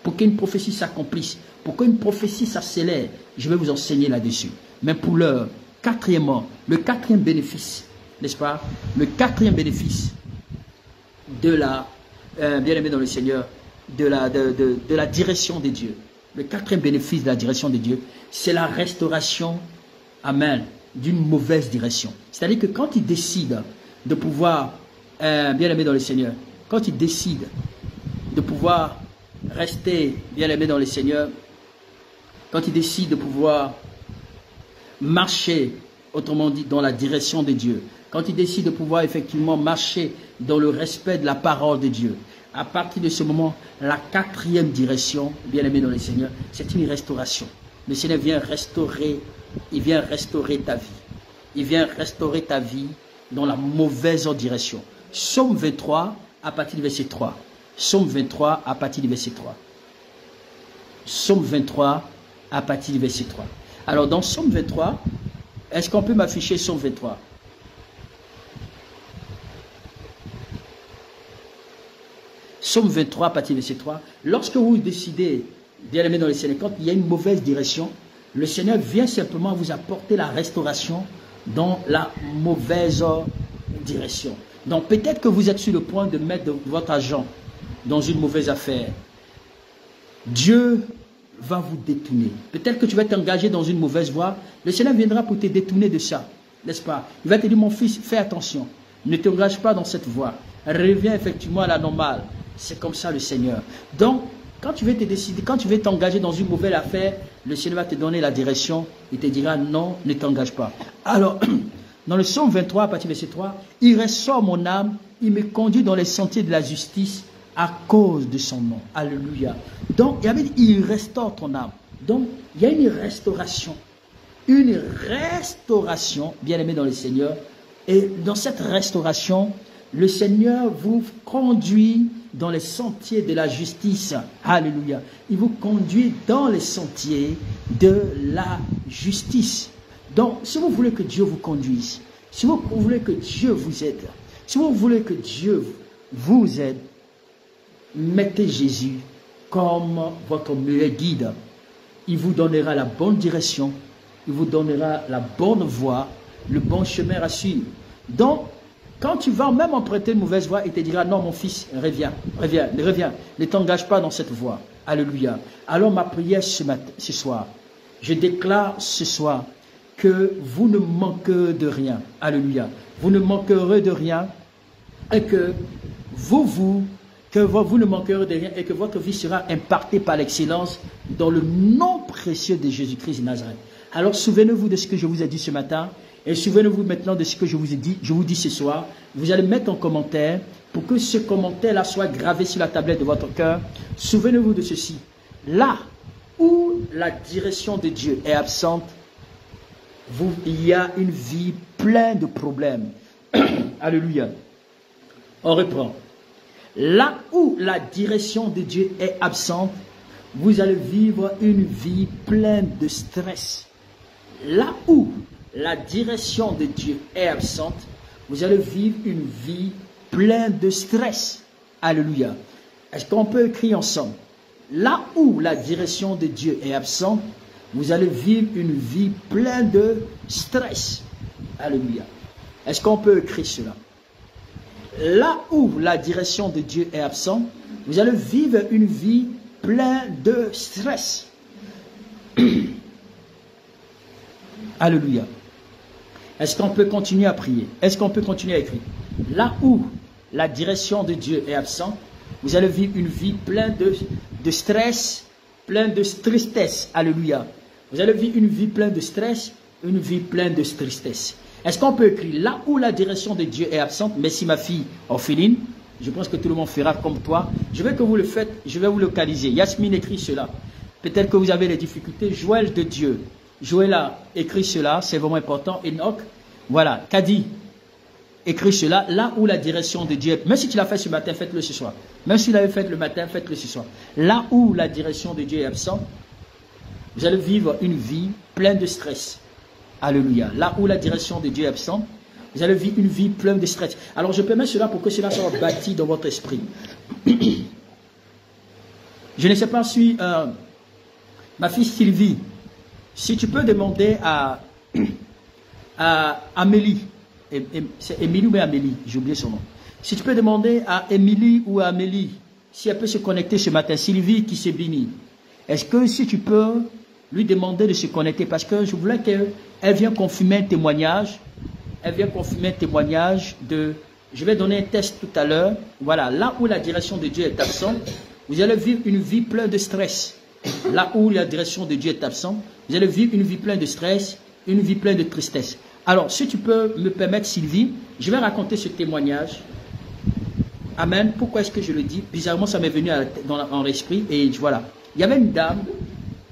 Pour qu'une prophétie s'accomplisse, pour qu'une prophétie s'accélère, je vais vous enseigner là-dessus. Mais pour l'heure, quatrièmement, le quatrième bénéfice, n'est-ce pas? Le quatrième bénéfice de la, bien aimé dans le Seigneur, de la direction de Dieu. Le quatrième bénéfice de la direction de Dieu, c'est la restauration, amen, d'une mauvaise direction. C'est-à-dire que quand il décide de pouvoir, bien aimé dans le Seigneur, quand il décide de pouvoir rester bien aimé dans le Seigneur, quand il décide de pouvoir marcher, autrement dit, dans la direction de Dieu, quand il décide de pouvoir effectivement marcher dans le respect de la parole de Dieu, à partir de ce moment, la quatrième direction, bien aimé dans le Seigneur, c'est une restauration. Le Seigneur vient restaurer, il vient restaurer ta vie. Il vient restaurer ta vie dans la mauvaise direction. Psaume 23, à partir du verset 3. Psaume 23, à partir du verset 3. Psaume 23, à partir du verset 3. Alors, dans Psaume 23, est-ce qu'on peut m'afficher Psaume 23? Psaume 23, à partir du verset 3. Lorsque vous décidez, bien aimé dans le Seigneur, quand il y a une mauvaise direction, le Seigneur vient simplement vous apporter la restauration dans la mauvaise direction. Donc peut-être que vous êtes sur le point de mettre votre argent dans une mauvaise affaire. Dieu va vous détourner. Peut-être que tu vas t'engager dans une mauvaise voie. Le Seigneur viendra pour te détourner de ça. N'est-ce pas? Il va te dire, mon fils, fais attention. Ne t'engage pas dans cette voie. Reviens effectivement à la normale. C'est comme ça le Seigneur. Donc, quand tu veux te décider, quand tu veux t'engager dans une mauvaise affaire, le Seigneur va te donner la direction. Il te dira non, ne t'engage pas. Alors, dans le psaume 23, à partir du verset 3, il ressort mon âme, il me conduit dans les sentiers de la justice à cause de son nom. Alléluia. Donc, il restaure ton âme. Donc, il y a une restauration. Une restauration, bien aimé dans le Seigneur. Et dans cette restauration, le Seigneur vous conduit dans les sentiers de la justice. Alléluia. Il vous conduit dans les sentiers de la justice. Donc, si vous voulez que Dieu vous conduise, si vous voulez que Dieu vous aide, si vous voulez que Dieu vous aide, mettez Jésus comme votre meilleur guide. Il vous donnera la bonne direction, il vous donnera la bonne voie, le bon chemin à suivre. Donc, quand tu vas même emprunter une mauvaise voie, il te dira, non mon fils, reviens, ne t'engage pas dans cette voie. Alléluia. Alors ma prière ce soir, je déclare ce soir que vous ne manquerez de rien. Alléluia. Vous ne manquerez de rien et que vous ne manquerez de rien et que votre vie sera impactée par l'excellence dans le nom précieux de Jésus-Christ de Nazareth. Alors souvenez-vous de ce que je vous ai dit ce matin et souvenez-vous maintenant de ce que je vous ai dit. Je vous dis ce soir, vous allez mettre en commentaire pour que ce commentaire-là soit gravé sur la tablette de votre cœur. Souvenez-vous de ceci. Là où la direction de Dieu est absente, il y a une vie pleine de problèmes. Alléluia. On reprend. Là où la direction de Dieu est absente, vous allez vivre une vie pleine de stress. Là où la direction de Dieu est absente, vous allez vivre une vie pleine de stress. Alléluia. Est-ce qu'on peut écrire ensemble? Là où la direction de Dieu est absente, vous allez vivre une vie pleine de stress. Alléluia. Est-ce qu'on peut écrire cela? Là où la direction de Dieu est absente, vous allez vivre une vie pleine de stress. Alléluia. Est-ce qu'on peut continuer à prier? Est-ce qu'on peut continuer à écrire? Là où la direction de Dieu est absente, vous allez vivre une vie pleine de stress, pleine de tristesse. Alléluia. Vous allez vivre une vie pleine de stress, une vie pleine de tristesse. Est-ce qu'on peut écrire là où la direction de Dieu est absente? Merci ma fille Orpheline. Je pense que tout le monde fera comme toi. Je veux que vous le faites, je vais vous localiser. Yasmine écrit cela. Peut-être que vous avez des difficultés. Joël de Dieu. Joël a écrit cela, c'est vraiment important. Enoch, voilà. Kadi, écrit cela. Là où la direction de Dieu est... Même si tu l'as fait ce matin, faites-le ce soir. Même si tu l'avais fait le matin, faites-le ce soir. Là où la direction de Dieu est absente, vous allez vivre une vie pleine de stress. Alléluia. Là où la direction de Dieu est absente, vous allez vivre une vie pleine de stress. Alors je permets cela pour que cela soit bâti dans votre esprit. Je ne sais pas si ma fille Sylvie, si tu peux demander à Amélie, c'est Émilie ou Amélie, j'ai oublié son nom. Si tu peux demander à Émilie ou à Amélie, si elle peut se connecter ce matin, Sylvie qui s'est bénie. Est-ce que si tu peux lui demander de se connecter, parce que je voulais qu'elle vienne confirmer un témoignage. Elle vient confirmer un témoignage de... Je vais donner un test tout à l'heure. Voilà, là où la direction de Dieu est absente, vous allez vivre une vie pleine de stress. Là où la direction de Dieu est absente, vous allez vivre une vie pleine de stress, une vie pleine de tristesse. Alors, si tu peux me permettre, Sylvie, je vais raconter ce témoignage. Amen. Pourquoi est-ce que je le dis? Bizarrement, ça m'est venu dans l'esprit. Et voilà. Il y avait une dame,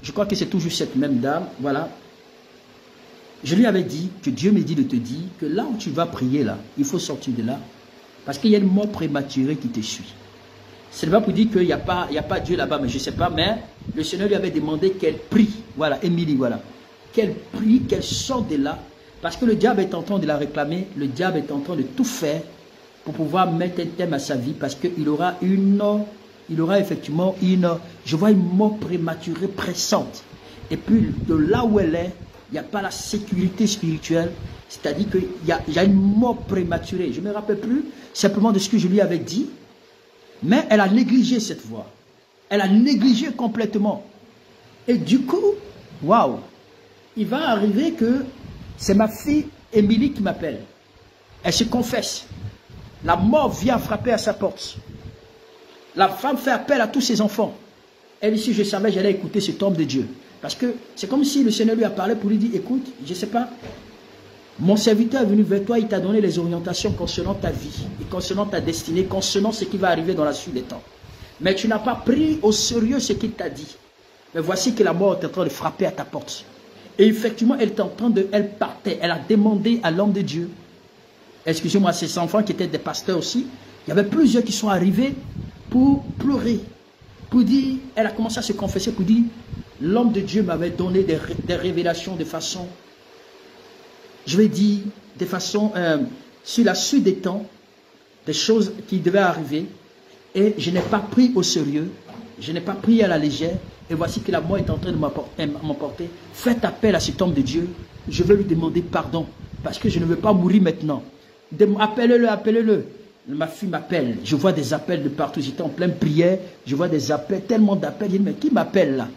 je crois que c'est toujours cette même dame, voilà. Je lui avais dit que Dieu me dit de te dire que là où tu vas prier, là, il faut sortir de là. Parce qu'il y a une mort prématurée qui te suit. Ce n'est pas pour dire qu'il n'y a pas Dieu là-bas, mais je ne sais pas. Mais le Seigneur lui avait demandé qu'elle prie. Voilà, Émilie, voilà. Qu'elle prie, qu'elle sorte de là. Parce que le diable est en train de la réclamer. Le diable est en train de tout faire pour pouvoir mettre un thème à sa vie. Parce qu'il aura effectivement je vois une mort prématurée pressante. Et puis de là où elle est, il n'y a pas la sécurité spirituelle, c'est-à-dire qu'il y a une mort prématurée. Je ne me rappelle plus simplement de ce que je lui avais dit, mais elle a négligé cette voie. Elle a négligé complètement. Et du coup, waouh, il va arriver que c'est ma fille Émilie qui m'appelle. Elle se confesse. La mort vient frapper à sa porte. La femme fait appel à tous ses enfants. Elle dit, si je savais, j'allais écouter cet homme de Dieu. Parce que c'est comme si le Seigneur lui a parlé pour lui dire, écoute, je ne sais pas, mon serviteur est venu vers toi, il t'a donné les orientations concernant ta vie, et concernant ta destinée, concernant ce qui va arriver dans la suite des temps. Mais tu n'as pas pris au sérieux ce qu'il t'a dit. Mais voici que la mort est en train de frapper à ta porte. Et effectivement, elle partait, elle a demandé à l'homme de Dieu, excusez-moi, ses enfants qui étaient des pasteurs aussi, il y avait plusieurs qui sont arrivés pour pleurer, pour dire, elle a commencé à se confesser pour dire, l'homme de Dieu m'avait donné des révélations de façon, je vais dire, de façon, sur la suite des temps, des choses qui devaient arriver. Et je n'ai pas pris au sérieux, je n'ai pas pris à la légère. Et voici que la mort est en train de m'emporter. Faites appel à cet homme de Dieu. Je vais lui demander pardon. Parce que je ne veux pas mourir maintenant. Appelez-le, appelez-le. Ma fille m'appelle. Je vois des appels de partout. J'étais en pleine prière. Je vois des appels, tellement d'appels. Je dis, mais qui m'appelle là?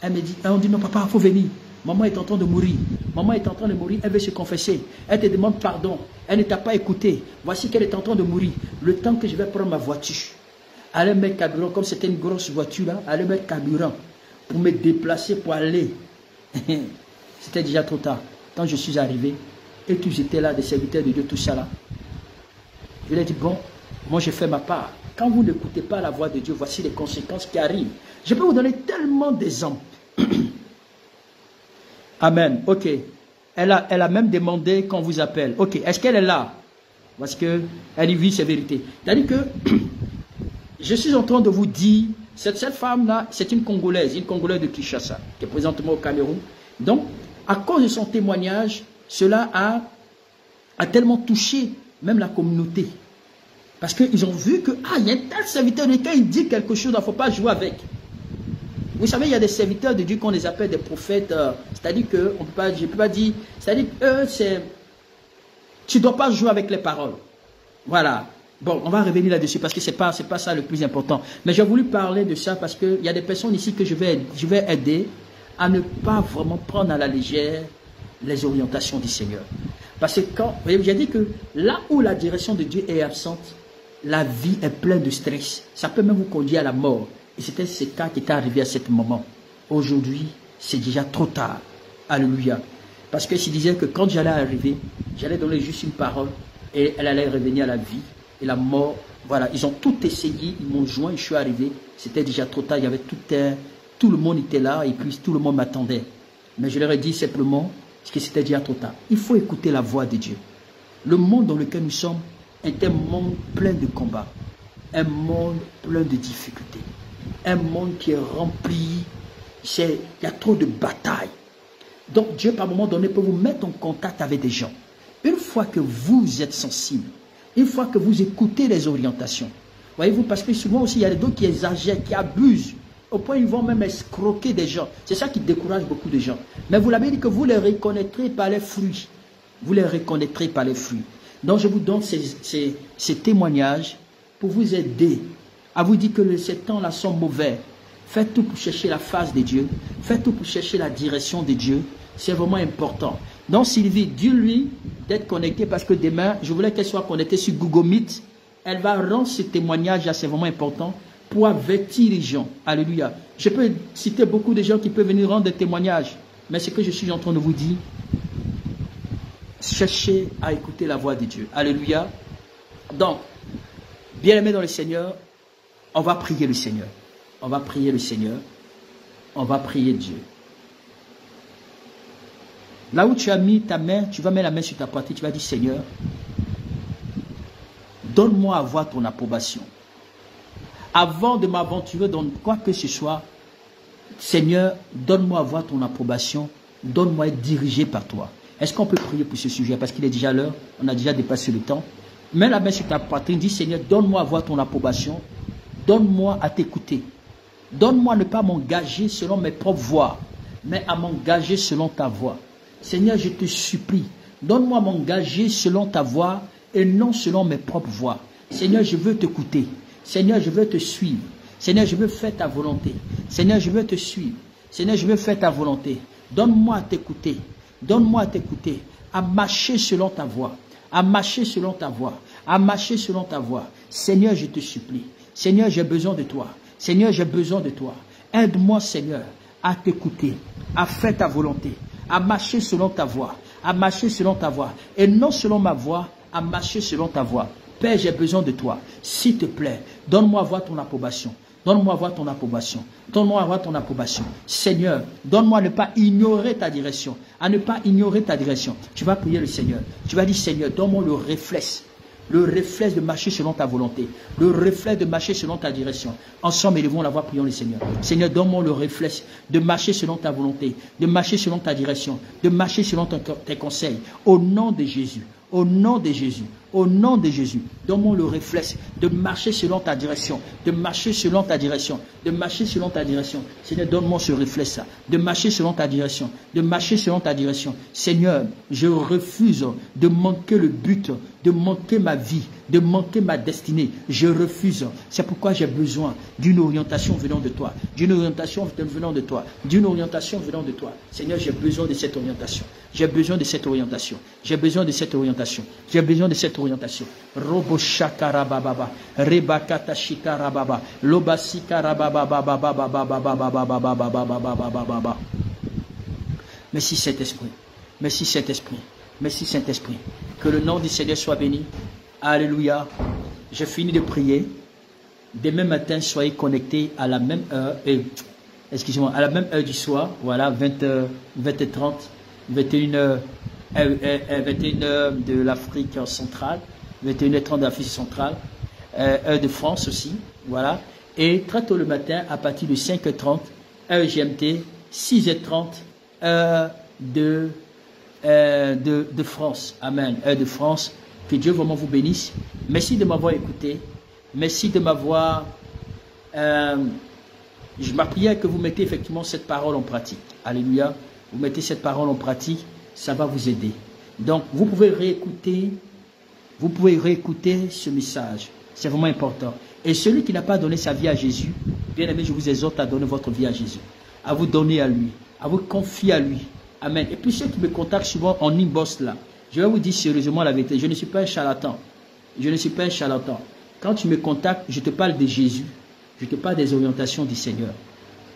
Elle me dit, on dit, non papa, il faut venir. Maman est en train de mourir. Maman est en train de mourir. Elle veut se confesser. Elle te demande pardon. Elle ne t'a pas écouté. Voici qu'elle est en train de mourir. Le temps que je vais prendre ma voiture, aller mettre carburant, comme c'était une grosse voiture là, aller mettre carburant pour me déplacer, pour aller. C'était déjà trop tard. Quand je suis arrivé, et tous étaient là, des serviteurs de Dieu, tout ça là. Je lui ai dit, bon, moi je fais ma part. Quand vous n'écoutez pas la voix de Dieu, voici les conséquences qui arrivent. Je peux vous donner tellement d'exemples. Amen. Ok. Elle a même demandé qu'on vous appelle. Ok. Est-ce qu'elle est là? Parce qu'elle y vit ses vérités. C'est-à-dire que je suis en train de vous dire, cette femme-là, c'est une Congolaise de Kinshasa, qui est présentement au Cameroun. Donc, à cause de son témoignage, cela a tellement touché même la communauté. Parce qu'ils ont vu que, il y a un tel serviteur de Dieu, quand il dit quelque chose, il ne faut pas jouer avec. Vous savez, il y a des serviteurs de Dieu qu'on les appelle des prophètes. C'est-à-dire que, je ne peux pas dire, c'est-à-dire que tu ne dois pas jouer avec les paroles. Voilà. Bon, on va revenir là-dessus parce que ce n'est pas ça le plus important. Mais j'ai voulu parler de ça parce qu'il y a des personnes ici que je vais aider à ne pas vraiment prendre à la légère les orientations du Seigneur. Parce que quand, j'ai dit que là où la direction de Dieu est absente, la vie est pleine de stress. Ça peut même vous conduire à la mort. Et c'était ce cas qui est arrivé à ce moment. Aujourd'hui, c'est déjà trop tard. Alléluia. Parce que je disais que quand j'allais arriver, j'allais donner juste une parole et elle allait revenir à la vie. Et la mort, voilà, ils ont tout essayé, ils m'ont joint, je suis arrivé. C'était déjà trop tard, il y avait tout le monde était là et puis tout le monde m'attendait. Mais je leur ai dit simplement que c'était déjà trop tard. Il faut écouter la voix de Dieu. Le monde dans lequel nous sommes est un monde plein de combats, un monde plein de difficultés, un monde qui est rempli, il y a trop de batailles. Donc Dieu, par un moment donné, peut vous mettre en contact avec des gens. Une fois que vous êtes sensible, une fois que vous écoutez les orientations, voyez-vous, parce que souvent aussi, il y a d'autres qui exagèrent, qui abusent, au point où ils vont même escroquer des gens. C'est ça qui décourage beaucoup de gens. Mais vous l'avez dit que vous les reconnaîtrez par les fruits. Vous les reconnaîtrez par les fruits. Donc je vous donne ces témoignages pour vous aider à vous dire que ces temps-là sont mauvais. Faites tout pour chercher la face de Dieu. Faites tout pour chercher la direction de Dieu. C'est vraiment important. Donc Sylvie, dis-lui d'être connectée parce que demain, je voulais qu'elle soit connectée sur Google Meet. Elle va rendre ce témoignage-là, c'est vraiment important, pour avertir les gens. Alléluia. Je peux citer beaucoup de gens qui peuvent venir rendre des témoignages. Mais ce que je suis en train de vous dire, cherchez à écouter la voix de Dieu. Alléluia. Donc, bien-aimés dans le Seigneur, on va prier le Seigneur. On va prier le Seigneur. On va prier Dieu. Là où tu as mis ta main, tu vas mettre la main sur ta poitrine, tu vas dire, Seigneur, donne-moi à voir ton approbation. Avant de m'aventurer dans quoi que ce soit, Seigneur, donne-moi à voir ton approbation, donne-moi à être dirigé par toi. Est-ce qu'on peut prier pour ce sujet? Parce qu'il est déjà l'heure, on a déjà dépassé le temps. Mets la main sur ta poitrine, dis, Seigneur, donne-moi à voir ton approbation, donne-moi à t'écouter. Donne-moi à ne pas m'engager selon mes propres voies, mais à m'engager selon ta voie. Seigneur, je te supplie, donne-moi à m'engager selon ta voie et non selon mes propres voies. Seigneur, je veux t'écouter. Seigneur, je veux te suivre. Seigneur, je veux faire ta volonté. Seigneur, je veux te suivre. Seigneur, je veux faire ta volonté. Donne-moi à t'écouter. Donne-moi à t'écouter. À marcher selon ta voie. À marcher selon ta voie. À marcher selon ta voie. Seigneur, je te supplie. Seigneur, j'ai besoin de toi. Seigneur, j'ai besoin de toi. Aide-moi, Seigneur, à t'écouter. À faire ta volonté. À marcher selon ta voie. À marcher selon ta voie. Et non selon ma voie, à marcher selon ta voie. Père, j'ai besoin de toi. S'il te plaît, donne-moi à voir ton approbation. Donne-moi à voir ton approbation. Donne-moi à voir ton approbation. Seigneur, donne-moi à ne pas ignorer ta direction. À ne pas ignorer ta direction. Tu vas prier le Seigneur. Tu vas dire, Seigneur, donne-moi le réflexe. Le réflexe de marcher selon ta volonté. Le réflexe de marcher selon ta direction. Ensemble, élevons la voix, prions le Seigneur. Seigneur, donne-moi le réflexe de marcher selon ta volonté. De marcher selon ta direction. De marcher selon tes conseils. Au nom de Jésus. Au nom de Jésus. Au nom de Jésus, donne-moi le réflexe de marcher selon ta direction, de marcher selon ta direction, de marcher selon ta direction. Seigneur, donne-moi ce réflexe-là, de marcher selon ta direction, de marcher selon ta direction. Seigneur, je refuse de manquer le but, de manquer ma vie, de manquer ma destinée. Je refuse. C'est pourquoi j'ai besoin d'une orientation venant de toi, d'une orientation venant de toi, d'une orientation venant de toi. Seigneur, j'ai besoin de cette orientation. J'ai besoin de cette orientation. J'ai besoin de cette orientation. J'ai besoin de cette orientation. Robo shakarababa, rebakata shikarababa, lobasikarababa. Merci Saint-Esprit. Merci Saint-Esprit. Merci Saint-Esprit. Que le nom du Seigneur soit béni. Alléluia. J'ai fini de prier. Demain matin, soyez connectés à la même heure. Excusez-moi, à la même heure du soir. Voilà, 20h30, 21h de l'Afrique centrale, 21h30 de l'Afrique centrale, heure de France aussi. Voilà. Et très tôt le matin, à partir de 5h30, heure GMT, 6h30, heure de France. Amen. Heure de France. Que Dieu vraiment vous bénisse. Merci de m'avoir écouté. Merci de m'avoir... je m'appuyais que vous mettez effectivement cette parole en pratique. Alléluia. Vous mettez cette parole en pratique, ça va vous aider. Donc, vous pouvez réécouter ce message. C'est vraiment important. Et celui qui n'a pas donné sa vie à Jésus, bien aimé, je vous exhorte à donner votre vie à Jésus. À vous donner à lui. À vous confier à lui. Amen. Et puis ceux qui me contactent souvent en inbox là, je vais vous dire sérieusement la vérité. Je ne suis pas un charlatan. Je ne suis pas un charlatan. Quand tu me contactes, je te parle de Jésus. Je te parle des orientations du Seigneur.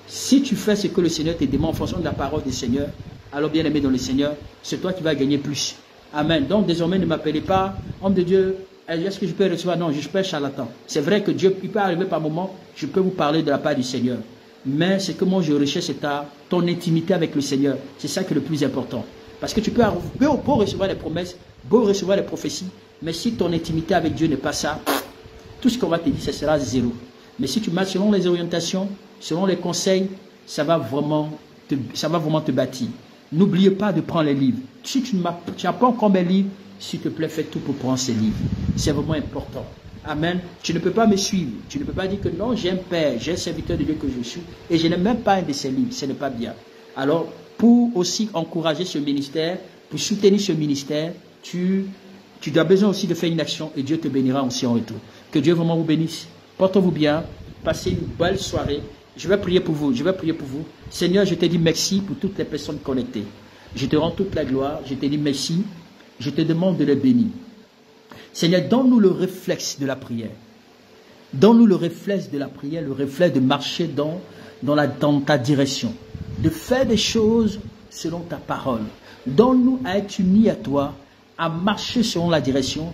Si tu fais ce que le Seigneur te demande en fonction de la parole du Seigneur, alors bien aimé dans le Seigneur, c'est toi qui vas gagner plus. Amen. Donc désormais ne m'appelez pas homme de Dieu. Est-ce que je peux recevoir? Non, je suis pas un charlatan. C'est vrai que Dieu, il peut arriver par moment, je peux vous parler de la part du Seigneur. Mais ce que moi je recherche, c'est ton intimité avec le Seigneur. C'est ça qui est le plus important. Parce que tu peux beau recevoir les promesses, beau recevoir les prophéties, mais si ton intimité avec Dieu n'est pas ça, tout ce qu'on va te dire, ce sera zéro. Mais si tu marches selon les orientations, selon les conseils, ça va vraiment te bâtir. N'oubliez pas de prendre les livres. Si tu n'as pas encore mes livres, s'il te plaît, fais tout pour prendre ces livres. C'est vraiment important. Amen. Tu ne peux pas me suivre. Tu ne peux pas dire que non, j'ai un père, j'ai un serviteur de Dieu que je suis, et je n'ai même pas un de ces livres. Ce n'est pas bien. Alors, pour aussi encourager ce ministère, pour soutenir ce ministère, tu as besoin aussi de faire une action, et Dieu te bénira aussi en retour. Que Dieu vraiment vous bénisse. Portez-vous bien. Passez une belle soirée. Je vais prier pour vous. Je vais prier pour vous. Seigneur, je te dis merci pour toutes les personnes connectées. Je te rends toute la gloire. Je te dis merci. Je te demande de les bénir. Seigneur, donne-nous le réflexe de la prière. Donne-nous le réflexe de la prière, le réflexe de marcher dans ta direction. De faire des choses selon ta parole. Donne-nous à être unis à toi, à marcher selon la direction.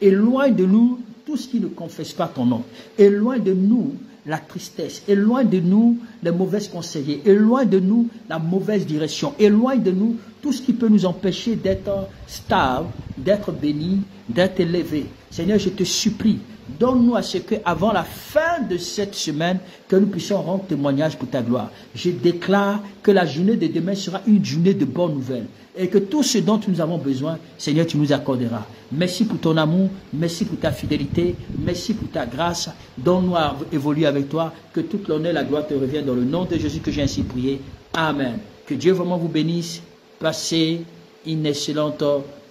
Éloigne de nous tout ce qui ne confesse pas ton nom. Éloigne de nous la tristesse. Éloigne de nous les mauvais conseillers. Éloigne de nous la mauvaise direction. Éloigne de nous tout ce qui peut nous empêcher d'être stable, d'être béni, d'être élevé. Seigneur, je te supplie, donne-nous à ce qu'avant la fin de cette semaine, que nous puissions rendre témoignage pour ta gloire. Je déclare que la journée de demain sera une journée de bonnes nouvelles. Et que tout ce dont nous avons besoin, Seigneur, tu nous accorderas. Merci pour ton amour, merci pour ta fidélité, merci pour ta grâce. Donne-nous à évoluer avec toi, que toute l'honneur et la gloire te reviennent dans le nom de Jésus que j'ai ainsi prié. Amen. Que Dieu vraiment vous bénisse. Passez une excellente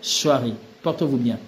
soirée. Portez-vous bien.